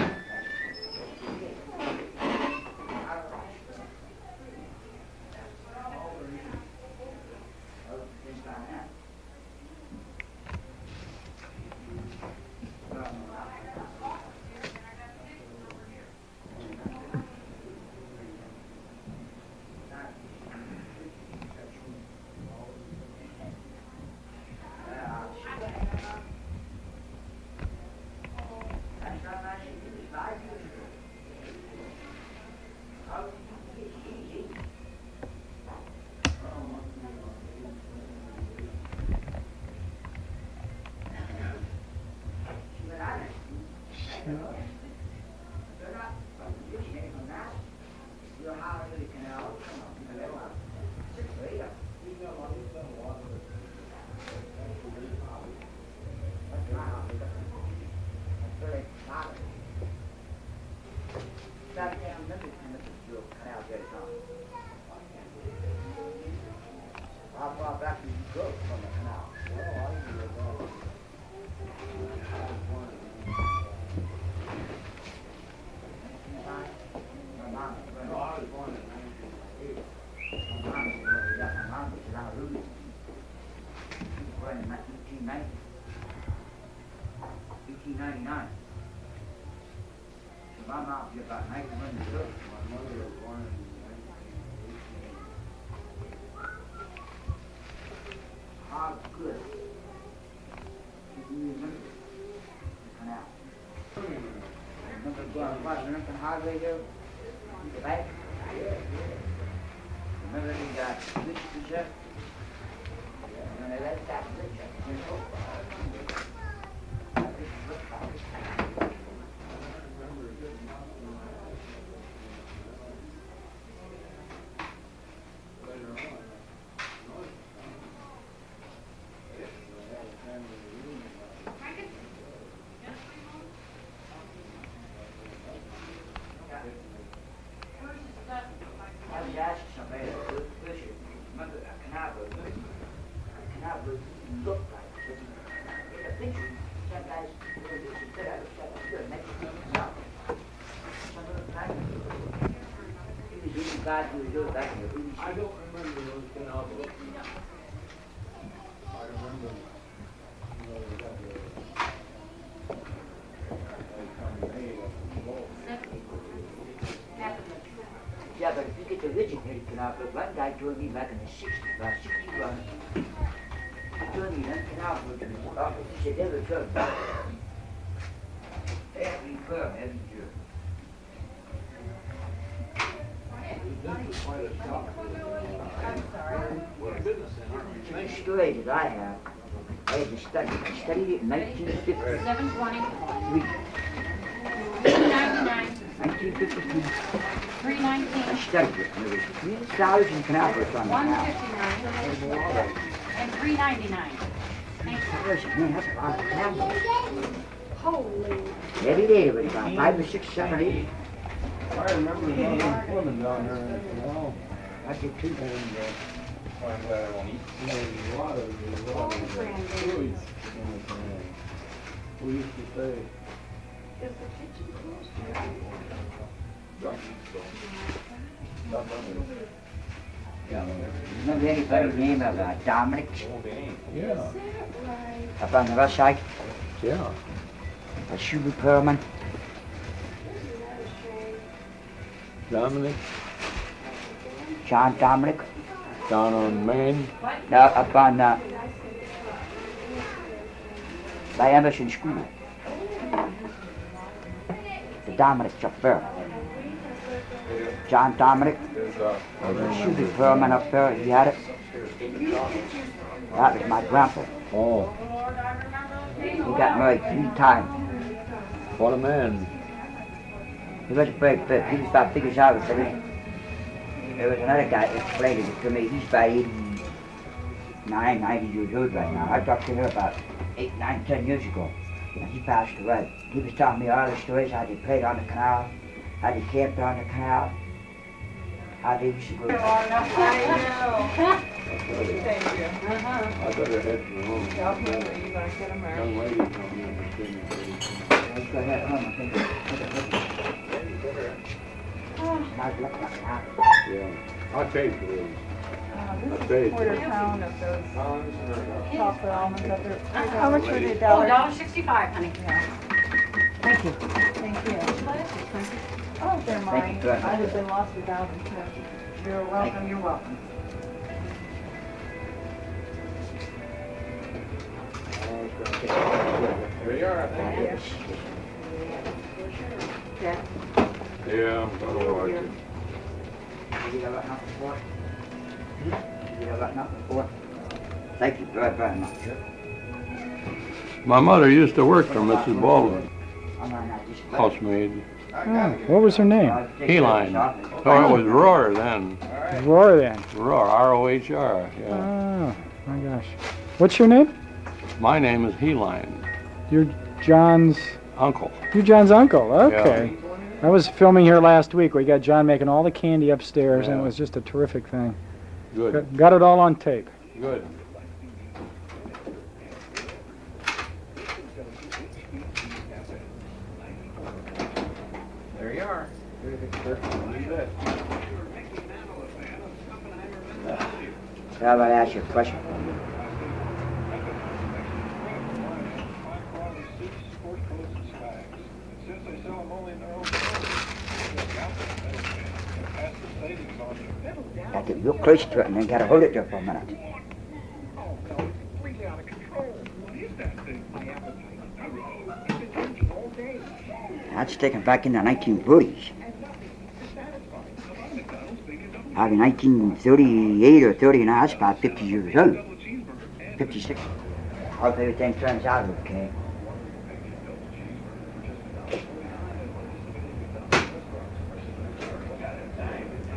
How far back did you go from the canal? Well, I didn't go back. My mom was born in 1908. My mom was around Rudy. She was born in 1899. So my mom was about 1900 years old. My mother was born in 1918. How good. If you remember the canal. Remember going across the Lincoln Highway there? The back? Remember the bridge was there? When they let that bridge up, you know? That bridge looked like it. I was asking somebody that remember that canal road? The canal road looked like it. In the picture, some guys said I was good, make it canal. Some of the time, he was even guys who was doing back in the BBC. I don't remember those canal boats. I remember, you know, they got the Yeah, but if you get the originated canal boat, one guy told me back in the 60s, about 61, he told me that canal boat was up. He said they were good about every firm, every year. This is quite a shock. We're a business then, aren't we? The story that I have, I had to study. I studied it in 1953. 720. 1953. 319. I studied it. And there was 3,000 canal boats on the canal. 159. And 399. Thank you. Man, that's a lot of canal boats. Holy. Every day there was about 5 or 6, 7, 8. I remember another woman down there in the canal. I did too. I'm glad I won't eat. There's a lot of foods in the canal. We used to say, Is the kitchen closed? Remember anybody named Dominic yeah, up on the west side? yeah. A shoe repairman? Dominic, John Dominic? down on Main. No, up on by Emerson School. The Dominic's up there. John Dominic, was a shoe repairman up there. He had it. That was my grandpa. Oh, He got married 3 times. what a man. He was very big. He was about big as I was. There was another guy that explained it to me. He's about 89, 90 years old right now. I talked to him about 8, 9, 10 years ago. And he passed away. He was telling me all the stories, how they played on the canal, how they camped on the canal, how they used to go. I know. Thank you. I better head to home. Tell him that you're gonna get him Young married. lady told me I'm going to Let's go ahead home, I think. Not looking like that. Yeah, I'll pay for those. This Okay. is quarter pound of those chocolate almonds up there. How much were they, Oh, $1? $1.65, honey. Thank you. Thank you. Oh, they're mine. Thank you. I'd have been lost without them, too. You're welcome, you're welcome. There you are. Yeah. Yeah, I'm gonna watch it. You got nothing for it? You got nothing for it? Thank you very, very much. My mother used to work for Mrs. Baldwin, I'm not just housemaid. Oh, what was her name? Keyline. So it was Roar then. Roar then. Roar, R-O-H-R, yeah. Oh, my gosh. What's your name? My name is Heline, You're John's, uncle. you're John's uncle. Okay. I was filming here last week. We got John making all the candy upstairs, and it Yeah. was just a terrific thing. Good, Got it all on tape. good. There you are. How about I ask you a question? Got to get real close to it and then got to hold it there for a minute. That's taken back in the 1930s. Probably 1938 or 39, that's about 50 years old. 56. Hope everything turns out okay.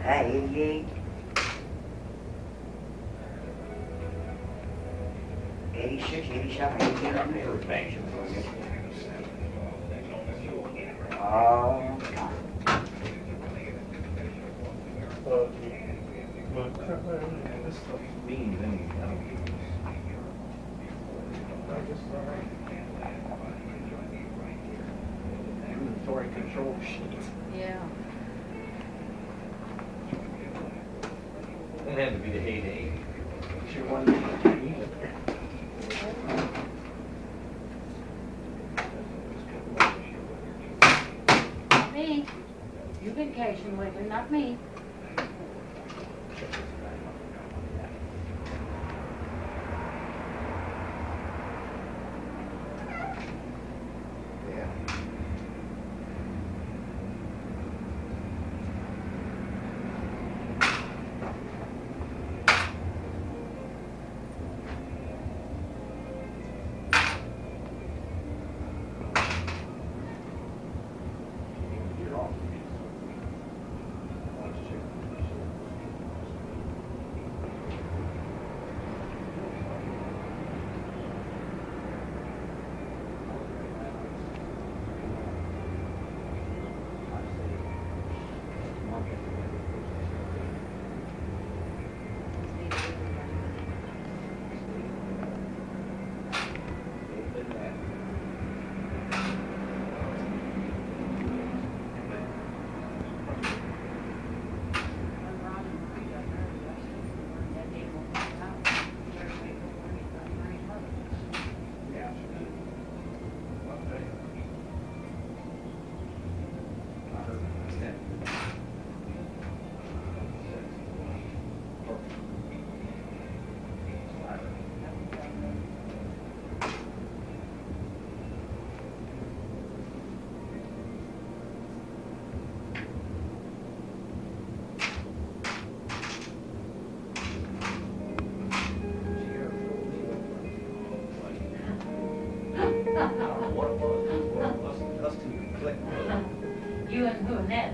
Hey, 88. 86, 87, 88. Oh, God. Inventory control sheet. Yeah. That had to be the heyday. Sure wanted to eat it. Me. You vacation lately, not me. what it was. Us two clicked. You and who, Annette?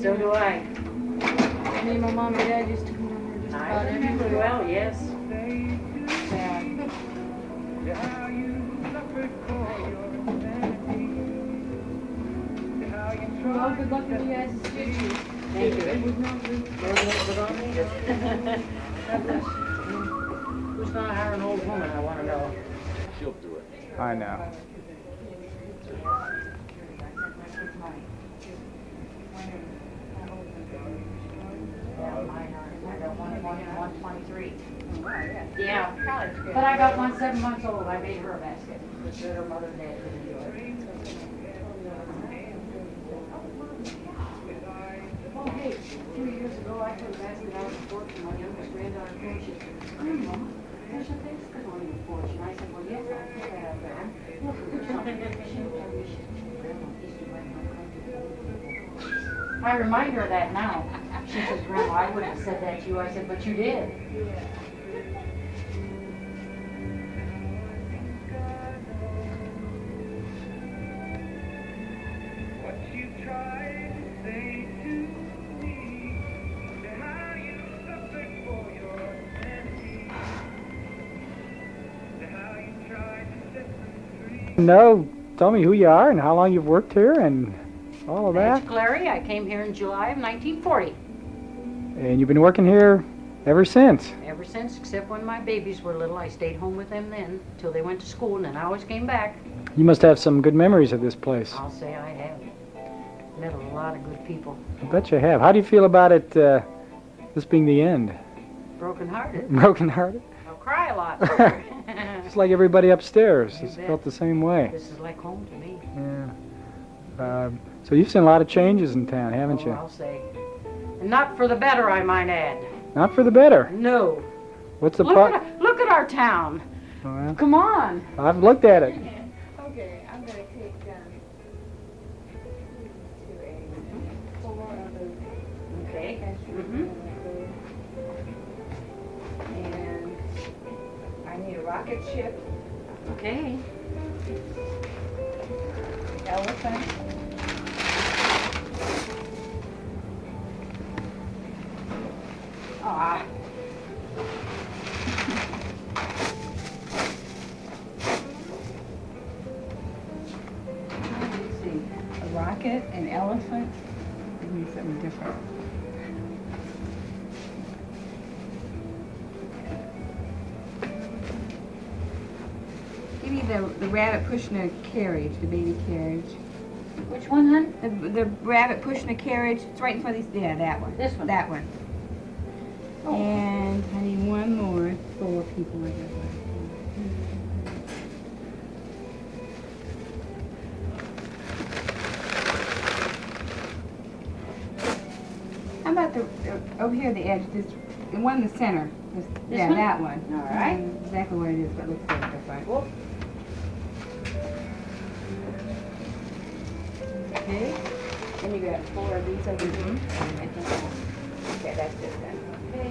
So do I. Me and my mom and dad used to come down here just about every week. Well, yes. Sad. Well, good luck with you guys' future. Thank you. It was not good. Who's gonna hire an old woman, I wanna know. She'll do it. I know. I got 120 and 123. Yeah, but I got one 7 months old. I made her a basket. Just let her mother and dad didn't do it. Oh, hey, 2 years ago I put a basket out on the porch and my youngest granddaughter came. She said, Grandma, there's a basket on your porch. And I said, well, yes, I put that out there. Look, there's something. She looked at me. She said, Grandma, these are my country. I remind her of that now. She says, Grandma, I wouldn't have said that to you. I said, but you did. No, tell me who you are and how long you've worked here and all of that. That's Clary. I came here in July of 1940. And you've been working here ever since. Ever since, except when my babies were little, I stayed home with them then till they went to school, and then I always came back. You must have some good memories of this place. I'll say I have. Met a lot of good people. I bet you have. How do you feel about it, this being the end? Broken-hearted. Broken-hearted? I'll cry a lot. Just like everybody upstairs. You It's bet. felt the same way. This is like home to me. Yeah. So you've seen a lot of changes in town, haven't Oh, you? I'll say. And not for the better, I might add. Not for the better. No. What's the Look pro- at our town. Well, Come on. I've looked at it. Okay, I'm gonna take to a photo of the Okay. country. And I need a rocket ship, Okay. elephant, Ah. let's see, a rocket, an elephant. Give me something different. Give me the rabbit pushing a carriage, the baby carriage. Which one, hon? The rabbit pushing a carriage. It's right in front of these. Yeah, that one. This one? That one. Oh. And I need one more. 4 people. I got one. over here, the edge, the one in the center. This Yeah, one? that one. All right. Exactly what it is, but it looks so different. Whoop. Okay. Then you got 4 of these over here. Okay, that's it then. Okay.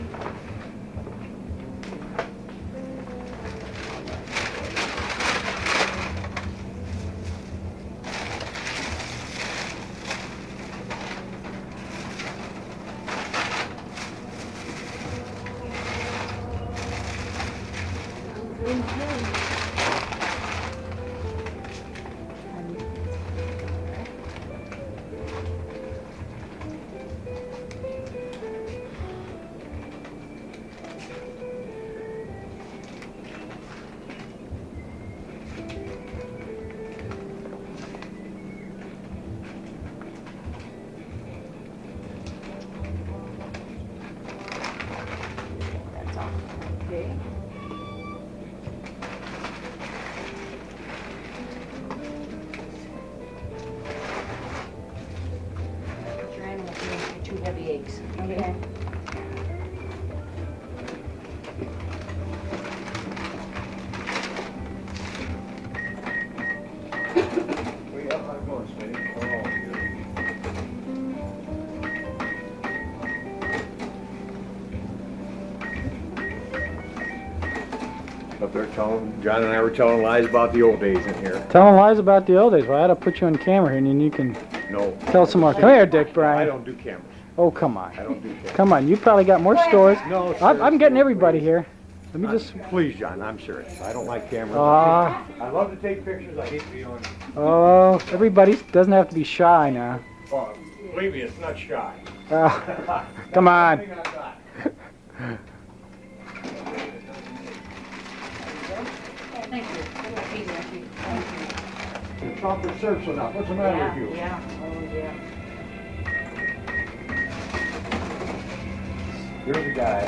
That's all. Okay. Put your animal for your 2 heavy eggs. Okay. Up there telling, John and I were telling lies about the old days in here. Telling lies about the old days. Well, I had to put you on camera here, and then you can No. tell some more. Come here, Dick I Bryan. don't do cameras. Oh, come on. I don't do cameras. Come on, you probably got more stories. No, I'm getting everybody here. Let me just. Please, John, I'm serious. I don't like cameras. Ah. I love to take pictures. I hate to be on. Oh, everybody doesn't have to be shy now. Oh, believe me, it's not shy. Come on. Thank you. Thank you. The chocolate syrup's enough. What's the matter with you? Yeah. Oh, yeah. Here's a guy.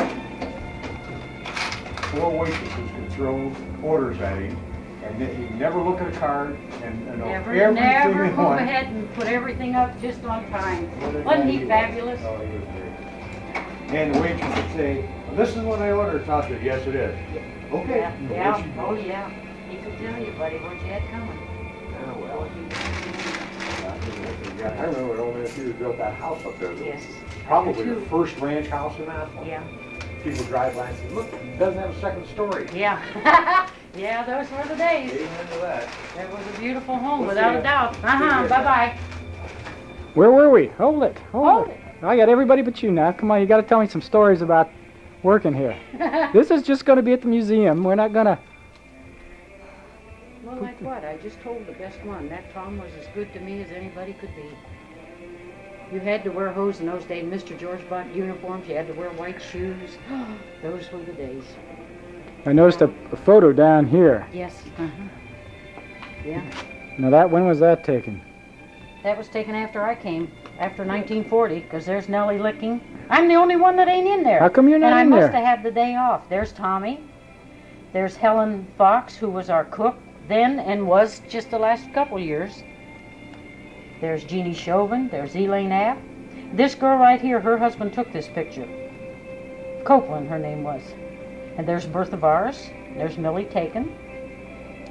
4 waitresses could throw orders at him, and then he'd never look at a card and know everything Never he move wanted. ahead and put everything up just on time. What a Wasn't guy he was. fabulous? Oh, he was great. And the waitress would say, well, "This is what I ordered." I said, "Yes, it is." Okay. Yeah. And Yeah. away she Oh, goes. yeah. He could tell you, buddy, what you had coming. Yeah, well. I remember when old man Hughes built that house up there. Yes. Probably the first ranch house in Massillon. Yeah. People drive by and say, "Look, it doesn't have a second story." Yeah. Yeah, those were the days. Amen to that. That was a beautiful home, We'll without see a ya. doubt. See ya. Bye-bye. Where were we? Hold it. Hold it. I got everybody but you now. Come on, you got to tell me some stories about working here. This is just going to be at the museum. We're not going to. Well, like what? I just told the best one. That Tom was as good to me as anybody could be. You had to wear hose in those days. Mr. George bought uniforms. You had to wear white shoes. Those were the days. I noticed a photo down here. Yes. Yeah. Now when was that taken? That was taken after I came, after 1940, because there's Nellie Licking. I'm the only one that ain't in there. How come you're not and in I there? must have had the day off. There's Tommy. There's Helen Fox, who was our cook then and was just the last couple years. There's Jeannie Chauvin. There's Elaine App. This girl right here, her husband took this picture. Copeland, her name was. And there's Bertha Vars. There's Millie Taken.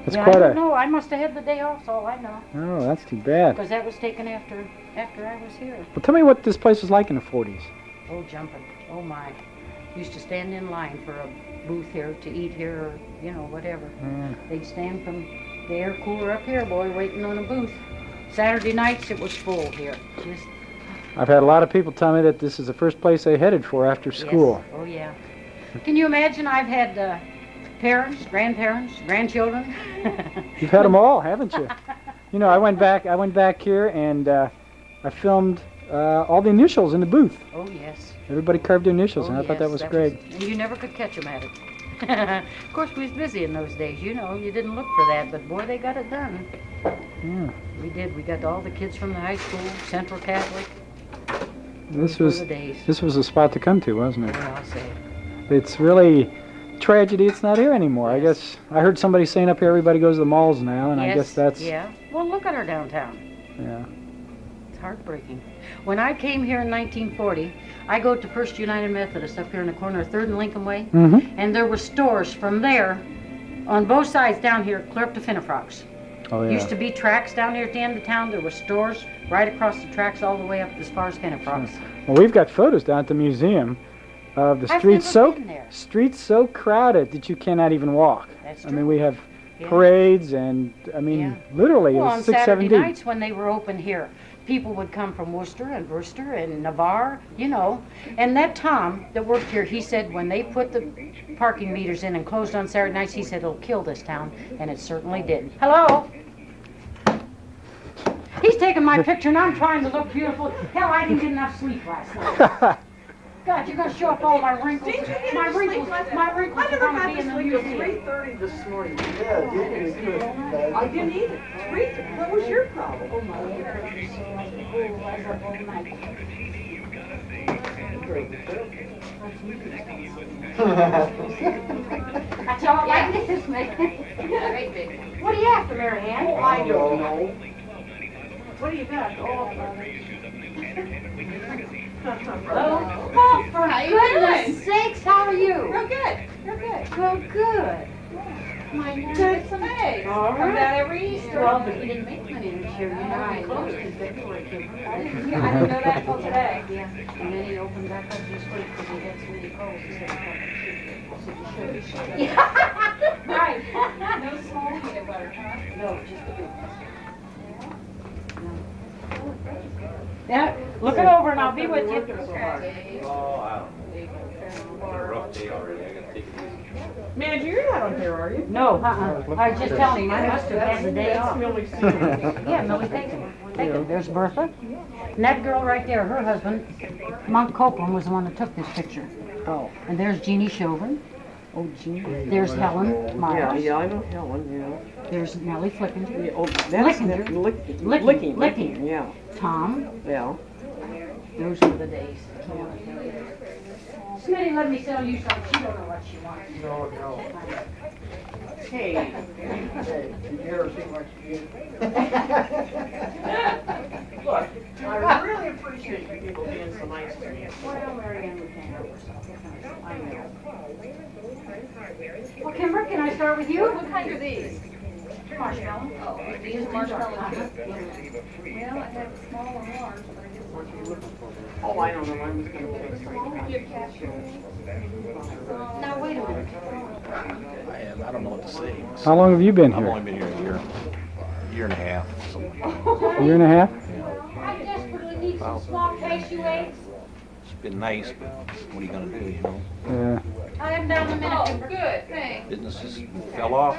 That's yeah, quite I don't a. know. I must have had the day off, that's all I know. Oh, that's too bad. Because that was taken after I was here. Well, tell me what this place was like in the 40s. Oh, jumping. Oh, my. Used to stand in line for a booth here to eat here or, whatever. They'd stand from the air cooler up here, boy, waiting on a booth. Saturday nights, it was full here. Just, I've had a lot of people tell me that this is the first place they headed for after school. yes. Oh, yeah. Can you imagine I've had parents, grandparents, grandchildren? You've had them all, haven't you? I went back here and I filmed all the initials in the booth. Oh, yes. Everybody carved their initials, and I thought that was great. And you never could catch them at it. Of course, we was busy in those days, you didn't look for that, but boy, they got it done. Yeah. We did. We got all the kids from the high school, Central Catholic. This Those was were the days. this was a spot to come to, wasn't it? Well, I'll say it. It's really tragedy it's not here anymore. I guess I heard somebody saying up here everybody goes to the malls now, and I guess that's Yeah. Well, look at our downtown. yeah. It's heartbreaking. When I came here in 1940, I go to First United Methodist up here in the corner of 3rd and Lincoln Way, and there were stores from there on both sides down here, clear up to Finnefrock's. Oh, yeah. Used to be tracks down here at the end of town. There were stores right across the tracks all the way up as far as Finnefrock's. Well, we've got photos down at the museum of the streets so crowded that you cannot even walk. That's I true. mean, we have parades and, I mean, literally, Well, it on was 6, 7 Saturday deep. nights when they were open here, people would come from Worcester and Navarre, you know. And that Tom that worked here, he said when they put the parking meters in and closed on Saturday nights, he said it'll kill this town, and it certainly did. Hello? He's taking my picture and I'm trying to look beautiful. Hell, I didn't get enough sleep last night. God, you're gonna show up all my wrinkles. My wrinkles are gonna be in the museum. 3:30 this morning. Yeah, you didn't. I didn't eat it. What was your problem? Oh my God. I was up all night. That's all like this, man. What are you after, Mary Ann? Oh, I don't know. What do you got? Oh, for goodness sakes, how are you? Real good. Real good. Well, good. My good some eggs. All Come right. down every Easter. Well, but you didn't make money this year. You know, we closed in February. I didn't know that until today. Yeah, and then he opened back up this week because he had so many calls. He said, I said, you should. Yeah. Right. No small peanut butter, huh? No, just a big one. Yeah, look it over and I'll be with you. Oh, I don't know. It's a rough day already. I gotta take it easy. Man, you're not on here, are you? No, I was just telling him I must have had the day off. Millie Sue. Yeah, Millie, take him. Take him. There's Bertha. And that girl right there, her husband, Monk Copeland, was the one that took this picture. Oh. And there's Jeannie Chauvin. Oh, gee. There's Helen Myers. Yeah, I know Helen, yeah. There's Nellie Flickinger. Yeah, oh, that's Licking. Licking, yeah. Tom. Yeah. Those were the days. Smitty, let me sell you something. She don't know what she wants. No. Hey, you ever seen what she did? Look, I really appreciate you people being so nice to me. Well, Mary Ann, we can't help ourselves. I know. Well, Kimber, can I start with you? What kind are these? Marshmallow. Oh, these are marshmallow. Well, I have small and large, but I just Oh, I don't know. I was going to fix right Give cashew. Now, wait a minute. I don't know what to say. How long have you been I've here? only been here a year and a half. So. A year and a half? I desperately need some small cashew eggs. It's been nice, but what are you gonna do, you know? Yeah. I am down in a minute, Oh, Kimber. good, thanks. Business just fell off.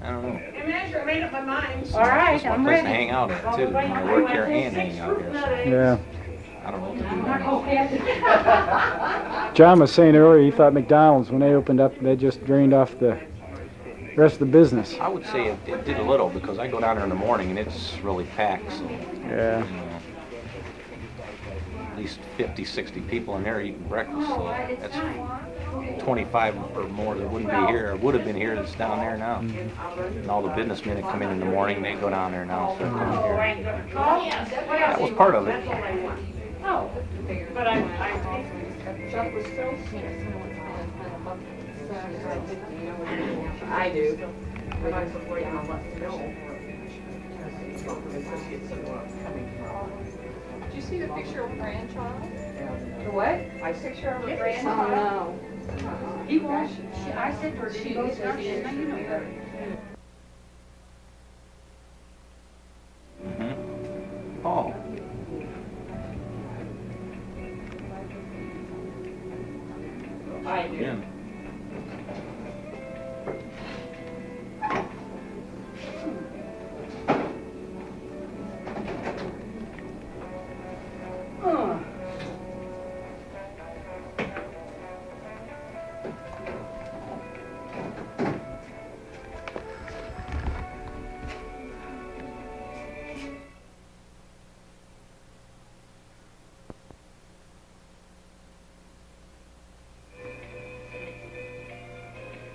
I don't know. I made up my mind. All right, It's my I'm place ready. to hang out at too. I work here and hang out here. So Yeah. I don't know what to do. Okay. John was saying earlier he thought McDonald's, when they opened up, they just drained off the rest of the business. I would say it did a little because I go down there in the morning and it's really packed. So, Yeah. you know, at least 50, 60 people in there eating breakfast. So that's 25 or more that wouldn't be here, or would have been here that's down there now. And all the businessmen that come in the morning, they go down there now, so they're coming here. That was part of it. Oh, but Chuck was so I do. But I'm afraid I'll let you know. Did you see the picture of a grandchild? The what? I picture of a Oh, grandchild. no. He won't. I said to her, she goes down, she said, no, you know better. Oh. I do. Yeah.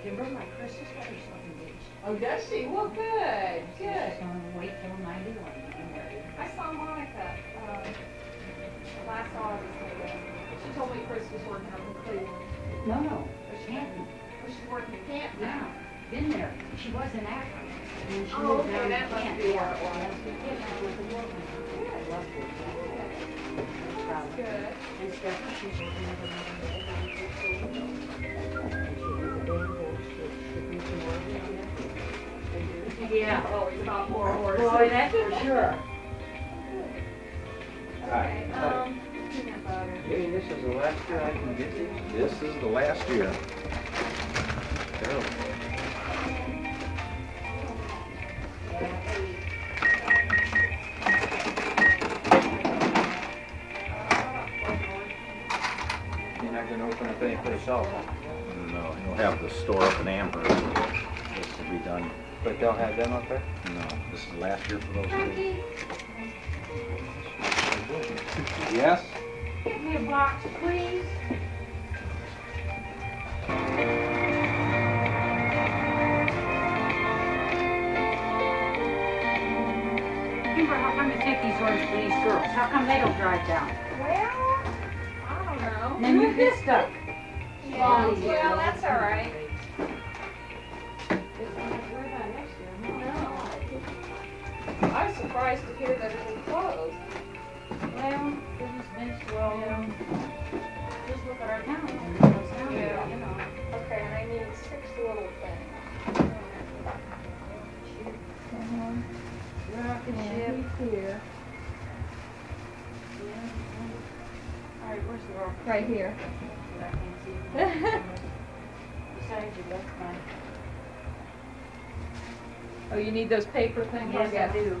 Kimber, my Christmas letter's not engaged. Oh, does she? Well, good, good. Wait till 91. I saw Monica last August, I guess. She told me Chris was working up in Cleveland. No, Canton. Oh, she's working in Canton Yeah, now. been there. She was in Akron. And then she Oh, moved okay, down that to must Canton. be what it was. Yeah, she was in Wilmington. I loved her. That's good. And Stephanie, she's working with another Yeah. Oh, he's not more horse. Boy, that's for sure. Okay, peanut butter. Hey, this is the last year I can get these? This is the last year. Terrible. You're not gonna open up any for yourself, huh? No, you'll have the store up in Amherst. This will be done. But they'll have them up there? No, this is the last year for those two. Yes? Give me a box, please. Kimber, how come you take these orders for these girls? How come they don't drive down? Well, I don't know. And then you get stuck. Yeah, well, that's all right. I was surprised to hear that it was closed. Well, business makes well, just look at our town. And what's down there, Yeah. you know. Okay, and I need 6 little things. Rocket And ship. here. All right, where's the rocket? Right here. I can't see it. Besides you, that's fine. Oh, you need those paper things? Yes, I do.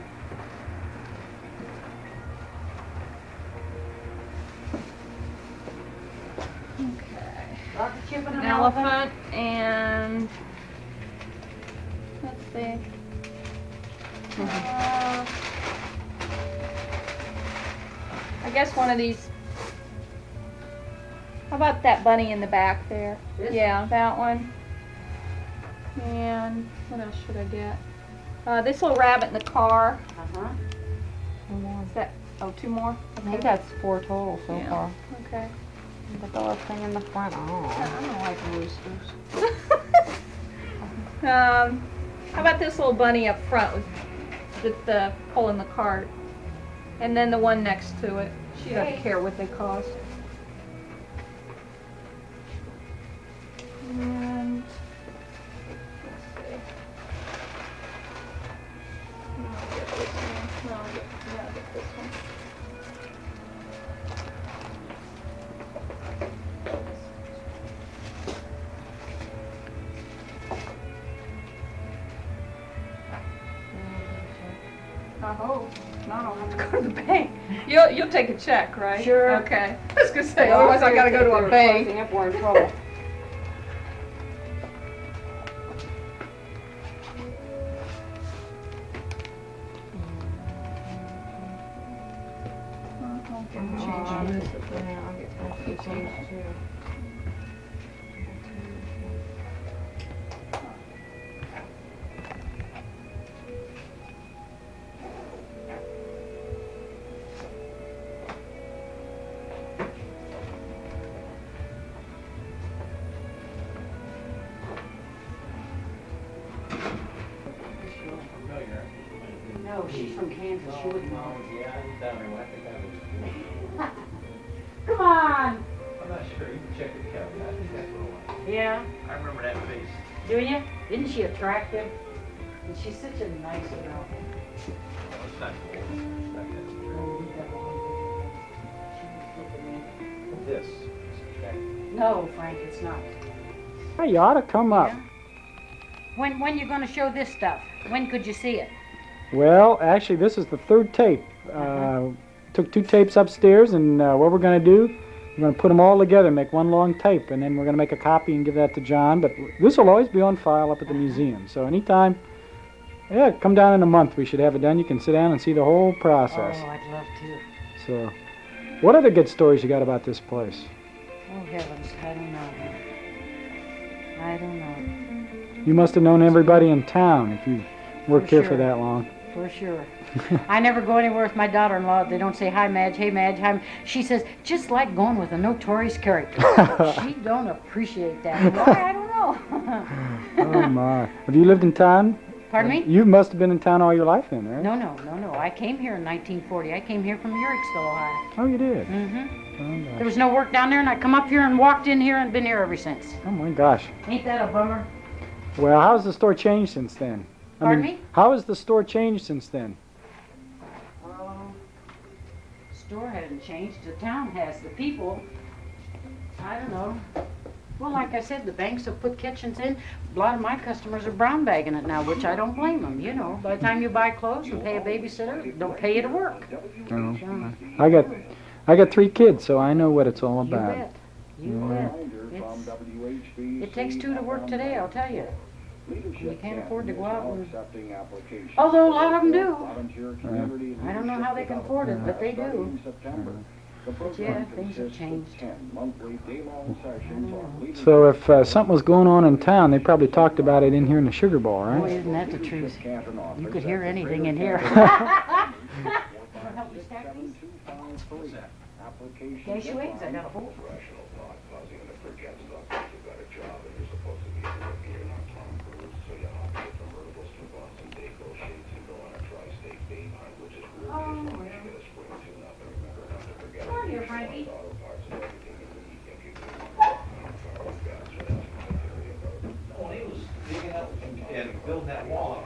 Okay. Rocket ship and An elephant and, let's see. I guess one of these. How about that bunny in the back there? This? Yeah, that one. And what else should I get? This little rabbit in the car. Uh-huh. Is that, oh, 2 more? I think that's 4 total so Yeah. far. Okay. The dog thing in the front, oh. I don't like roosters. How about this little bunny up front with the pulling the cart? And then the one next to it. She doesn't care what they cost. And let's see. No, I'll get this one. No, I'll get this one. I hope. No, I don't have to go to the bank. You'll take a check, right? Sure. Okay. I was gonna say, otherwise I gotta go to a bank. Closing up, we're in trouble. I'll get change on this. Yeah, I'll get change too. No, she's from Kansas. She wouldn't know. Yeah, he's down there. I think I was. Come on. I'm not sure. You can check with Kelly. I think that's what it was. Yeah. I remember that face. Do you? Isn't she attractive? And she's such a nice girl. Oh, it's not cool. It's not that. This is attractive. No, Frank, it's not. Hey, you ought to come up. Yeah. When you going to show this stuff? When could you see it? Well, actually, this is the 3rd tape. Took 2 tapes upstairs, and what we're going to do, we're going to put them all together, make one long tape, and then we're going to make a copy and give that to John. But this will always be on file up at the museum. So anytime, yeah, come down in a month. We should have it done. You can sit down and see the whole process. Oh, I'd love to. So, what other good stories you got about this place? Oh, heavens, I don't know. I don't know. You must have known everybody in town if you worked here for sure. that long. For sure. I never go anywhere with my daughter-in-law. They don't say, hi, Madge, hey, Madge, hi. She says, just like going with a notorious character. She don't appreciate that. Why? I don't know. Oh, my. Have you lived in town? Pardon me? You must have been in town all your life then, right? No. I came here in 1940. I came here from Uricksville, Ohio. Oh, you did? Mm-hmm. Oh, There was no work down there, and I come up here and walked in here and been here ever since. oh, my gosh. Ain't that a bummer? Well, how's the store changed since then? Pardon me? How has the store changed since then? Well, store hasn't changed. The town has. The people, I don't know. Well, like I said, the banks have put kitchens in. A lot of my customers are brown bagging it now, which I don't blame them. You know, by the time you buy clothes and pay a babysitter, don't pay you to work. Oh, So, I got 3 kids, so I know what it's all you about. bet. You bet. It takes 2 to work today, I'll tell you. You can't afford to go out and... Although a lot of them do. I don't know how they can afford it, but they do. But yeah, things have changed. So if something was going on in town, they probably talked about it in here in the Sugar Bowl, Boy, right? isn't that the truth? You could hear anything in here. There's your eggs, I got a bowl. Come here, Frankie. When he was digging up and building that wall,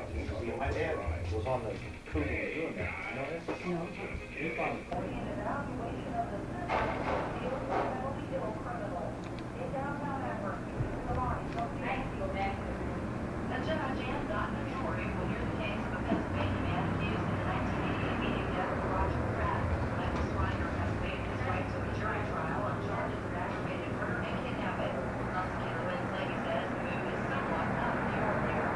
my dad was on the crew that was doing that. You know that? No. He found the corner. A judge and not an authority will hear the case of a Pennsylvania man accused in the 1988 meeting death of Roger Pratt. Michael Swider has waived his right to a jury trial on charges of aggravated murder and kidnapping. Prosecutor Lynn Slavy says the move is somewhat out of the ordinary.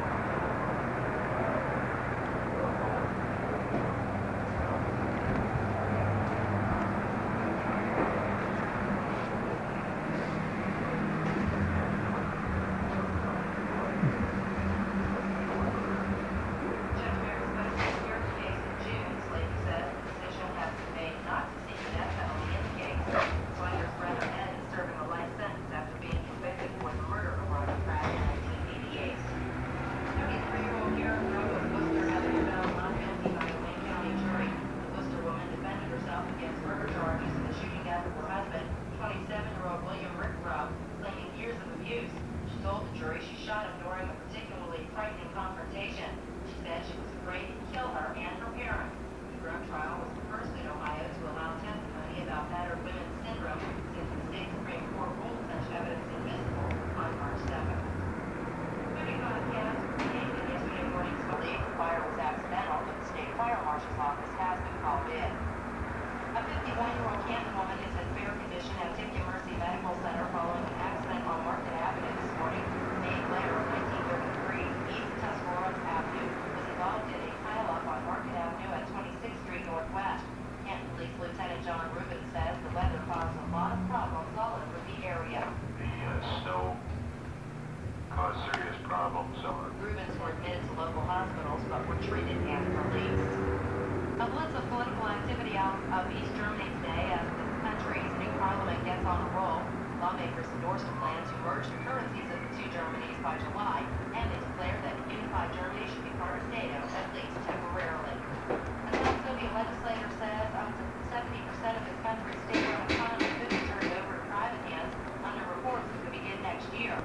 Judge Barrett's supposed to hear the case in June. Slavy says the decision has been made not to seek the death penalty in the case. Swider's brother Ed is serving a life sentence after being convicted for the murder of Roger Pratt in 1988. 33-year-old Karen Rowe of Worcester has been found not guilty by a Wayne County jury. The Worcester woman defended herself against murder charges in the shooting death of her husband, 27-year-old William Rick Rowe, claiming years of abuse. She told the jury she shot him during a particularly frightening confrontation. She said she was afraid he'd kill her and her parents. The drug trial was the first in Ohio to allow testimony about battered women's syndrome since the state Supreme Court ruled such evidence admissible on March 7th. Moving podcast received in yesterday morning's belief the fire was accidental, but the state fire marshal's office has been called in. A 51-year-old Canton woman is in fair condition at Tippecanoe Mercy Medical Center following an accident on Market Avenue this morning. May Blair, 1933, East Tuscaroras Avenue, was involved in a pileup on Market Avenue at 26th Street Northwest. Canton Police Lieutenant John Rubin says the weather caused a lot of problems all over the area. The snow caused serious problems. Rubens were admitted to local hospitals but were treated and released. A blitz of political activity out of East Germany today as the country's new parliament gets on a roll. Lawmakers endorsed a plan to merge the currencies of the two Germanys by July, and they declared that unified Germany should be part of NATO, at least temporarily. A South Soviet legislator says up to 70% of his country's state-run economy could be turned over to private hands under reports that could begin next year.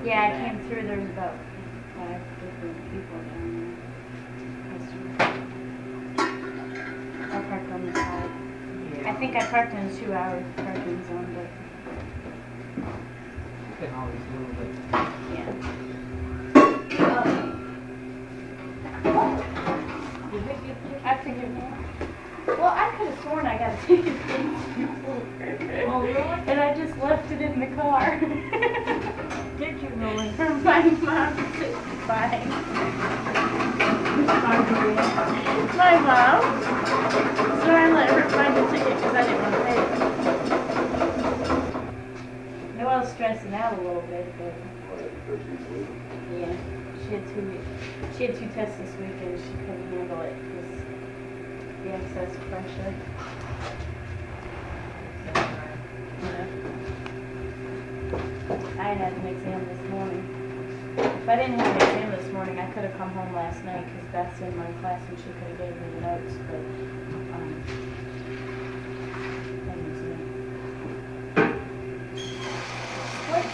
Yeah, I came through. There's about 5 different people down there. think I parked in a 2-hour parking zone, but You can always move it. yeah. I figured, well, I could have sworn I got a ticket. Oh, really? And I just left it in the car. Did you really? For my mom to buy. My mom. So I let her find the ticket because I didn't want to pay it. No, I was stressing out a little bit, but yeah, she had two tests this week and she couldn't handle it because the excess pressure. I had an exam this morning. If I didn't have an exam this morning, I could have come home last night because Beth's in my class and she could have gave me the notes, but that was me. What?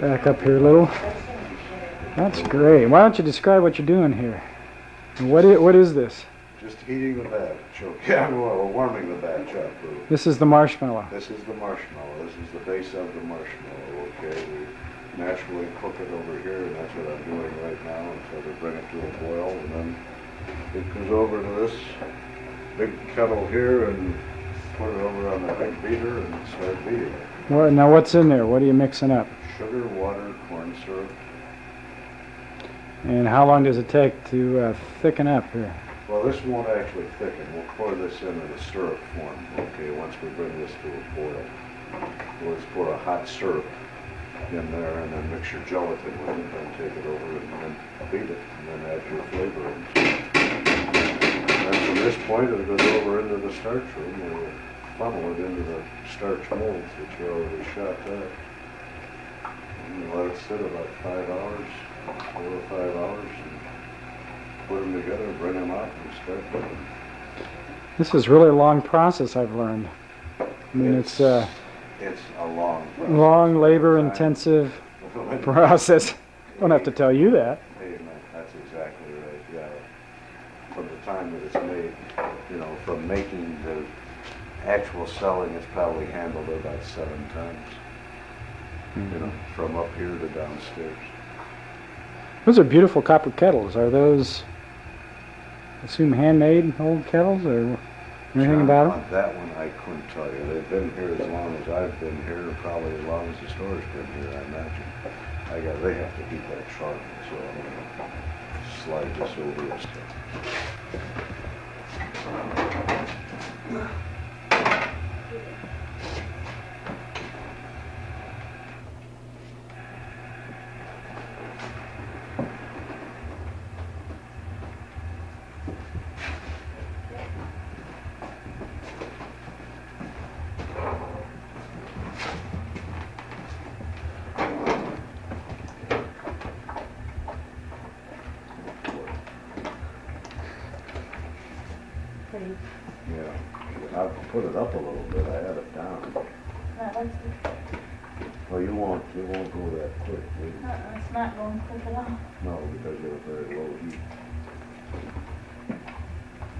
Back up here a little. That's great. Why don't you describe what you're doing here? And what is this? Just heating the batch. Okay, well, warming the batch up. This is the marshmallow. This is the marshmallow. This is the base of the marshmallow. Okay, we naturally cook it over here, and that's what I'm doing right now until we bring it to a boil, and then it goes over to this big kettle here and put it over on the big beater and start beating it. Well, now what's in there? What are you mixing up? Sugar, water, corn syrup. And how long does it take to thicken up here? Well, this won't actually thicken. We'll pour this into the syrup form, okay, once we bring this to a boil. We'll just pour a hot syrup in there and then mix your gelatin with it, then take it over and then beat it, and then add your flavor in. And from this point, it goes over into the starch room, where we'll funnel it into the starch molds, which are already shot up. And let it sit about 5 hours, 4 or 5 hours, and put them together, bring them out, and start cooking. This is really a long process, I've learned. I mean, it's a long process. Long, labor-intensive process. Don't have to tell you that. Amen. That's exactly right, yeah. From the time that it's made, you know, from making to actual selling, it's probably handled about 7 times. You know, from up here to downstairs. Those are beautiful copper kettles. Are those, I assume, handmade old kettles, or anything about them? On that one, I couldn't tell you. They've been here as long as I've been here, probably as long as the store's been here, I imagine. They have to heat that charcoal, so I'm gonna slide this over this stuff. Yeah, I'll put it up a little bit. I have it down. Well, you won't go that quick, will you? It's not going quick at all. No, because you're a very low heat.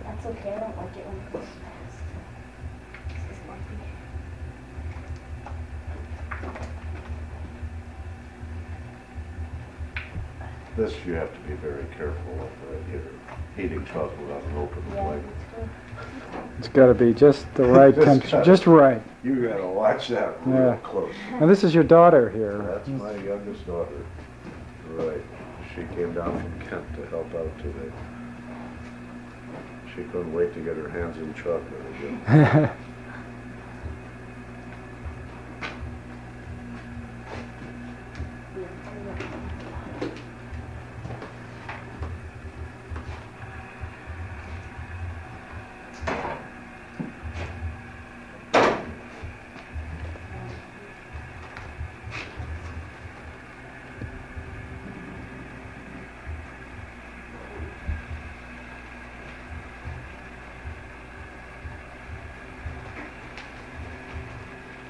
That's okay, I don't like it when it goes fast. This is lumpy. This you have to be very careful of. You're heating chocolate on an open flame. It's got to be just the right temperature, just right. You got to watch that real close. Now this is your daughter here. That's my youngest daughter. Right. She came down from Kent to help out today. She couldn't wait to get her hands in chocolate again.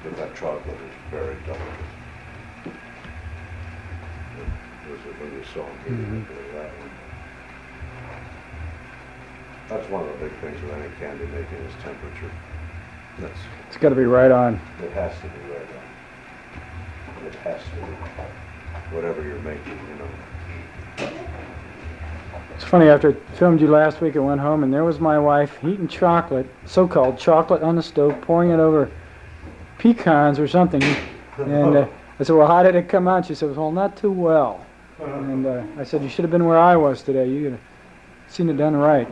But that chocolate is very delicate. When you saw him that one. That's one of the big things with any candy making is temperature. It's got to be right on. It has to be right on. It has to be. Whatever you're making, you know. It's funny, after I filmed you last week, I went home and there was my wife eating chocolate, so-called chocolate on the stove, pouring it over pecans or something. And I said, well, how did it come out? She said, well, not too well. And I said, you should have been where I was today. You could have seen it done right.